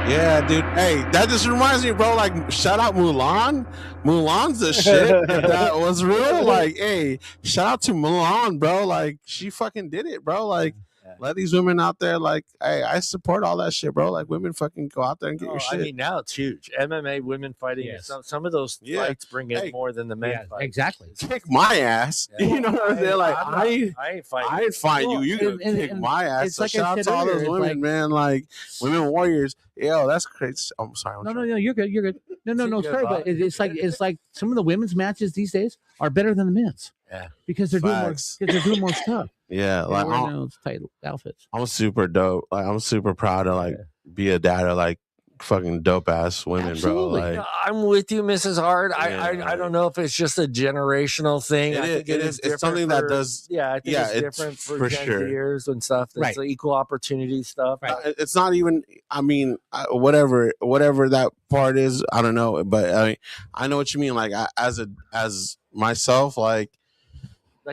Yeah, dude. Hey, that just reminds me, bro. Like, shout out Mulan. Mulan's the shit. That was real. Like, hey, shout out to Mulan, bro. Like, she fucking did it, bro. Like, let these women out there. Like, hey, I support all that shit, bro. Like, women fucking go out there and get your shit. I mean, now it's huge. MMA women fighting. Yes. Some of those fights bring in more than the men fight. Exactly. Kick my ass. Yeah. You know what I'm saying? Like, I ain't fighting. I ain't fight you. You can kick my ass. So shout out to all those women, man. Like, women warriors. Yo, that's crazy. I'm sorry. No, you're good. You're good. No, sorry, but it's like some of the women's matches these days are better than the men's. Yeah, because they're doing more stuff. Yeah, like wearing those tight outfits. I'm super dope. Like, I'm super proud to like be a dad of like fucking dope ass women, Absolutely. bro. Like, I'm with you, Mrs. Hard. I don't know if it's just a generational thing. It is. It's something that does. Yeah, I think it's different for Gen Zers and stuff. It's like equal opportunity stuff. Right. It's not even. I mean, whatever that part is, I don't know. But I know what you mean. Like, as myself, like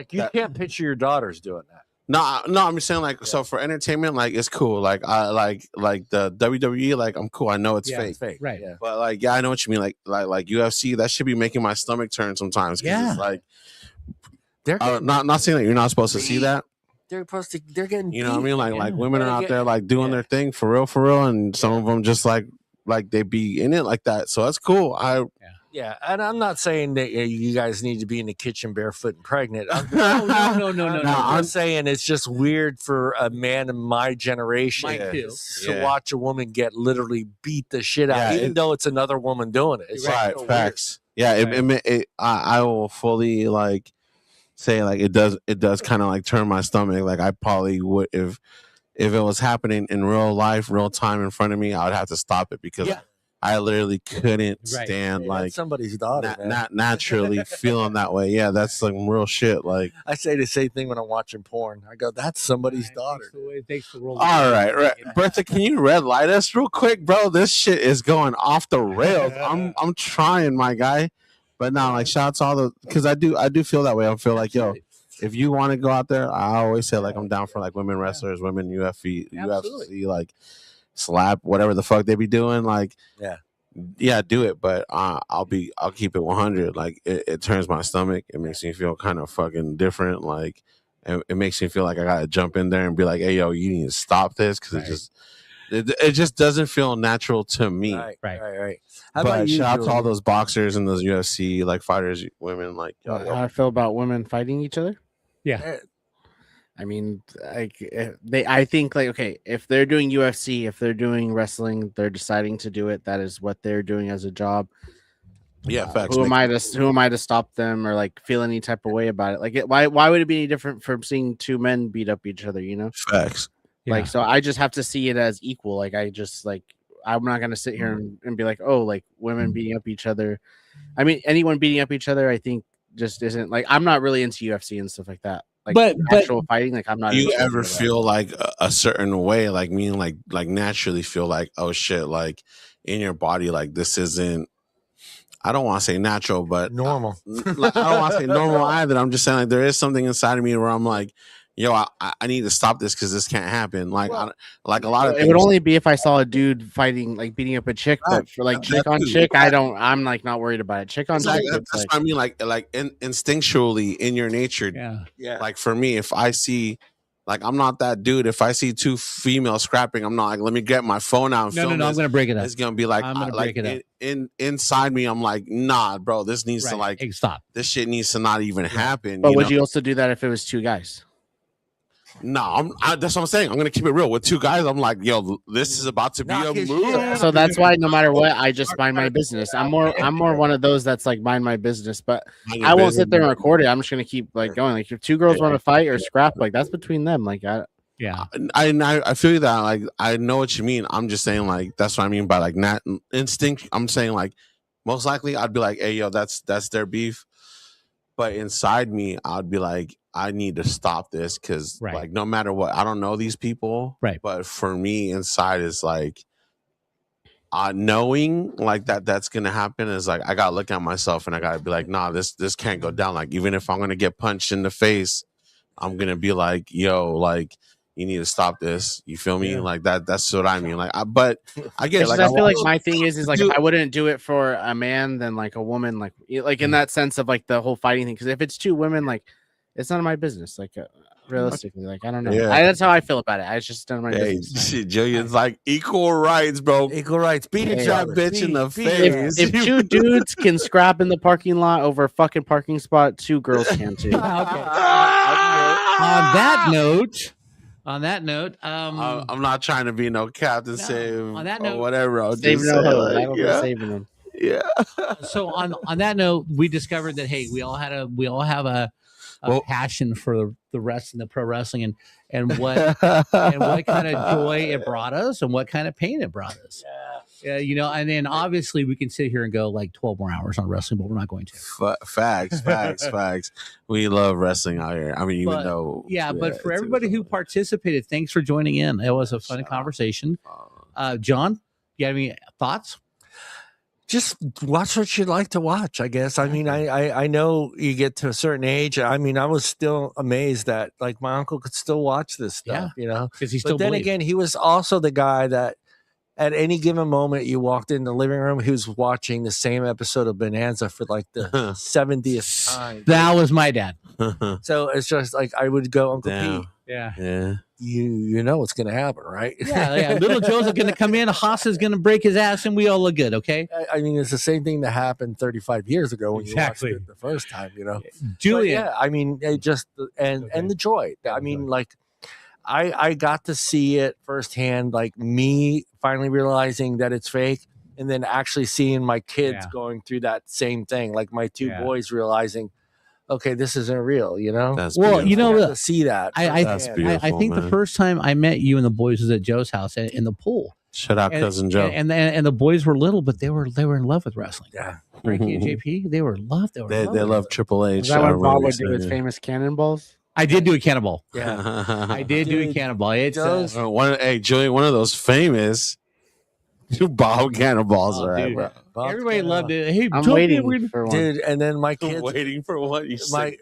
you can't picture your daughters doing that. No, I'm just saying, like, so for entertainment, like, it's cool. Like, I like the WWE, like, I'm cool. I know it's fake. It's fake, right? Yeah. But like, I know what you mean. Like UFC, that should be making my stomach turn sometimes. Yeah. It's like, they're not saying that you're not supposed to see that. They're getting. You know what I mean? Like women are out there like doing their thing for real, and some of them just like they be in it like that. So that's cool. Yeah, and I'm not saying that you guys need to be in the kitchen barefoot and pregnant. No. I'm saying it's just weird for a man in my generation to watch a woman get literally beat the shit out, even though it's another woman doing it. It's right, so facts. Weird. Yeah, I will fully like say like it does kind of like turn my stomach. Like, I probably would if it was happening in real life, real time in front of me, I would have to stop it because. Yeah. I literally couldn't stand like somebody's daughter, not naturally feeling that way. Yeah, that's like real shit. Like, I say the same thing when I'm watching porn. I go, "That's somebody's daughter." It takes the world. All right, Bertha, can you red light us real quick, bro? This shit is going off the rails. I'm trying, my guy, but no, like, shout out to all the because I do feel that way. I feel like, yo, if you want to go out there, I always say like I'm down for like women wrestlers, women UFC, like. Slap whatever the fuck they be doing, like do it, but I'll keep it 100. Like, it turns my stomach. It makes me feel kind of fucking different. Like, it makes me feel like I gotta jump in there and be like, hey, yo, you need to stop this because it just doesn't feel natural to me. Right. How about you, shout out to all those boxers and those UFC like fighters, women. Like, how I feel about women fighting each other. Yeah. I mean, like I think like, okay, if they're doing UFC, if they're doing wrestling, they're deciding to do it. That is what they're doing as a job. Yeah, facts. Who am I to stop them or like feel any type of way about it? Like, why would it be any different from seeing two men beat up each other? You know, facts. Like, so I just have to see it as equal. Like, I'm not gonna sit here and be like, oh, like women beating up each other. I mean, anyone beating up each other, I think just isn't like. I'm not really into UFC and stuff like that. Like, but actual fighting, like, I'm not. Do you ever feel like a certain way, like meaning like naturally feel like, oh shit, like in your body, like this isn't. I don't want to say natural, but normal. I don't want to say normal either. I'm just saying like there is something inside of me where I'm like, yo, I need to stop this because this can't happen. Like, like a lot of it would only be if I saw a dude fighting, like beating up a chick, but for like chick on chick, I'm like not worried about it. Chick on chick, that's what I mean. Like instinctually in your nature. Yeah. Like for me, if I see Like, I'm not that dude. If I see two females scrapping, I'm not like, let me get my phone out and film No, I'm going to break it up. It's going to be like, I'm going to break it up. Inside me, I'm like, nah, bro, this needs to like, stop. This shit needs to not even happen. But would you also do that if it was two guys? No, that's what I'm saying. I'm gonna keep it real with two guys. I'm like, yo, this is about to be a move. So that's why no matter what, I just mind my business. I'm more one of those that's like mind my business, but I won't sit there and record it. I'm just gonna keep like going. Like if two girls want to fight or scrap, like that's between them. Like I feel that. Like I know what you mean. I'm just saying like that's what I mean by like not instinct. I'm saying like most likely I'd be like, hey yo, that's their beef. But inside me, I'd be like, I need to stop this because, like, no matter what, I don't know these people. Right. But for me, inside is like, knowing like that's gonna happen is like I gotta look at myself and I gotta be like, nah, this can't go down. Like, even if I'm gonna get punched in the face, I'm gonna be like, yo, like, you need to stop this. You feel me? Yeah. Like that's what I mean. Like, but I get it. Like, I feel like my thing is like if I wouldn't do it for a man, then like a woman, like in that sense of like the whole fighting thing. Because if it's two women, like it's none of my business. Like realistically, like I don't know. Yeah. that's how I feel about it. It's just none of my business. Shit, Julian's like equal rights, bro. Equal rights. Beat each other, bitch in the face. If two dudes can scrap in the parking lot over a fucking parking spot, two girls can too. On that note, I'm not trying to be no Captain Save on that note, or whatever. I'll saving them. Yeah. So on that note, we discovered that hey, we all have a passion for the wrestling, the pro wrestling, and what kind of joy it brought us, and what kind of pain it brought us. And then obviously we can sit here and go like 12 more hours on wrestling, but we're not going to. Facts. We love wrestling out here. I mean, but for everybody who participated, thanks for joining in. It was a fun conversation. John, you have any thoughts? Just watch what you'd like to watch, I guess. I mean, I know you get to a certain age. I mean, I was still amazed that like my uncle could still watch this stuff, because he still. But then again, he was also the guy that at any given moment you walked in the living room, he was watching the same episode of Bonanza for like the 70th time. That was my dad. So it's just like I would go, Uncle Pete. Yeah. You know what's going to happen, right? Yeah. Little Joe's going to come in, Haas is going to break his ass, and we all look good, okay? I mean, it's the same thing that happened 35 years ago when you watched it the first time, Julian. I mean, it just and the joy. I mean, like I got to see it firsthand, like me finally realizing that it's fake, and then actually seeing my kids going through that same thing, like my two boys realizing, okay, this isn't real, That's to see that. That's beautiful. I think the first time I met you and the boys was at Joe's house in the pool. Shout out cousin Joe. And the boys were little, but they were in love with wrestling. Yeah, Frankie and JP, they were in love. They love Triple H. Is that when Bob would do his famous cannonballs? I did do a cannonball. Yeah, I did do a cannonball. It's Julian, one of those famous Bob cannonballs, right, bro? Everybody loved it. Hey, I'm waiting for one. Dude, and then my kids waiting for what you my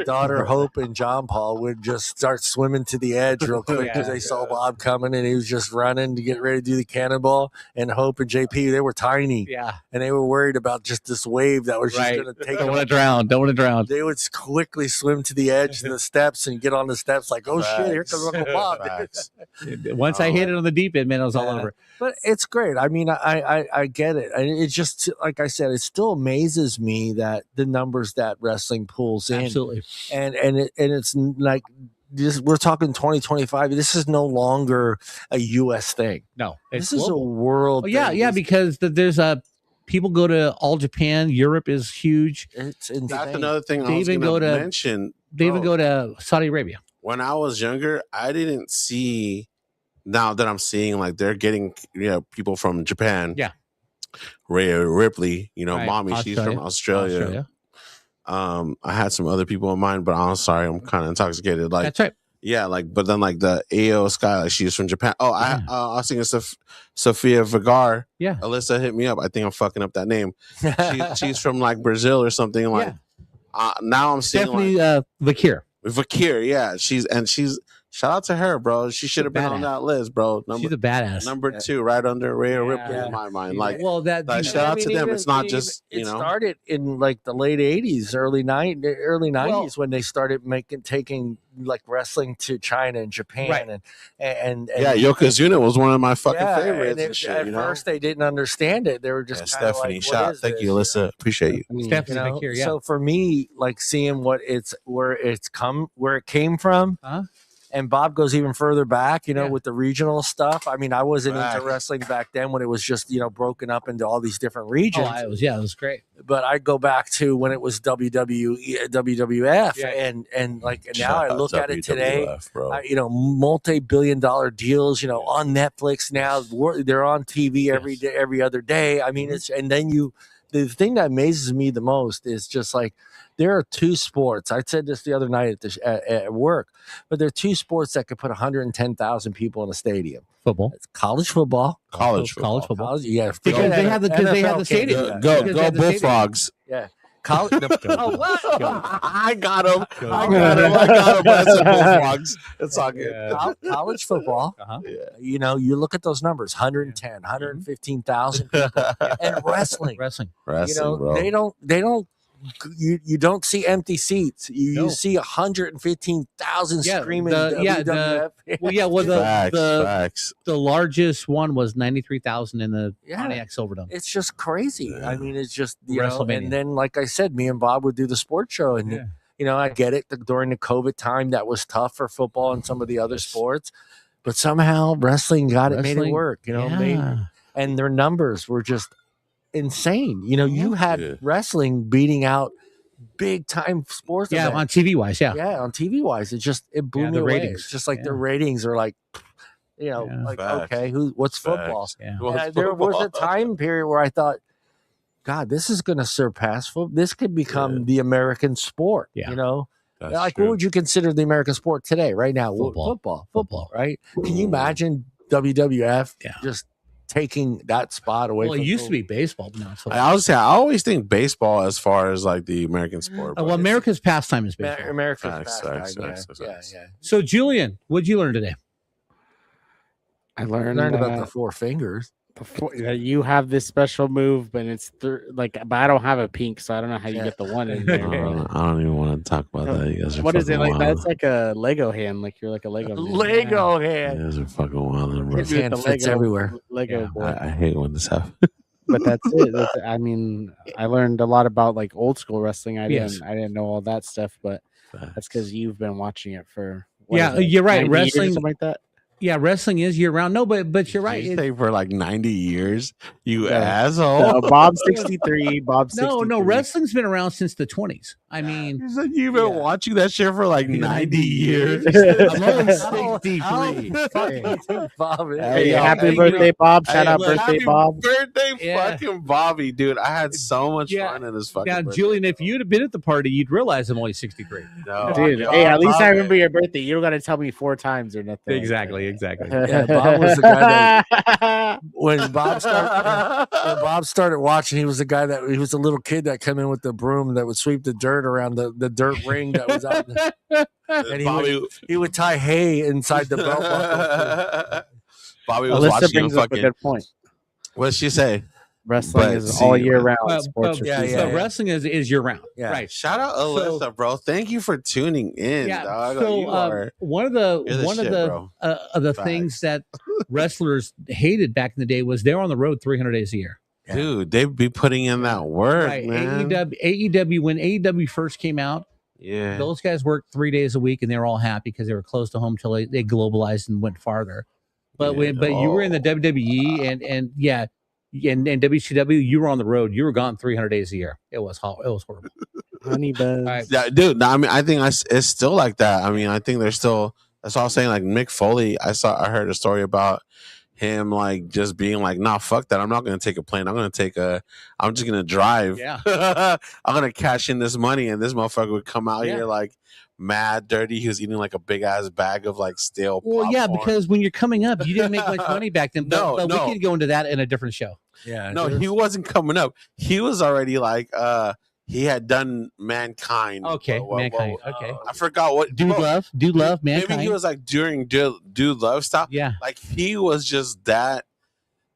daughter Hope and John Paul would just start swimming to the edge real quick because they saw Bob coming and he was just running to get ready to do the cannonball. And Hope and JP, they were tiny, and they were worried about just this wave that was just going to take them. Don't want to drown. They would quickly swim to the edge and the steps and get on the steps like, oh shit, here comes Uncle Bob. Once I hit it on the deep end, man, it was all over. But it's great. I mean, I get it. It just, like I said, it still amazes me that the numbers that wrestling pulls in. Absolutely. And it's like this, we're talking 2025. This is no longer a U.S. thing. No, this is a world thing. Yeah, because there's people go to all Japan. Europe is huge. It's insane. That's another thing I was going to mention. They even go to Saudi Arabia. When I was younger, I didn't see. Now that I'm seeing, like, they're getting, people from Japan. Yeah. Rhea Ripley, mommy, Australia. she's from Australia. I had some other people in mind, but I'm sorry, I'm kind of intoxicated. Like, that's right. Yeah, like, but then like the AO Sky, like she's from Japan. Oh, I was thinking Sophia Vergara. Yeah. Alyssa hit me up. I think I'm fucking up that name. She's from like Brazil or something. Like, now I'm seeing definitely Vakir. Vakir, yeah. She's Shout out to her, bro. She should have been on that list, bro. She's a badass. Number 2, right under Rhea Ripley in my mind. Like, shout out to them. It's not just it started in like the late '80s, early '90s when they started taking like wrestling to China and Japan, and Yokozuna was one of my fucking favorites. At first, they didn't understand it. They were just Stephanie. like, shout, thank you, Alyssa. Appreciate you. Stephanie's here, So for me, like seeing where it came from. And Bob goes even further back, with the regional stuff. I mean, I wasn't into wrestling back then when it was just, broken up into all these different regions. Oh, it was great. But I go back to when it was WWF, and now I look at it today, multi-billion-dollar deals, on Netflix now. They're on TV every other day. I mean, the thing that amazes me the most is just like, there are two sports. I said this the other night at work, but there are two sports that could put 110,000 people in a stadium. Football. It's college football. College football. Yeah. Because they have the stadium. Go Bullfrogs. Yeah. College. Oh, what? I got him. That's Bullfrogs. It's all good. College football. You look at those numbers: 110, 115,000 people, and wrestling. Bro. They don't. You don't see empty seats. You see 115,000 screaming. WWF. The largest one was 93,000 in the Pontiac Silverdome. It's just crazy. I mean, it's just and then like I said, me and Bob would do the sports show, and I get it. During the COVID time, that was tough for football and some of the other sports, but somehow wrestling made it work. And their numbers were just insane. You had wrestling beating out big time sports events. On TV wise. On TV wise, it blew me away. Ratings. It's just like their ratings are like, okay, what's football? There was a time period where I thought, God, this is going to surpass football. This could become the American sport. What would you consider the American sport today, right now? Football, right? Can you imagine WWF just taking that spot away? Well, it used to be baseball, but now it's football. I always think baseball as far as like the American sport. Well, America's pastime is baseball. America's pastime. So, Julian, what'd you learn today? I learned about the four fingers. You have this special move, but it's but I don't have a pink, so I don't know how you get the one in there. I don't even want to talk about that. You guys are what is it like? That's like a Lego hand. Like you're like a Lego hand. You guys are fucking wild. His hand fits everywhere. Lego boy. I hate when this happens. But that's it. I mean, I learned a lot about like old school wrestling. I didn't know all that stuff, but that's because you've been watching it for you're right. Wrestling, something like that. Yeah, wrestling is year round. No, but you're right. You say for like 90 years, you asshole. Bob's 63. Bob's 63. No, wrestling's been around since the 20hey. I mean, you said you've been watching that shit for like 90 years. I'm only 63. Bob, hey, happy birthday, Bob! Shout out birthday, Bob! Birthday, fucking Bobby, dude! I had so much fun in this fucking. Now, birthday. Julian, if you'd have been at the party, you'd realize I'm only 63. No, dude. Hey, at least I remember your birthday. You don't got to tell me 4 times or nothing. Exactly. Yeah, Bob was the guy that when Bob started watching, he was the little kid that came in with the broom that would sweep the dirt around the dirt ring that was out there. And he would tie hay inside the belt buckle. Bobby was watching brings up a good point. What did she say? Wrestling is all year round. Sports wrestling is year round. Yeah. Right. Shout out Alyssa, bro. Thank you for tuning in. Yeah. Dog. So one of the things that wrestlers hated back in the day was they were on the road 300 days a year. Dude, they'd be putting in that work, man. AEW, when AEW first came out, those guys worked 3 days a week and they were all happy because they were close to home until they globalized and went farther. But you were in the WWE and WCW, you were on the road. You were gone 300 days a year. It was horrible. Honey buzz. Right. Yeah, dude. I mean, I think it's still like that. I mean, I think there's still. That's all I'm saying. Like Mick Foley, I heard a story about him like just being like, nah, fuck that. I'm not gonna take a plane. I'm just gonna drive. Yeah. I'm gonna cash in this money, and this motherfucker would come out here like mad dirty. He was eating like a big ass bag of like stale popcorn. Yeah, because when you're coming up, you didn't make much money back then. But we can go into that in a different show. Yeah. No, he wasn't coming up. He was already like he had done Mankind. Okay, Mankind. Okay, I forgot what Dude Love, Mankind. Maybe he was like during Dude Love stuff. Yeah, like he was just that.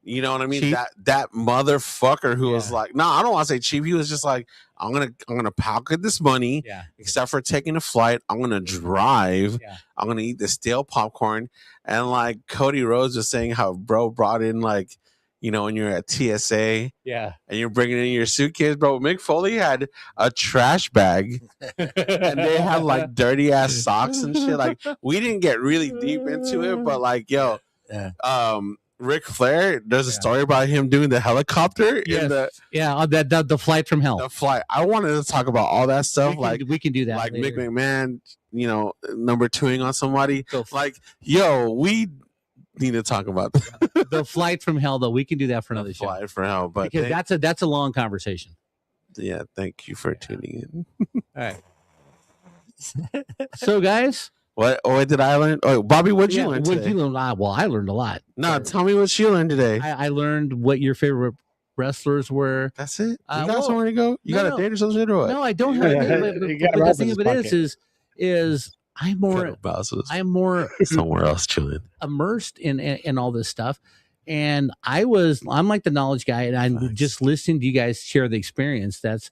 You know what I mean? Cheap. That motherfucker who was like, no, I don't want to say cheap. He was just like, I'm gonna pocket this money. Yeah. Except for taking a flight, I'm gonna drive. Yeah. I'm gonna eat the stale popcorn. And like Cody Rhodes was saying how bro brought in like, when you're at TSA. Yeah. And you're bringing in your suitcase, bro. Mick Foley had a trash bag, and they had like dirty ass socks and shit. Like we didn't get really deep into it, but like, Ric Flair, there's a story about him doing the helicopter. Yes. The flight from hell. The flight. I wanted to talk about all that stuff. We can do that. Like later. Mick McMahon, number 2ing on somebody. We need to talk about that. The flight from hell, though. We can do that for another show. Flight from hell, but because that's a long conversation. Yeah, thank you for tuning in. All right. So, guys. What did I learn? Oh, Bobby, what'd you learn today? What'd you learn? Well, I learned a lot. No, tell me what you learned today. I learned what your favorite wrestlers were. That's it? You got somewhere to go? You got a date or something or what? No, I don't have a date. But the thing of it is I'm more somewhere else, Julian. Immersed in all this stuff. And I'm like the knowledge guy, and I'm just listening to you guys share the experience. That's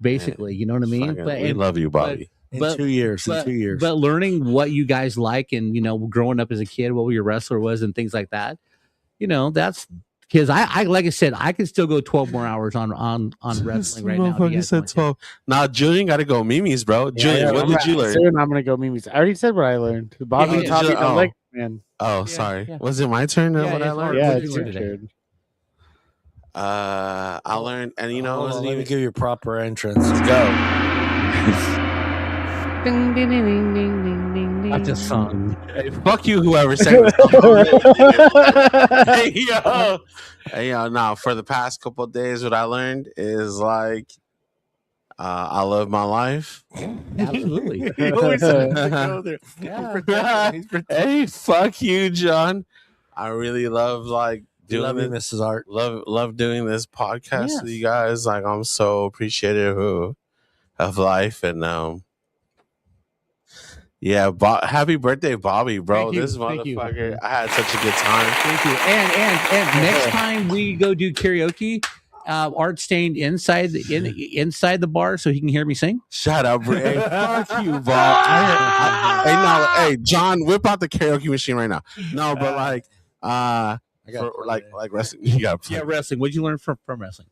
basically, you know what I mean? We love you, Bobby. In 2 years. But learning what you guys like and, growing up as a kid, what your wrestler was and things like that, that's because I like I said, I can still go 12 more hours on wrestling right now. You said 12. Now, Julian got to go Mimi's, bro. Julian, what did you learn? Soon I'm going to go Mimi's. I already said what I learned. Bobby taught me the leg man. Oh, sorry. Yeah. Was it my turn? What I learned? Yeah, it's your turn. I learned, and let me give you a proper entrance. Let's go. Ding, ding, ding, ding, ding, ding, ding. That's a song. Hey, fuck you, whoever sang this. Hey, yo. Now, for the past couple of days, what I learned is like, I love my life. Absolutely. Hey, fuck you, John. I really love doing love you, Mrs. Art. Love doing this podcast with you guys. Like, I'm so appreciative of life, and happy birthday, Bobby, bro. This motherfucker, I had such a good time. Thank you. And next time we go do karaoke, Art staying inside the bar so he can hear me sing. Shut up, bro. Hey, fuck you, Bob. Hey, John, whip out the karaoke machine right now. No, but like wrestling. You got wrestling. What'd you learn from wrestling?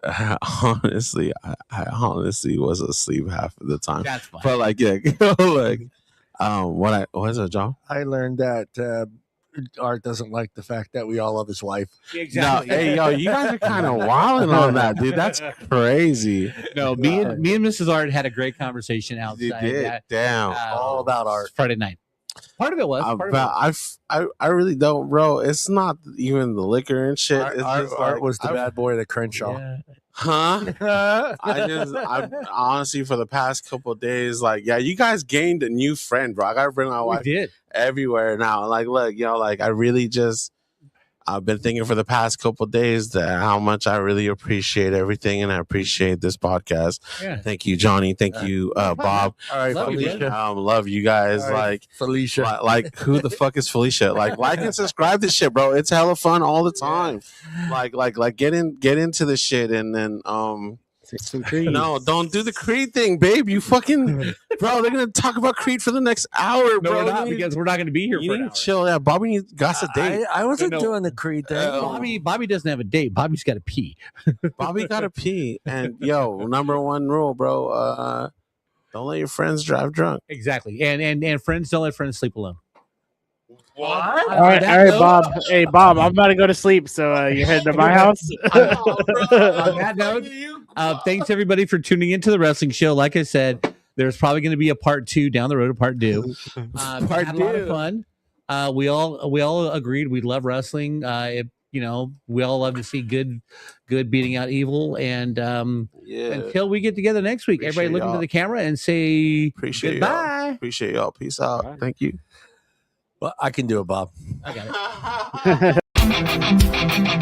Honestly, I honestly was asleep half of the time. That's fine. But what is it, John? I learned that Art doesn't like the fact that we all love his wife. Exactly. No, hey, yo, you guys are kind of wilding on that, dude. That's crazy. No, me and Mrs. Art had a great conversation outside. You did. Damn. All about Art. Friday night. Part of it was. I really don't, bro. It's not even the liquor and shit. Art was the bad boy of the Crenshaw. Yeah. Huh? I honestly, for the past couple of days, you guys gained a new friend, bro. I gotta bring my wife everywhere now. Look, I really I've been thinking for the past couple of days that how much I really appreciate everything, and I appreciate this podcast. Yeah. Thank you, Johnny. Thank you, Bob. All right, Love Felicia. Love you guys. Right, Felicia. Who the fuck is Felicia? Like and subscribe to shit, bro. It's hella fun all the time. Yeah. Get into the shit, and then no, don't do the Creed thing, babe. You fucking bro. They're gonna talk about Creed for the next hour, No, bro. we're not, because we're not going to be here. You for an need hour. to chill. Yeah, Bobby got a date. I wasn't doing the Creed thing. Bobby doesn't have a date. Bobby's got to pee. Bobby got to pee, and number one rule, bro. Don't let your friends drive drunk. Exactly, and friends don't let friends sleep alone. What? All right, Bob. Hey, Bob, I'm about to go to sleep, so you're heading to my house. On that note, thanks everybody for tuning into the wrestling show. Like I said, there's probably going to be a part 2 down the road, a part 2. Had a lot of fun. We all agreed we love wrestling. We all love to see good beating out evil. And until we get together next week, everybody look into the camera and say goodbye. Appreciate y'all. Peace out. Bye. Thank you. Well, I can do it, Bob. I got it.